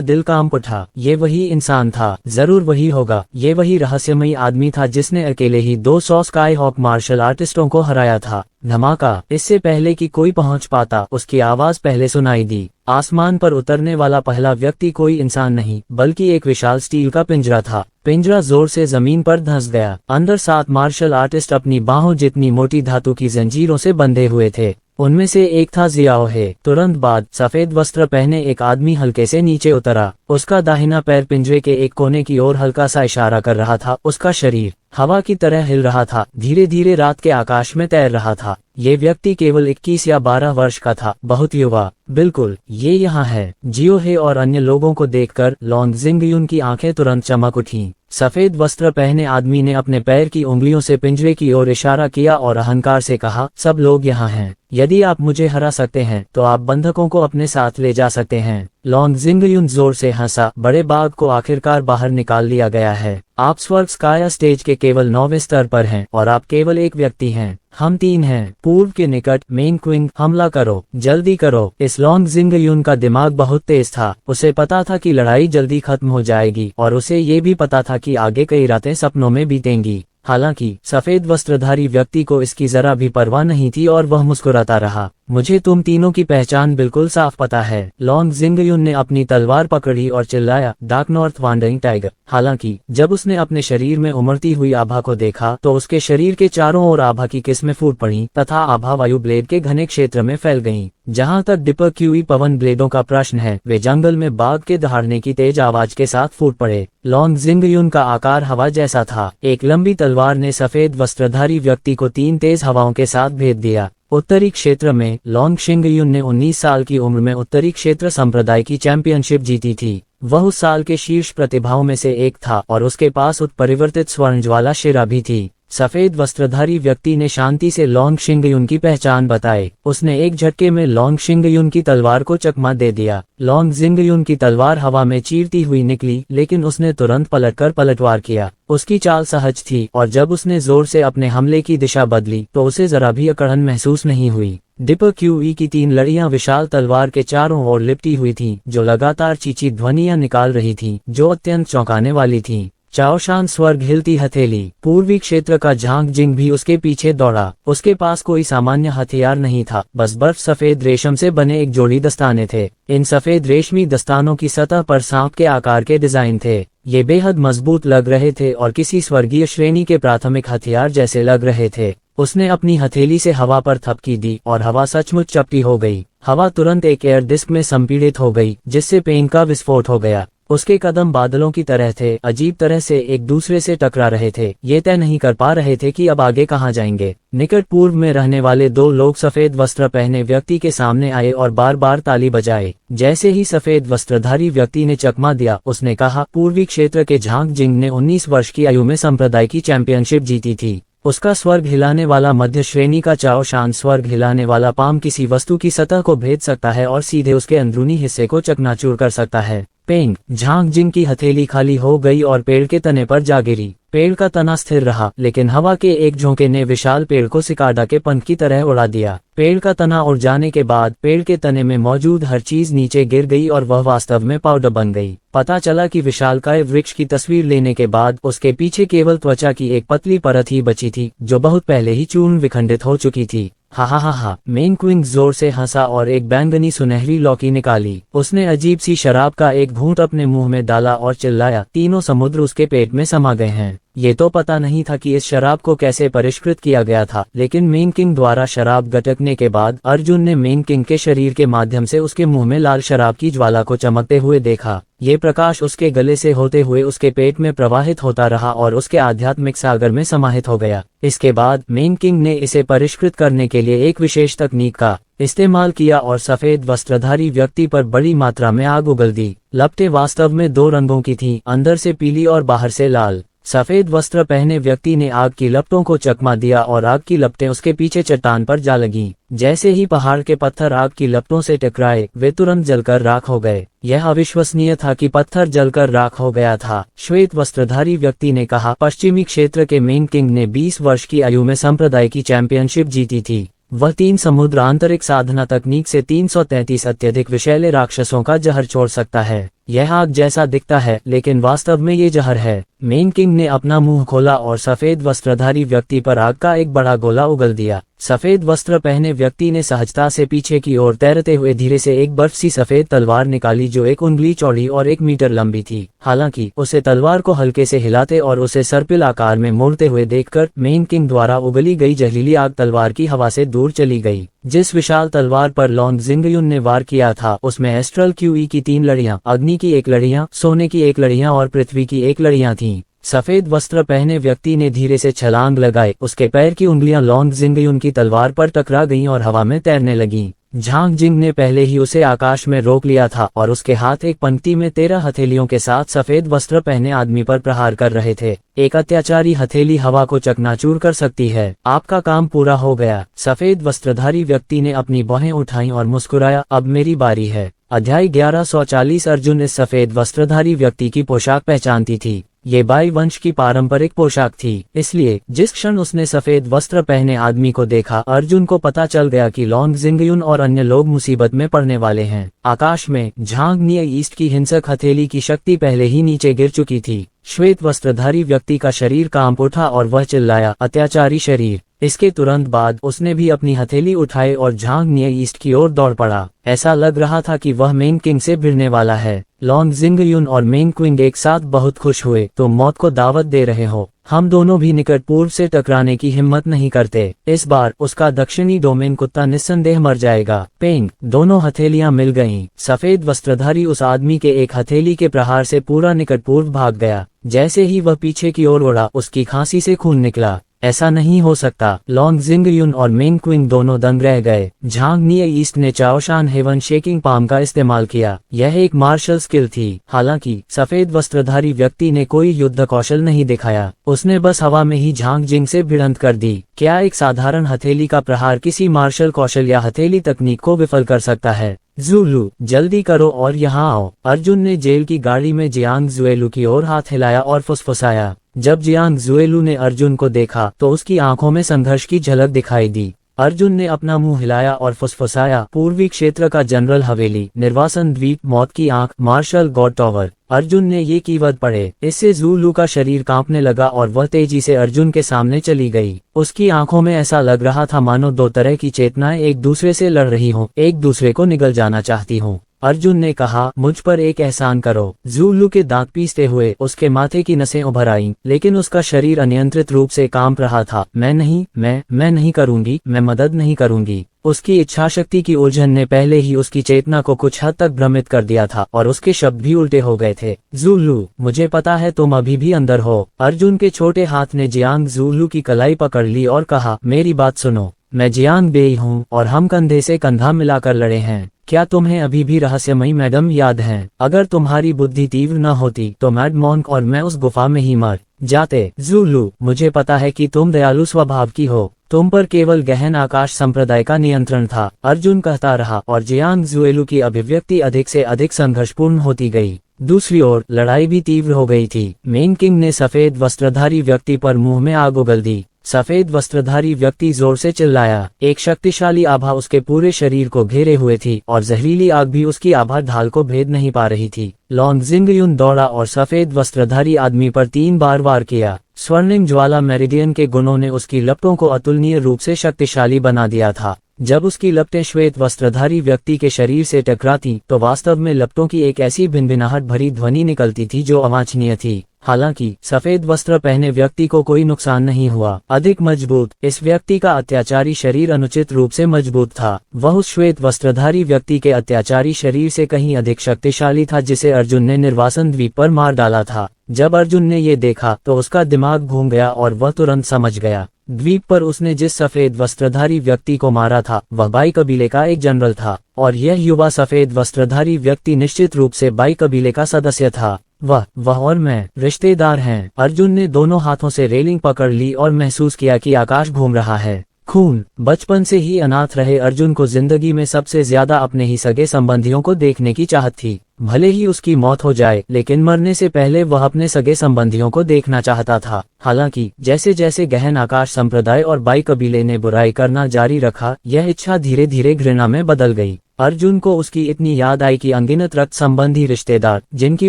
दिल कांप उठा। ये वही इंसान था, जरूर वही होगा। ये वही रहस्यमयी आदमी था जिसने अकेले ही 200 स्काई हॉक मार्शल आर्टिस्टों को हराया था। धमाका! इससे पहले कि कोई पहुंच पाता, उसकी आवाज पहले सुनाई दी। आसमान पर उतरने वाला पहला व्यक्ति कोई इंसान नहीं, बल्कि एक विशाल स्टील का पिंजरा था। पिंजरा जोर से जमीन पर धंस गया। अंदर 7 मार्शल आर्टिस्ट अपनी बाहों जितनी मोटी धातु की जंजीरों से बंधे हुए थे। उनमें से एक था जियाओ हे। तुरंत बाद सफेद वस्त्र पहने एक आदमी हल्के से नीचे उतरा। उसका दाहिना पैर पिंजरे के एक कोने की ओर हल्का सा इशारा कर रहा था। उसका शरीर हवा की तरह हिल रहा था, धीरे धीरे रात के आकाश में तैर रहा था। ये व्यक्ति केवल 21 या 12 वर्ष का था, बहुत युवा। बिल्कुल, ये यहाँ है। जियो हे और अन्य लोगों को देखकर लॉन्ग जिंग युन की आंखें तुरंत चमक उठीं। सफेद वस्त्र पहने आदमी ने अपने पैर की उंगलियों से पिंजरे की ओर इशारा किया और अहंकार से कहा, सब लोग यहाँ हैं। यदि आप मुझे हरा सकते हैं तो आप बंधकों को अपने साथ ले जा सकते हैं। लॉन्ग जिंग युन जोर से हंसा। बड़े बाघ को आखिरकार बाहर निकाल लिया गया है। आप स्वर्ग स्काया स्टेज के केवल 9वें स्तर पर हैं और आप केवल एक व्यक्ति हैं। हम 3 हैं। पूर्व के निकट मेन क्विंग, हमला करो, जल्दी करो। इस लॉन्ग जिंग युन का दिमाग बहुत तेज था। उसे पता था कि लड़ाई जल्दी खत्म हो जाएगी और उसे ये भी पता था कि आगे कई रातें सपनों में बीतेंगी। हालांकि सफेद वस्त्रधारी व्यक्ति को इसकी जरा भी परवाह नहीं थी और वह मुस्कुराता रहा। मुझे तुम तीनों की पहचान बिल्कुल साफ पता है। लॉन्ग जिंगयुन ने अपनी तलवार पकड़ी और चिल्लाया, डार्क नॉर्थ वांडरिंग टाइगर। हालांकि जब उसने अपने शरीर में उमड़ती हुई आभा को देखा तो उसके शरीर के चारों ओर आभा की किस्में फूट पड़ी तथा आभा वायु ब्लेड के घने क्षेत्र में फैल गईं। जहां तक डिपर क्यूई पवन ब्लेडों का प्रश्न है, वे जंगल में बाघ के दहाड़ने की तेज आवाज के साथ फूट पड़े। लॉन्ग जिंगयुन का आकार हवा जैसा था। एक लंबी तलवार ने सफेद वस्त्रधारी व्यक्ति को 3 तेज हवाओं के साथ भेद दिया। उत्तरी क्षेत्र में लॉन्ग जिंगयुन ने 19 साल की उम्र में उत्तरी क्षेत्र संप्रदाय की चैंपियनशिप जीती थी। वह उस साल के शीर्ष प्रतिभाओं में से एक था और उसके पास उत्परिवर्तित स्वर्णज्वाला शिरा भी थी। सफेद वस्त्रधारी व्यक्ति ने शांति से लॉन्ग जिंगयुन की पहचान बताई। उसने एक झटके में लॉन्ग जिंगयुन की तलवार को चकमा दे दिया। लॉन्ग जिंगयुन की तलवार हवा में चीरती हुई निकली, लेकिन उसने तुरंत पलटकर पलटवार किया। उसकी चाल सहज थी और जब उसने जोर से अपने हमले की दिशा बदली तो उसे जरा भी अकड़न महसूस नहीं हुई। डिपर क्यूई की 3 लड़ियां विशाल तलवार के चारों ओर लिपटी हुई थीं, जो लगातार चींची ध्वनियां निकाल रही थीं, जो अत्यंत चौंकाने वाली थीं। चाओशान स्वर्ग हिलती हथेली। पूर्वी क्षेत्र का झांग जिंग भी उसके पीछे दौड़ा। उसके पास कोई सामान्य हथियार नहीं था, बस बर्फ सफेद रेशम से बने एक जोड़ी दस्ताने थे। इन सफेद रेशमी दस्तानों की सतह पर सांप के आकार के डिजाइन थे। ये बेहद मजबूत लग रहे थे और किसी स्वर्गीय श्रेणी के प्राथमिक हथियार जैसे लग रहे थे। उसने अपनी हथेली से हवा पर थपकी दी और हवा सचमुच चपटी हो गई। हवा तुरंत एक एयर डिस्क में संपीड़ित हो गई, जिससे पेन का विस्फोट हो गया। उसके कदम बादलों की तरह थे, अजीब तरह से एक दूसरे से टकरा रहे थे। ये तय नहीं कर पा रहे थे कि अब आगे कहाँ जाएंगे। निकट पूर्व में रहने वाले 2 लोग सफेद वस्त्र पहने व्यक्ति के सामने आए और बार बार ताली बजाए। जैसे ही सफेद वस्त्रधारी व्यक्ति ने चकमा दिया, उसने कहा, पूर्वी क्षेत्र के झांग जिंग ने 19 वर्ष की आयु में संप्रदाय की चैंपियनशिप जीती थी। उसका स्वर्ग हिलाने वाला मध्य श्रेणी का चाओशान स्वर्ग हिलाने वाला पाम किसी वस्तु की सतह को भेद सकता है और सीधे उसके अंदरूनी हिस्से को चकनाचूर कर सकता है। पेंग। झांग जिंग की हथेली खाली हो गई और पेड़ के तने पर जा गिरी। पेड़ का तना स्थिर रहा, लेकिन हवा के एक झोंके ने विशाल पेड़ को सिकाडा के पंख की तरह उड़ा दिया। पेड़ का तना उड़ जाने के बाद पेड़ के तने में मौजूद हर चीज नीचे गिर गई और वह वास्तव में पाउडर बन गई। पता चला कि विशालकाय वृक्ष की तस्वीर लेने के बाद उसके पीछे केवल त्वचा की एक पतली परत ही बची थी, जो बहुत पहले ही चूर्ण विखंडित हो चुकी थी। हा हा हा हा। मेन क्विंग जोर से हंसा और एक बैंगनी सुनहरी लौकी निकाली। उसने अजीब सी शराब का एक घूंट अपने मुंह में डाला और चिल्लाया, तीनों समुद्र उसके पेट में समा गए हैं। ये तो पता नहीं था कि इस शराब को कैसे परिष्कृत किया गया था, लेकिन मेन किंग द्वारा शराब गटकने के बाद अर्जुन ने मेन किंग के शरीर के माध्यम से उसके मुंह में लाल शराब की ज्वाला को चमकते हुए देखा। ये प्रकाश उसके गले से होते हुए उसके पेट में प्रवाहित होता रहा और उसके आध्यात्मिक सागर में समाहित हो गया। इसके बाद मेन किंग ने इसे परिष्कृत करने के लिए एक विशेष तकनीक का इस्तेमाल किया और सफेद वस्त्रधारी व्यक्ति पर बड़ी मात्रा में आग उगल दी। लपटें वास्तव में 2 रंगों की थीं, अंदर से पीली और बाहर से लाल। सफेद वस्त्र पहने व्यक्ति ने आग की लपटों को चकमा दिया और आग की लपटें उसके पीछे चट्टान पर जा लगीं। जैसे ही पहाड़ के पत्थर आग की लपटों से टकराए, वे तुरंत जलकर राख हो गए। यह अविश्वसनीय था कि पत्थर जलकर राख हो गया था। श्वेत वस्त्रधारी व्यक्ति ने कहा, पश्चिमी क्षेत्र के मेन किंग ने 20 वर्ष की आयु में संप्रदाय की चैंपियनशिप जीती थी। वह 3 समुद्र आंतरिक साधना तकनीक से 333 अत्यधिक विषैले राक्षसों का जहर छोड़ सकता है। यह आग जैसा दिखता है, लेकिन वास्तव में ये जहर है। मेन किंग ने अपना मुंह खोला और सफेद वस्त्रधारी व्यक्ति पर आग का एक बड़ा गोला उगल दिया। सफेद वस्त्र पहने व्यक्ति ने सहजता से पीछे की ओर तैरते हुए धीरे से एक बर्फ सी सफेद तलवार निकाली, जो 1 उंगली चौड़ी और 1 मीटर लंबी थी। हालांकि उसे तलवार को हल्के से हिलाते और उसे सर्पिल आकार में मोड़ते हुए देखकर मेन किंग द्वारा उगली गई जहरीली आग तलवार की हवा से दूर चली गई। जिस विशाल तलवार पर लॉन्ग जिंगयुन ने वार किया था, उसमें एस्ट्रल क्यूई की 3 लड़ियां, अग्नि की 1 लड़ियां, सोने की 1 लड़ियां और पृथ्वी की 1 लड़ियां थीं। सफेद वस्त्र पहने व्यक्ति ने धीरे से छलांग लगाई। उसके पैर की उंगलियां लॉन्ग जिंगयुन की तलवार पर टकरा गईं और हवा में तैरने लगीं। झांग जिंग ने पहले ही उसे आकाश में रोक लिया था और उसके हाथ एक पंक्ति में 13 हथेलियों के साथ सफेद वस्त्र पहने आदमी पर प्रहार कर रहे थे। एक अत्याचारी हथेली हवा को चकनाचूर कर सकती है। आपका काम पूरा हो गया। सफेद वस्त्रधारी व्यक्ति ने अपनी बाहें उठाईं और मुस्कुराया, अब मेरी बारी है। अध्याय 1140। अर्जुन इस सफेद वस्त्रधारी व्यक्ति की पोशाक पहचानती थी। ये बाई वंश की पारंपरिक पोशाक थी, इसलिए जिस क्षण उसने सफेद वस्त्र पहने आदमी को देखा, अर्जुन को पता चल गया कि लॉन्ग जिंगयुन और अन्य लोग मुसीबत में पड़ने वाले हैं। आकाश में झांग नियर ईस्ट की हिंसक हथेली की शक्ति पहले ही नीचे गिर चुकी थी। श्वेत वस्त्रधारी व्यक्ति का शरीर कांप उठा और वह चिल्लाया, अत्याचारी शरीर। इसके तुरंत बाद उसने भी अपनी हथेली उठाई और झांग नियर ईस्ट की ओर दौड़ पड़ा। ऐसा लग रहा था कि वह मेन किंग से भिड़ने वाला है। लॉन्ग जिंगयुन और मेन क्विंग एक साथ बहुत खुश हुए। तुम मौत को दावत दे रहे हो। हम दोनों भी निकट पूर्व से टकराने की हिम्मत नहीं करते। इस बार उसका दक्षिणी डोमेन कुत्ता निस्संदेह मर जाएगा। पेंग, दोनों हथेलियां मिल गईं। सफेद वस्त्रधारी उस आदमी के एक हथेली के प्रहार से पूरा निकट पूर्व भाग गया। जैसे ही वह पीछे की ओर उड़ा, उसकी खांसी से खून निकला। ऐसा नहीं हो सकता। लॉन्ग जिंगयुन और मेन क्विंग दोनों दंग रह गए। झांग नियर ईस्ट ने चाओशान हेवन शेकिंग पाम का इस्तेमाल किया। यह एक मार्शल स्किल थी। हालांकि सफेद वस्त्रधारी व्यक्ति ने कोई युद्ध कौशल नहीं दिखाया। उसने बस हवा में ही झांग जिंग से भिड़ंत कर दी। क्या एक साधारण हथेली का प्रहार किसी मार्शल कौशल या हथेली तकनीक को विफल कर सकता है? ज़ुलू, जल्दी करो और यहाँ आओ। अर्जुन ने जेल की गाड़ी में जियांग ज़ुएलू की ओर हाथ हिलाया और फुसफुसाया। जब जियांग ज़ुएलू ने अर्जुन को देखा तो उसकी आंखों में संघर्ष की झलक दिखाई दी। अर्जुन ने अपना मुंह हिलाया और फुसफुसाया, पूर्वी क्षेत्र का जनरल हवेली, निर्वासन द्वीप, मौत की आंख, मार्शल गॉड टॉवर। अर्जुन ने ये कीवर्ड पढ़े। इससे ज़ुलू का शरीर कांपने लगा और वह तेजी से अर्जुन के सामने चली गई। उसकी आंखों में ऐसा लग रहा था मानो दो तरह की चेतनाएं एक दूसरे से लड़ रही हों, एक दूसरे को निगल जाना चाहती हों। अर्जुन ने कहा, मुझ पर एक एहसान करो। ज़ुलू के दांत पीसते हुए उसके माथे की नसें उभर आईं, लेकिन उसका शरीर अनियंत्रित रूप से कांप रहा था। मैं नहीं करूंगी, मैं मदद नहीं करूंगी। उसकी इच्छाशक्ति की उलझन ने पहले ही उसकी चेतना को कुछ हद तक भ्रमित कर दिया था और उसके शब्द भी उल्टे हो गए थे। ज़ुलू, मुझे पता है तुम अभी भी अंदर हो। अर्जुन के छोटे हाथ ने जियांग ज़ुलू की कलाई पकड़ ली और कहा, मेरी बात सुनो। मैं जियांग बेई हूँ और हम कंधे से कंधा मिलाकर लड़े हैं। क्या तुम्हें अभी भी रहस्यमयी मैडम याद हैं? अगर तुम्हारी बुद्धि तीव्र न होती तो मैड मॉन्क और मैं उस गुफा में ही मर जाते। ज़ुलू, मुझे पता है कि तुम दयालु स्वभाव की हो। तुम पर केवल गहन आकाश संप्रदाय का नियंत्रण था। अर्जुन कहता रहा और जियांग ज़ुएलू की अभिव्यक्ति अधिक से अधिक संघर्षपूर्ण होती गई। दूसरी ओर लड़ाई भी तीव्र हो गई थी। मेन किंग ने सफेद वस्त्रधारी व्यक्ति पर मुंह में आग उगल दी। सफेद वस्त्रधारी व्यक्ति जोर से चिल्लाया। एक शक्तिशाली आभा उसके पूरे शरीर को घेरे हुए थी और जहरीली आग भी उसकी आभा ढाल को भेद नहीं पा रही थी। लॉन्ग जिंगयुन दौड़ा और सफेद वस्त्रधारी आदमी पर 3 बार वार किया। स्वर्णिम ज्वाला मेरिडियन के गुणों ने उसकी लपटों को अतुलनीय रूप से शक्तिशाली बना दिया था। जब उसकी लपटें श्वेत वस्त्रधारी व्यक्ति के शरीर से टकराती तो वास्तव में लपटों की एक ऐसी भिनभिनाहट भरी ध्वनि निकलती थी जो अवांछनीय थी। हालांकि सफेद वस्त्र पहने व्यक्ति को कोई नुकसान नहीं हुआ। अधिक मजबूत, इस व्यक्ति का अत्याचारी शरीर अनुचित रूप से मजबूत था। वह उस श्वेत वस्त्रधारी व्यक्ति के अत्याचारी शरीर से कहीं अधिक शक्तिशाली था जिसे अर्जुन ने निर्वासन द्वीप पर मार डाला था। जब अर्जुन ने ये देखा तो उसका दिमाग घूम गया और वह तुरंत समझ गया। द्वीप पर उसने जिस सफेद वस्त्रधारी व्यक्ति को मारा था वह बाई कबीले का एक जनरल था और यह युवा सफेद वस्त्रधारी व्यक्ति निश्चित रूप से बाई कबीले का सदस्य था। वह और मैं रिश्तेदार हैं। अर्जुन ने दोनों हाथों से रेलिंग पकड़ ली और महसूस किया कि आकाश घूम रहा है। खून। बचपन से ही अनाथ रहे अर्जुन को जिंदगी में सबसे ज्यादा अपने ही सगे संबंधियों को देखने की चाहत थी। भले ही उसकी मौत हो जाए, लेकिन मरने से पहले वह अपने सगे संबंधियों को देखना चाहता था। हालांकि जैसे जैसे गहन आकाश संप्रदाय और बाई कबीले ने बुराई करना जारी रखा, यह इच्छा धीरे धीरे घृणा में बदल गई। अर्जुन को उसकी इतनी याद आई कि अनगिनत रक्त संबंधी रिश्तेदार जिनकी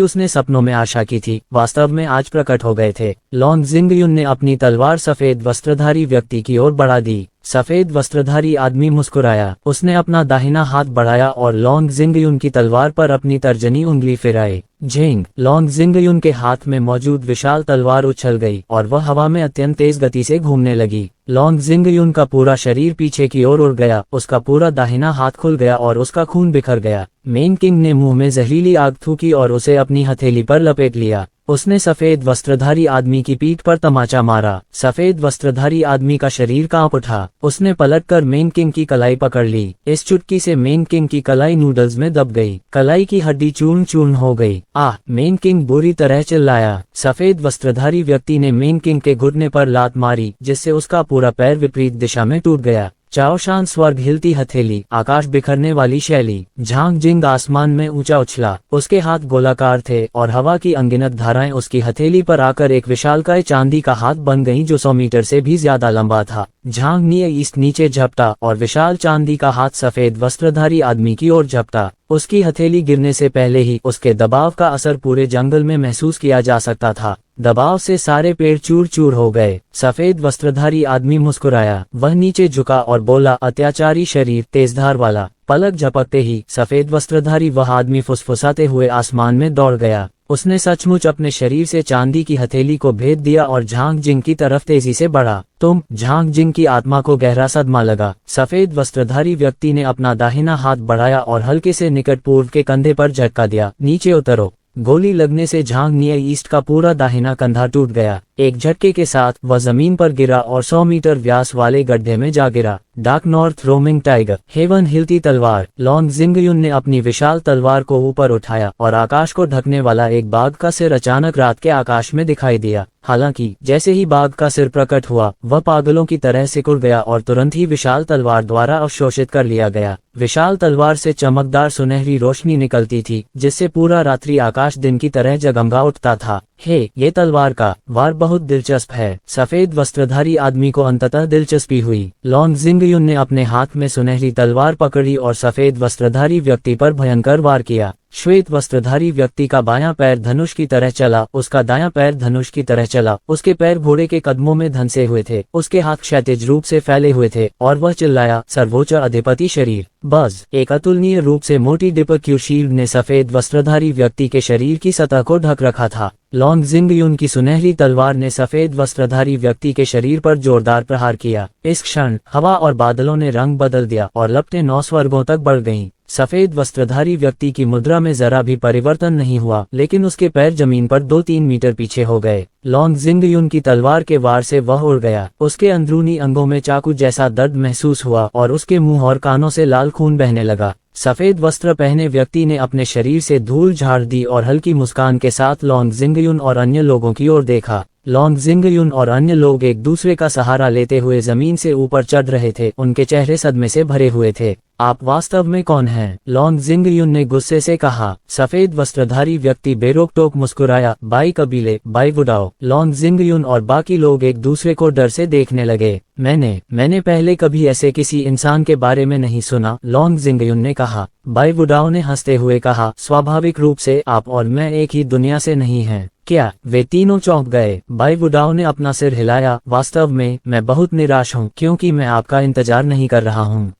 उसने सपनों में आशा की थी, वास्तव में आज प्रकट हो गए थे। लॉन्ग जिंगयुन ने अपनी तलवार सफेद वस्त्रधारी व्यक्ति की ओर बढ़ा दी। सफेद वस्त्रधारी आदमी मुस्कुराया। उसने अपना दाहिना हाथ बढ़ाया और लॉन्ग जिंगयुन की तलवार पर अपनी तर्जनी उंगली फिराई। झेंग। लॉन्ग जिंगयुन के हाथ में मौजूद विशाल तलवार उछल गई और वह हवा में अत्यंत तेज गति से घूमने लगी। लॉन्ग जिंगयुन का पूरा शरीर पीछे की ओर उड़ गया, उसका पूरा दाहिना हाथ खुल गया और उसका खून बिखर गया। मेन किंग ने मुंह में जहरीली आग थूकी और उसे अपनी हथेली पर लपेट लिया। उसने सफेद वस्त्रधारी आदमी की पीठ पर तमाचा मारा। सफेद वस्त्रधारी आदमी का शरीर कांप उठा। उसने पलटकर मेन किंग की कलाई पकड़ ली। इस चुटकी से मेन किंग की कलाई नूडल्स में दब गई। कलाई की हड्डी चूर्ण चूर्ण हो गई। मेन किंग बुरी तरह चिल्लाया। सफेद वस्त्रधारी व्यक्ति ने मेन किंग के घुटने पर लात मारी, जिससे उसका पूरा पैर विपरीत दिशा में टूट गया। चाओशान स्वर्ग हिलती हथेली, आकाश बिखरने वाली शैली। झांग जिंग आसमान में ऊंचा उछला, उसके हाथ गोलाकार थे और हवा की अनगिनत धाराएं उसकी हथेली पर आकर एक विशालकाय चांदी का हाथ बन गईं जो 100 मीटर से भी ज्यादा लंबा था। झांग निये ईस्ट नीचे झपटा और विशाल चांदी का हाथ सफेद वस्त्रधारी आदमी की ओर झपटा। उसकी हथेली गिरने से पहले ही उसके दबाव का असर पूरे जंगल में महसूस किया जा सकता था। दबाव से सारे पेड़ चूर चूर हो गए। सफेद वस्त्रधारी आदमी मुस्कुराया, वह नीचे झुका और बोला, अत्याचारी शरीर, तेजधार वाला। पलक झपकते ही सफेद वस्त्रधारी वह आदमी फुसफुसाते हुए आसमान में दौड़ गया। उसने सचमुच अपने शरीर से चांदी की हथेली को भेद दिया और झांग जिंग की तरफ तेजी से बढ़ा। तुम? झांग जिंग की आत्मा को गहरा सदमा लगा। सफेद वस्त्रधारी व्यक्ति ने अपना दाहिना हाथ बढ़ाया और हल्के से निकट पूर्व के कंधे पर झटका दिया। नीचे उतरो। गोली लगने से झांग नियर ईस्ट का पूरा दाहिना कंधा टूट गया। एक झटके के साथ वह जमीन पर गिरा और 100 मीटर व्यास वाले गड्ढे में जा गिरा। Dark north roaming tiger, heaven हिलती तलवार। लॉन्ग जिंगयुन ने अपनी विशाल तलवार को ऊपर उठाया और आकाश को ढकने वाला एक बाघ का सिर अचानक रात के आकाश में दिखाई दिया। हालांकि जैसे ही बाघ का सिर प्रकट हुआ, वह पागलों की तरह सिकुड़ गया और तुरंत ही विशाल तलवार द्वारा अवशोषित कर लिया गया। विशाल तलवार से चमकदार सुनहरी रोशनी निकलती थी, जिससे पूरा रात्रि आकाश दिन की तरह जगमगा उठता था। हे, ये तलवार का वार बहुत दिलचस्प है। सफेद वस्त्रधारी आदमी को अंततः दिलचस्पी हुई। लॉन्ग जिंगयुन ने अपने हाथ में सुनहरी तलवार पकड़ी और सफेद वस्त्रधारी व्यक्ति पर भयंकर वार किया। श्वेत वस्त्रधारी व्यक्ति का बायां पैर धनुष की तरह चला, उसका दायां पैर धनुष की तरह चला। उसके पैर घोड़े के कदमों में धंसे हुए थे, उसके हाथ क्षैतिज रूप से फैले हुए थे और वह चिल्लाया, सर्वोच्च अधिपति शरीर। बस एक अतुलनीय रूप से मोटी डिपक्यू शील्ड ने सफेद वस्त्रधारी व्यक्ति के शरीर की सतह को ढक रखा था। लॉन्ग जिंगयुन की सुनहरी तलवार ने सफेद वस्त्रधारी व्यक्ति के शरीर पर जोरदार प्रहार किया। इस क्षण हवा और बादलों ने रंग बदल दिया और लपटें 9 स्वर्गों तक बढ़ गईं। सफेद वस्त्रधारी व्यक्ति की मुद्रा में जरा भी परिवर्तन नहीं हुआ, लेकिन उसके पैर जमीन पर 2-3 मीटर पीछे हो गए। लॉन्ग जिंगयुन की तलवार के वार से वह उड़ गया। उसके अंदरूनी अंगों में चाकू जैसा दर्द महसूस हुआ और उसके मुंह और कानों से लाल खून बहने लगा। सफेद वस्त्र पहने व्यक्ति ने अपने शरीर से धूल झाड़ दी और हल्की मुस्कान के साथ लॉन्ग जिंगयुन और अन्य लोगों की ओर देखा। लॉन्ग जिंगयुन और अन्य लोग एक दूसरे का सहारा लेते हुए जमीन से ऊपर चढ़ रहे थे। उनके चेहरे सदमे से भरे हुए थे। आप वास्तव में कौन हैं? लॉन्ग जिंगयुन ने गुस्से से कहा। सफेद वस्त्रधारी व्यक्ति बेरोक टोक मुस्कुराया, बाई कबीले, बाई बुडाओ। लॉन्ग जिंगयुन और बाकी लोग एक दूसरे को डर से देखने लगे। मैंने पहले कभी ऐसे किसी इंसान के बारे में नहीं सुना, लॉन्ग जिंगयुन ने कहा। बाई बुडाओ ने हंसते हुए कहा, स्वाभाविक रूप से आप और मैं एक ही दुनिया से नहीं हैं। क्या? वे तीनों चौंक गए। बाई बुडाओ ने अपना सिर हिलाया। वास्तव में मैं बहुत निराश हूँ, क्योंकि मैं आपका इंतजार नहीं कर रहा हूँ।